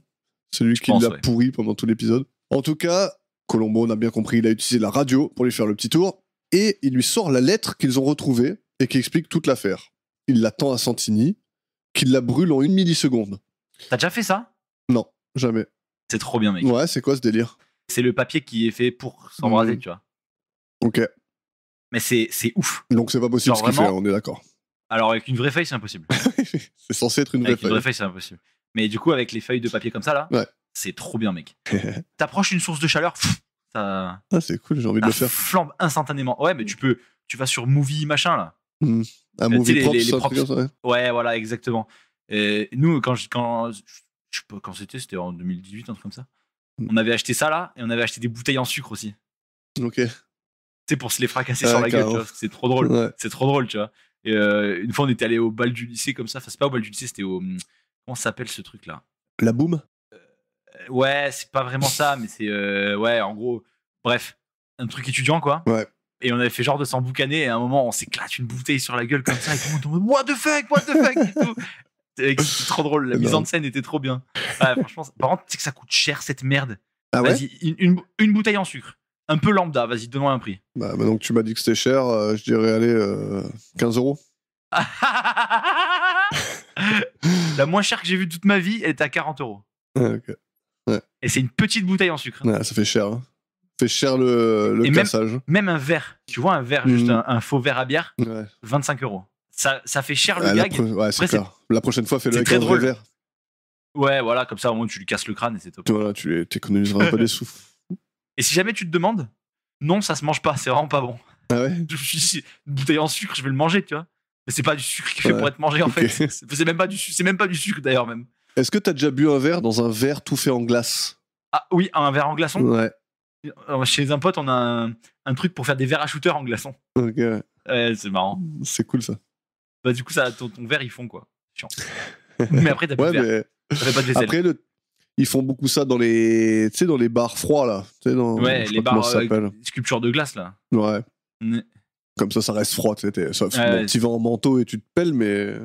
C'est lui qui l'a pourri pendant tout l'épisode. En tout cas, Colombo, on a bien compris, il a utilisé la radio pour lui faire le petit tour, et il lui sort la lettre qu'ils ont retrouvée et qui explique toute l'affaire. Il la tend à Santini, qui la brûle en 1 milliseconde. T'as déjà fait ça? Non, jamais. C'est trop bien, mec. Ouais, c'est quoi ce délire? C'est le papier qui est fait pour s'embraser, tu vois. Ok. Mais c'est ouf. Donc c'est pas possible ce qu'il fait, on est d'accord. Alors avec une vraie feuille, c'est impossible. C'est censé être une vraie feuille. Avec une vraie feuille, c'est impossible. Mais du coup, avec les feuilles de papier comme ça, là, ouais. C'est trop bien, mec. T'approches une source de chaleur, ça... Ah, c'est cool, j'ai envie de le faire. Flambe instantanément. Ouais, mais tu vas sur Movie machin, là. Un Movie Props, les props. Ouais, voilà, exactement. Et nous, quand c'était en 2018, un truc comme ça. On avait acheté ça, là, et on avait acheté des bouteilles en sucre aussi. Ok. Tu sais, pour se les fracasser sur la gueule, tu vois, parce que c'est trop drôle. Ouais. C'est trop drôle, tu vois. Et une fois, on était allé au bal du lycée comme ça. Enfin, c'est pas au bal du lycée, c'était au... Comment ça s'appelle ce truc-là? La boum? Ouais, c'est pas vraiment ça, mais c'est... ouais, en gros... Bref, un truc étudiant, quoi. Ouais. Et on avait fait genre de s'emboucaner, et à un moment, on s'éclate une bouteille sur la gueule comme ça, et tout le monde tombe, what the fuck et tout. C'était trop drôle, la mise en scène était trop bien. Ouais, franchement, par contre, tu sais que ça coûte cher, cette merde. Ah ouais? Vas-y, une bouteille en sucre. Un peu lambda, vas-y, donne-moi un prix. Bah, maintenant que tu m'as dit que c'était cher, je dirais, allez, 15 €. La moins chère que j'ai vue toute ma vie, elle était à 40 €. Ok. Ouais. Et c'est une petite bouteille en sucre. Ouais, ça fait cher. Hein. Ça fait cher le cassage. Même un verre, tu vois, un verre, juste un faux verre à bière, ouais. 25 €. Ça fait cher le gag. Ouais, c'est clair. La prochaine fois, fais-le avec un vrai verre. Ouais, voilà, comme ça, au moins, tu lui casses le crâne et c'est top. Voilà, tu t'économiseras un peu des sous. Et si jamais tu te demandes, non, ça se mange pas, c'est vraiment pas bon. Ah ouais? Je me suis dit, une bouteille en sucre, je vais le manger, tu vois. Mais c'est pas du sucre qui est fait pour être mangé, en fait. C'est même pas du sucre, d'ailleurs, même. Est-ce que t'as déjà bu un verre dans un verre tout fait en glace? Ah oui, un verre en glaçon? Ouais. Chez un pote, on a un truc pour faire des verres à shooter en glaçon. Ok. Ouais, c'est marrant. C'est cool, ça. Bah, du coup, ton verre, ils font quoi? Chiant. Mais après, t'as plus de verre. Ça fait pas de vaisselle. Après, ils font beaucoup ça dans les bars froids, là. Ouais, les bars sculptures de glace, là. Ouais. Comme ça reste froid. Tu vas en manteau et tu te pelles, mais...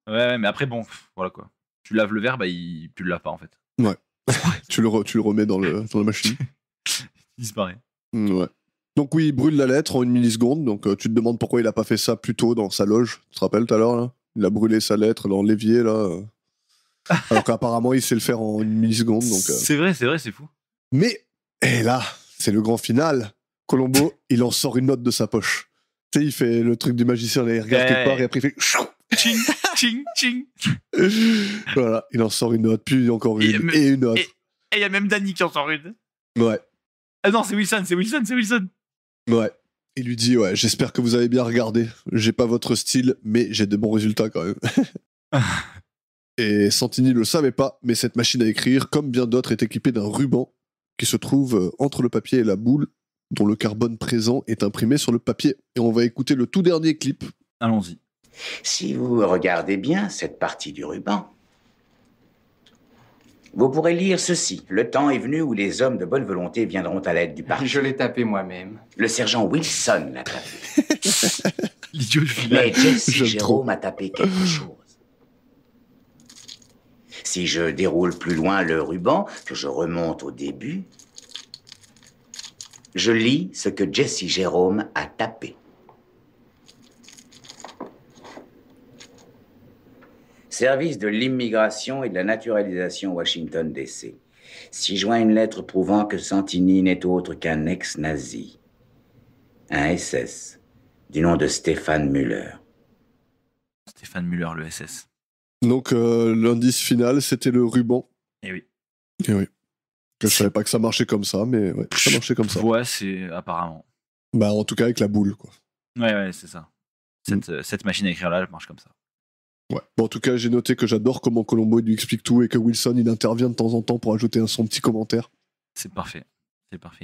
Ouais, mais après, bon, voilà quoi. Tu laves le verre, bah, tu le laves pas, en fait. Ouais. tu le remets dans la machine. Il disparaît. Ouais. Donc oui, il brûle la lettre en 1 milliseconde. Donc tu te demandes pourquoi il a pas fait ça plus tôt dans sa loge. Tu te rappelles tout à l'heure, là? Il a brûlé sa lettre dans l'évier, là. Alors qu'apparemment, il sait le faire en 1 milliseconde. Donc, C'est vrai, c'est fou. Mais, et là, c'est le grand final. Colombo, il en sort une note de sa poche. Tu sais, il fait le truc du magicien, là, il regarde quelque part et après il fait... Ching, ching, ching. Voilà, il en sort une note, puis encore une, et une autre. Et il y a même Danny qui en sort une. Ouais. Ah non, c'est Wilson. Ouais. Il lui dit, ouais, j'espère que vous avez bien regardé. J'ai pas votre style, mais j'ai de bons résultats quand même. Et Santini le savait pas, mais cette machine à écrire, comme bien d'autres, est équipée d'un ruban qui se trouve entre le papier et la boule, dont le carbone présent est imprimé sur le papier. Et on va écouter le tout dernier clip. Allons-y. Si vous regardez bien cette partie du ruban, vous pourrez lire ceci. Le temps est venu où les hommes de bonne volonté viendront à l'aide du parti. Je l'ai tapé moi-même. Le sergent Wilson l'a tapé. L'idiot de village. Mais Jesse Jérôme a tapé quelque chose. Si je déroule plus loin le ruban, que je remonte au début, je lis ce que Jesse Jérôme a tapé. Service de l'immigration et de la naturalisation Washington, D.C. S'y joint une lettre prouvant que Santini n'est autre qu'un ex-nazi, un SS, du nom de Stéphane Müller. Stéphane Müller, le SS. Donc, l'indice final, c'était le ruban. Eh oui. Et oui. Je savais pas que ça marchait comme ça, mais ouais, ça marchait comme ça. Ouais, c'est apparemment. Bah, en tout cas, avec la boule, quoi. Ouais, c'est ça. Cette machine à écrire là, elle marche comme ça. Ouais. Bon, en tout cas, j'ai noté que j'adore comment Colombo il lui explique tout et que Wilson il intervient de temps en temps pour ajouter son petit commentaire. C'est parfait.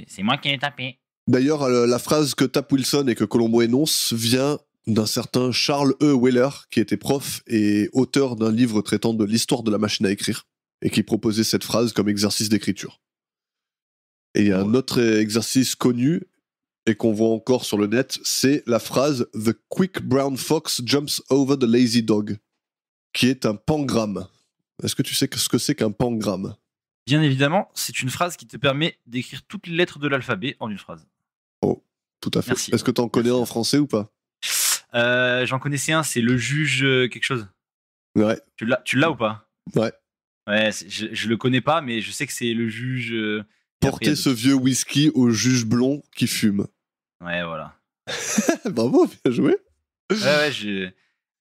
C'est moi qui ai tapé. D'ailleurs, la phrase que tape Wilson et que Colombo énonce vient d'un certain Charles E. Weller, qui était prof et auteur d'un livre traitant de l'histoire de la machine à écrire et qui proposait cette phrase comme exercice d'écriture. Et il y a un autre exercice connu et qu'on voit encore sur le net, c'est la phrase « The quick brown fox jumps over the lazy dog », qui est un pangramme. Est-ce que tu sais ce que c'est qu'un pangramme ? Bien évidemment, c'est une phrase qui te permet d'écrire toutes les lettres de l'alphabet en une phrase. Oh, tout à fait. Merci. Est-ce que tu en connais en français ou pas ? J'en connaissais un, c'est le juge quelque chose. Ouais. Tu l'as ou pas ? Ouais. Ouais, je le connais pas, mais je sais que c'est le juge... Portez ce vieux whisky au juge blond qui fume. Ouais, voilà. Bravo, bien joué. Ouais,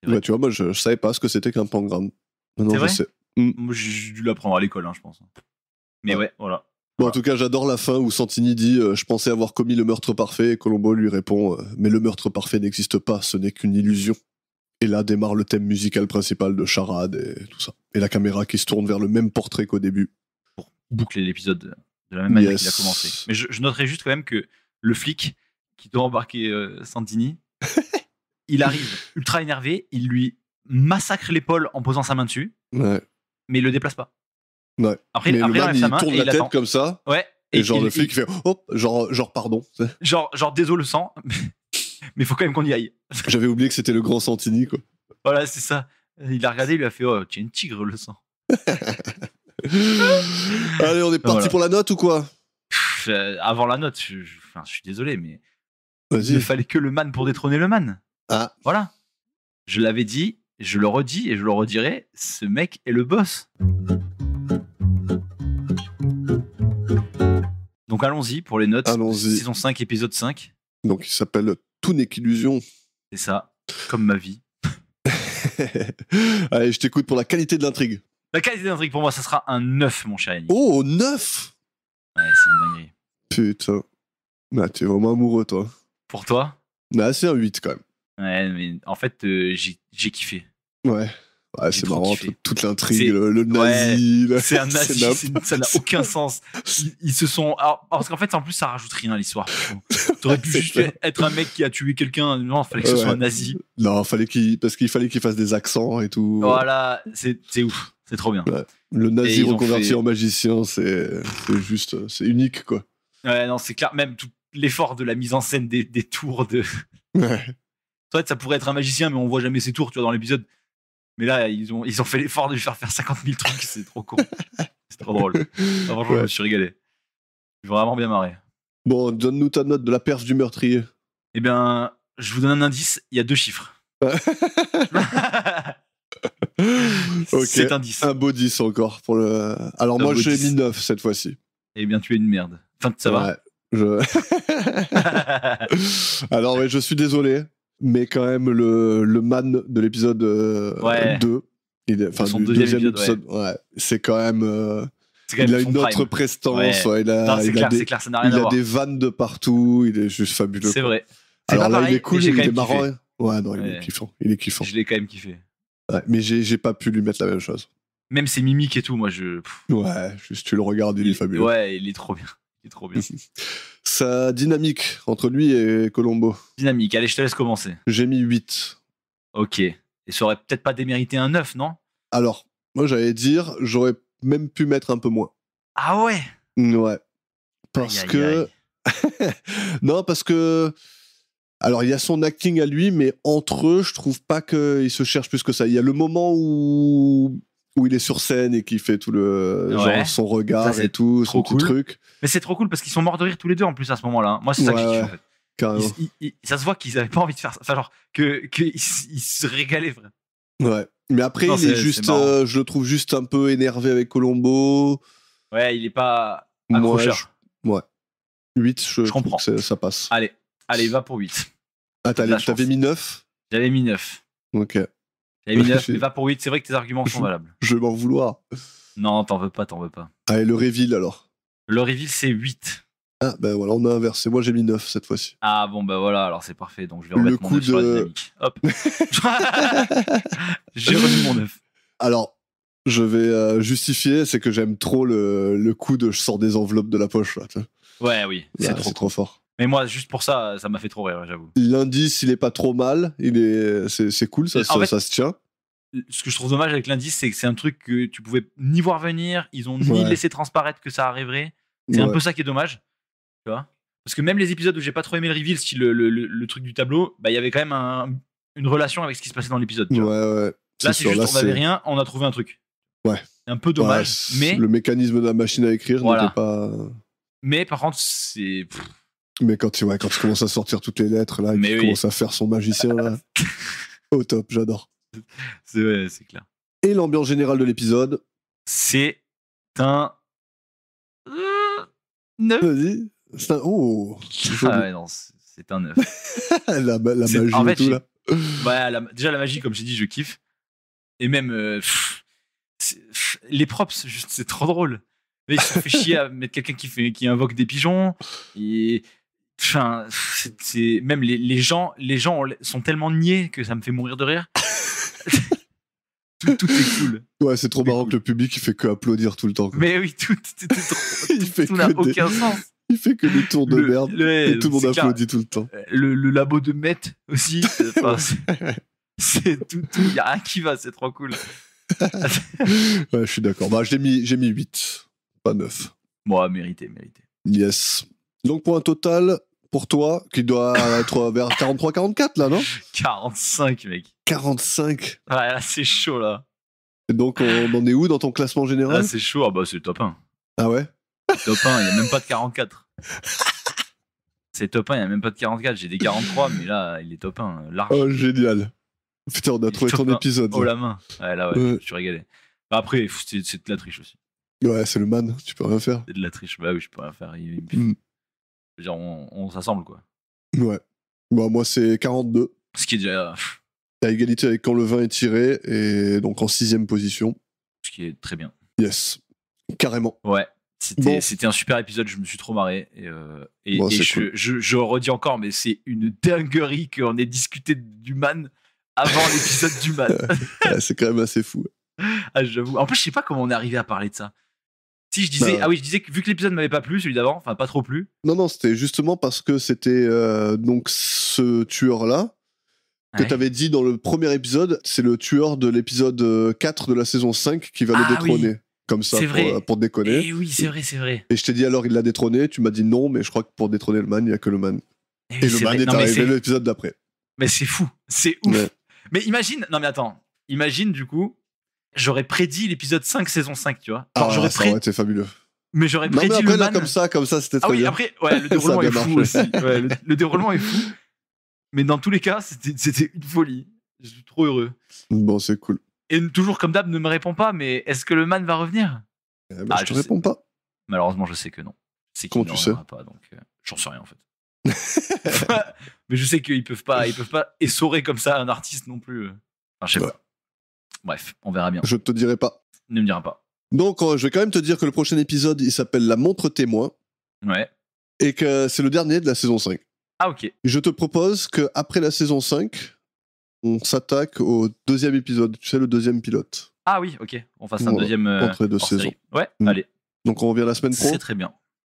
Bah, tu vois, moi, je savais pas ce que c'était qu'un pangramme. Non, c'est je vrai sais. Moi, j'ai dû l'apprendre à l'école, hein, je pense. Mais ouais, voilà. Bon, en tout cas, j'adore la fin où Santini dit « Je pensais avoir commis le meurtre parfait » et Colombo lui répond « Mais le meurtre parfait n'existe pas, ce n'est qu'une illusion. » Et là démarre le thème musical principal de Charade et tout ça. Et la caméra qui se tourne vers le même portrait qu'au début. Pour boucler l'épisode de la même manière qu'il a commencé. Mais je noterai juste quand même que le flic qui doit embarquer Santini, il arrive ultra énervé, il lui massacre l'épaule en posant sa main dessus, ouais. Mais il le déplace pas. Ouais. Après mais il enlève sa main tourne et la il tête attend. comme ça. Ouais. Et genre le flic fait hop, genre pardon. Genre désolé le sang, mais faut quand même qu'on y aille. J'avais oublié que c'était le grand Santini, quoi. Voilà, c'est ça. Il a regardé, il lui a fait oh, tu es une tigre le sang. Allez, on est parti pour la note ou quoi ? Avant la note, je suis désolé, mais vas-y. Il ne fallait que le man pour détrôner le man. Ah. Voilà. Je l'avais dit, je le redis et je le redirai, ce mec est le boss. Donc allons-y pour les notes. Allons-y. Saison 5, épisode 5. Donc il s'appelle Tout n'est qu'illusion. C'est ça, comme ma vie. Allez, je t'écoute pour la qualité de l'intrigue. La qualité de l'intrigue pour moi, ça sera un 9, mon cher Yannick. Oh, 9 ? Ouais, c'est une dinguerie. Putain. Ah, tu es vraiment amoureux, toi. Pour toi ? Bah, c'est un 8 quand même. Ouais, mais en fait, j'ai kiffé. Ouais. Ouais, c'est marrant, toute l'intrigue, le nazi. Ouais, c'est un nazi, ça n'a aucun sens. Ils se sont. Alors, parce qu'en fait, en plus, ça rajoute rien à l'histoire. T'aurais pu juste être un mec qui a tué quelqu'un. Non, il fallait que ce soit un nazi. Non, parce qu'il fallait qu'il fasse des accents et tout. Voilà, c'est ouf. C'est trop bien. Ouais. Le nazi reconverti en magicien, c'est juste. C'est unique, quoi. Ouais, non, c'est clair. Même tout l'effort de la mise en scène des tours de. Ouais. En fait, ça pourrait être un magicien, mais on voit jamais ses tours, tu vois, dans l'épisode. Mais là, ils ont fait l'effort de lui faire 50 000 trucs, c'est trop con. C'est trop drôle. Franchement, je me suis régalé. J'ai vraiment bien marré. Bon, donne-nous ta note de la perche du meurtrier. Eh bien, je vous donne un indice, il y a 2 chiffres. Ok, c'est un 10. Un beau 10 encore. Pour le... Alors moi, j'ai mis 9 cette fois-ci. Eh bien, tu es une merde. Enfin, ça va. Alors, ouais, je suis désolé. Mais quand même, le man de l'épisode 2, enfin du deuxième épisode, c'est quand même. Il a une autre prestance. Ouais. C'est clair, ça n'a rien à voir. Il a des vannes de partout. Il est juste fabuleux. C'est vrai. Alors là, il est cool, il est marrant. Ouais, non, il est kiffant. Il est kiffant. Je l'ai quand même kiffé. Ouais, mais j'ai pas pu lui mettre la même chose. Même ses mimiques et tout, moi Ouais, juste tu le regardes, il est fabuleux. Ouais, il est trop bien. Trop bien. Sa dynamique entre lui et Colombo. Dynamique, allez, je te laisse commencer. J'ai mis 8. Ok. Et ça aurait peut-être pas démérité un 9, non ? Alors, moi j'allais dire, j'aurais même pu mettre un peu moins. Ah ouais ? Ouais. Parce que... non, parce que... Alors, il y a son acting à lui, mais entre eux, je trouve pas qu'il se cherche plus que ça. Il y a le moment où il est sur scène et qu'il fait tout le genre son regard ça, et tout, son petit truc. Mais c'est trop cool parce qu'ils sont morts de rire tous les deux en plus à ce moment-là. Moi, c'est ça que j'ai kiffé en fait. Carrément. Ça se voit qu'ils avaient pas envie de faire ça. Enfin, genre, qu'ils se régalaient, frère. Ouais. Mais après, il est juste, je le trouve juste un peu énervé avec Colombo. Ouais, il est pas accrocheur. Ouais. 8, je comprends. trouve que ça passe. Allez, va pour 8. Ah, t'avais mis 9 ? J'avais mis 9. Ok. J'avais mis 9, mais pas pour 8. C'est vrai que tes arguments sont valables. Je vais m'en vouloir. Non, t'en veux pas. Allez, le reveal alors. Le reveal, c'est 8. Ah, ben voilà, on a inversé. Moi, j'ai mis 9 cette fois-ci. Ah bon, bah voilà, alors c'est parfait. Donc je vais remettre mon 9 sur la dynamique. Hop. J'ai remis mon 9. Alors, je vais justifier, c'est que j'aime trop le coup de je sors des enveloppes de la poche. Là, Ouais, oui, c'est trop fort. Mais moi, juste pour ça, ça m'a fait trop rire, j'avoue. L'indice, il est pas trop mal. C'est cool, ça se tient. Ce que je trouve dommage avec l'indice, c'est que c'est un truc que tu pouvais ni voir venir, ils ont ni laissé transparaître que ça arriverait. C'est un peu ça qui est dommage. Tu vois, parce que même les épisodes où j'ai pas trop aimé le reveal, style le truc du tableau, bah il y avait quand même une relation avec ce qui se passait dans l'épisode. Ouais. Là, c'est juste, on avait rien, on a trouvé un truc. Ouais. C'est un peu dommage, mais le mécanisme de la machine à écrire n'était pas. Mais par contre, c'est. Mais quand tu commences à sortir toutes les lettres là, il commence à faire son magicien là, au top, j'adore. C'est clair. Et l'ambiance générale de l'épisode, c'est un 9. Vas-y. C'est un... Oh. Ah ouais, non, c'est un 9. la magie en fait, et tout là. Ouais, déjà la magie, comme j'ai dit, je kiffe. Et même les props, juste, c'est trop drôle. Mais il se fait chier à mettre quelqu'un qui invoque des pigeons. Et enfin, même les gens sont tellement niais que ça me fait mourir de rire. tout est cool. Ouais, c'est trop marrant que le public il fait que applaudir tout le temps. Quoi. Mais oui, tout n'a aucun sens. Il fait que des tours de merde et tout le monde applaudit tout le temps. Le labo de Met aussi. C'est tout. Il n'y a rien qui va, c'est trop cool. Ouais, je suis d'accord. Bah, j'ai mis 8, pas 9. Moi, mérité. Yes. Donc pour un total, pour toi, qui doit être vers 43-44 là, non ? 45, mec. 45. Ouais, là, c'est chaud, là. Et donc, on en est où dans ton classement général ? Là, c'est chaud. Ah bah, c'est le top 1. Ah ouais ? Top 1, il n'y a même pas de 44. C'est top 1, il n'y a même pas de 44. J'ai des 43, mais là, il est top 1. Large. Oh, génial. Putain, on a trouvé ton épisode. Oh, la main. Ouais, là, ouais. Je suis régalé. Bah, après, c'est de la triche aussi. Ouais, c'est le man, tu peux rien faire. C'est de la triche. Bah oui, je peux rien faire. Je veux dire, on s'assemble, quoi. Ouais. Bah, moi, c'est 42. Ce qui est déjà... À égalité avec quand le vin est tiré, et donc en 6ème position. Ce qui est très bien. Yes. Carrément. Ouais. C'était un super épisode, je me suis trop marré. Et cool. je redis encore, mais c'est une dinguerie qu'on ait discuté du man avant l'épisode du man. Ouais, c'est quand même assez fou. Ah, j'avoue. En plus, je sais pas comment on est arrivé à parler de ça. Si je disais, je disais que vu que l'épisode m'avait pas plu, celui d'avant, enfin pas trop plu. Non, c'était justement parce que c'était donc ce tueur-là que t'avais dit dans le premier épisode, c'est le tueur de l'épisode 4 de la saison 5 qui va le détrôner. Oui. Comme ça, pour déconner. Et oui, c'est vrai. Et je t'ai dit alors, il l'a détrôné. Tu m'as dit non, mais je crois que pour détrôner le man, il n'y a que le man. Et le man est arrivé l'épisode d'après. Mais c'est fou. C'est ouf. Ouais. Mais imagine... Non, mais attends. Imagine, du coup, j'aurais prédit l'épisode 5, saison 5, tu vois. Alors, ça aurait été fabuleux. Mais j'aurais prédit après, le là, man... comme ça, c'était très bien. Ah oui, après, le déroulement est fou aussi. Ouais, le déroulement est fou. Mais dans tous les cas, c'était une folie. Je suis trop heureux. Bon, c'est cool. Et toujours comme d'hab, ne me réponds pas, mais est-ce que le man va revenir ? Je te réponds pas. Malheureusement, je sais que non. Comment tu sais ? Pas, donc j'en sais rien en fait. Mais je sais qu'ils peuvent pas essorer comme ça un artiste non plus. Enfin, je sais pas. Bref, on verra bien. Je te dirai pas. Ne me diras pas. Donc, je vais quand même te dire que le prochain épisode, il s'appelle La Montre Témoin. Ouais. Et que c'est le dernier de la saison 5. Ah, ok. Je te propose qu'après la saison 5, on s'attaque au 2e épisode. Tu sais, le 2e pilote. Ah oui, ok. On fasse un deuxième. Entre 2 saisons. Ouais, allez. Donc on revient la semaine pro. C'est très bien.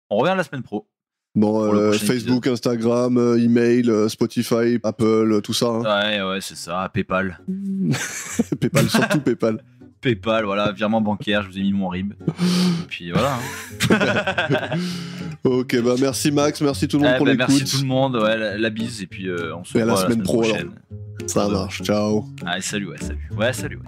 On revient la semaine pro. Bon, Facebook, épisode. Instagram, email, Spotify, Apple, tout ça. Hein. Ouais, c'est ça. PayPal. PayPal, surtout PayPal. PayPal, voilà, virement bancaire, je vous ai mis mon RIB. Et puis voilà. Hein. Ok, bah merci Max, merci tout le monde pour l'écoute. Merci tout le monde, ouais, la bise, et puis on se voit la semaine pro prochaine. alors. Ça marche, ciao. Allez, salut. Ouais, salut.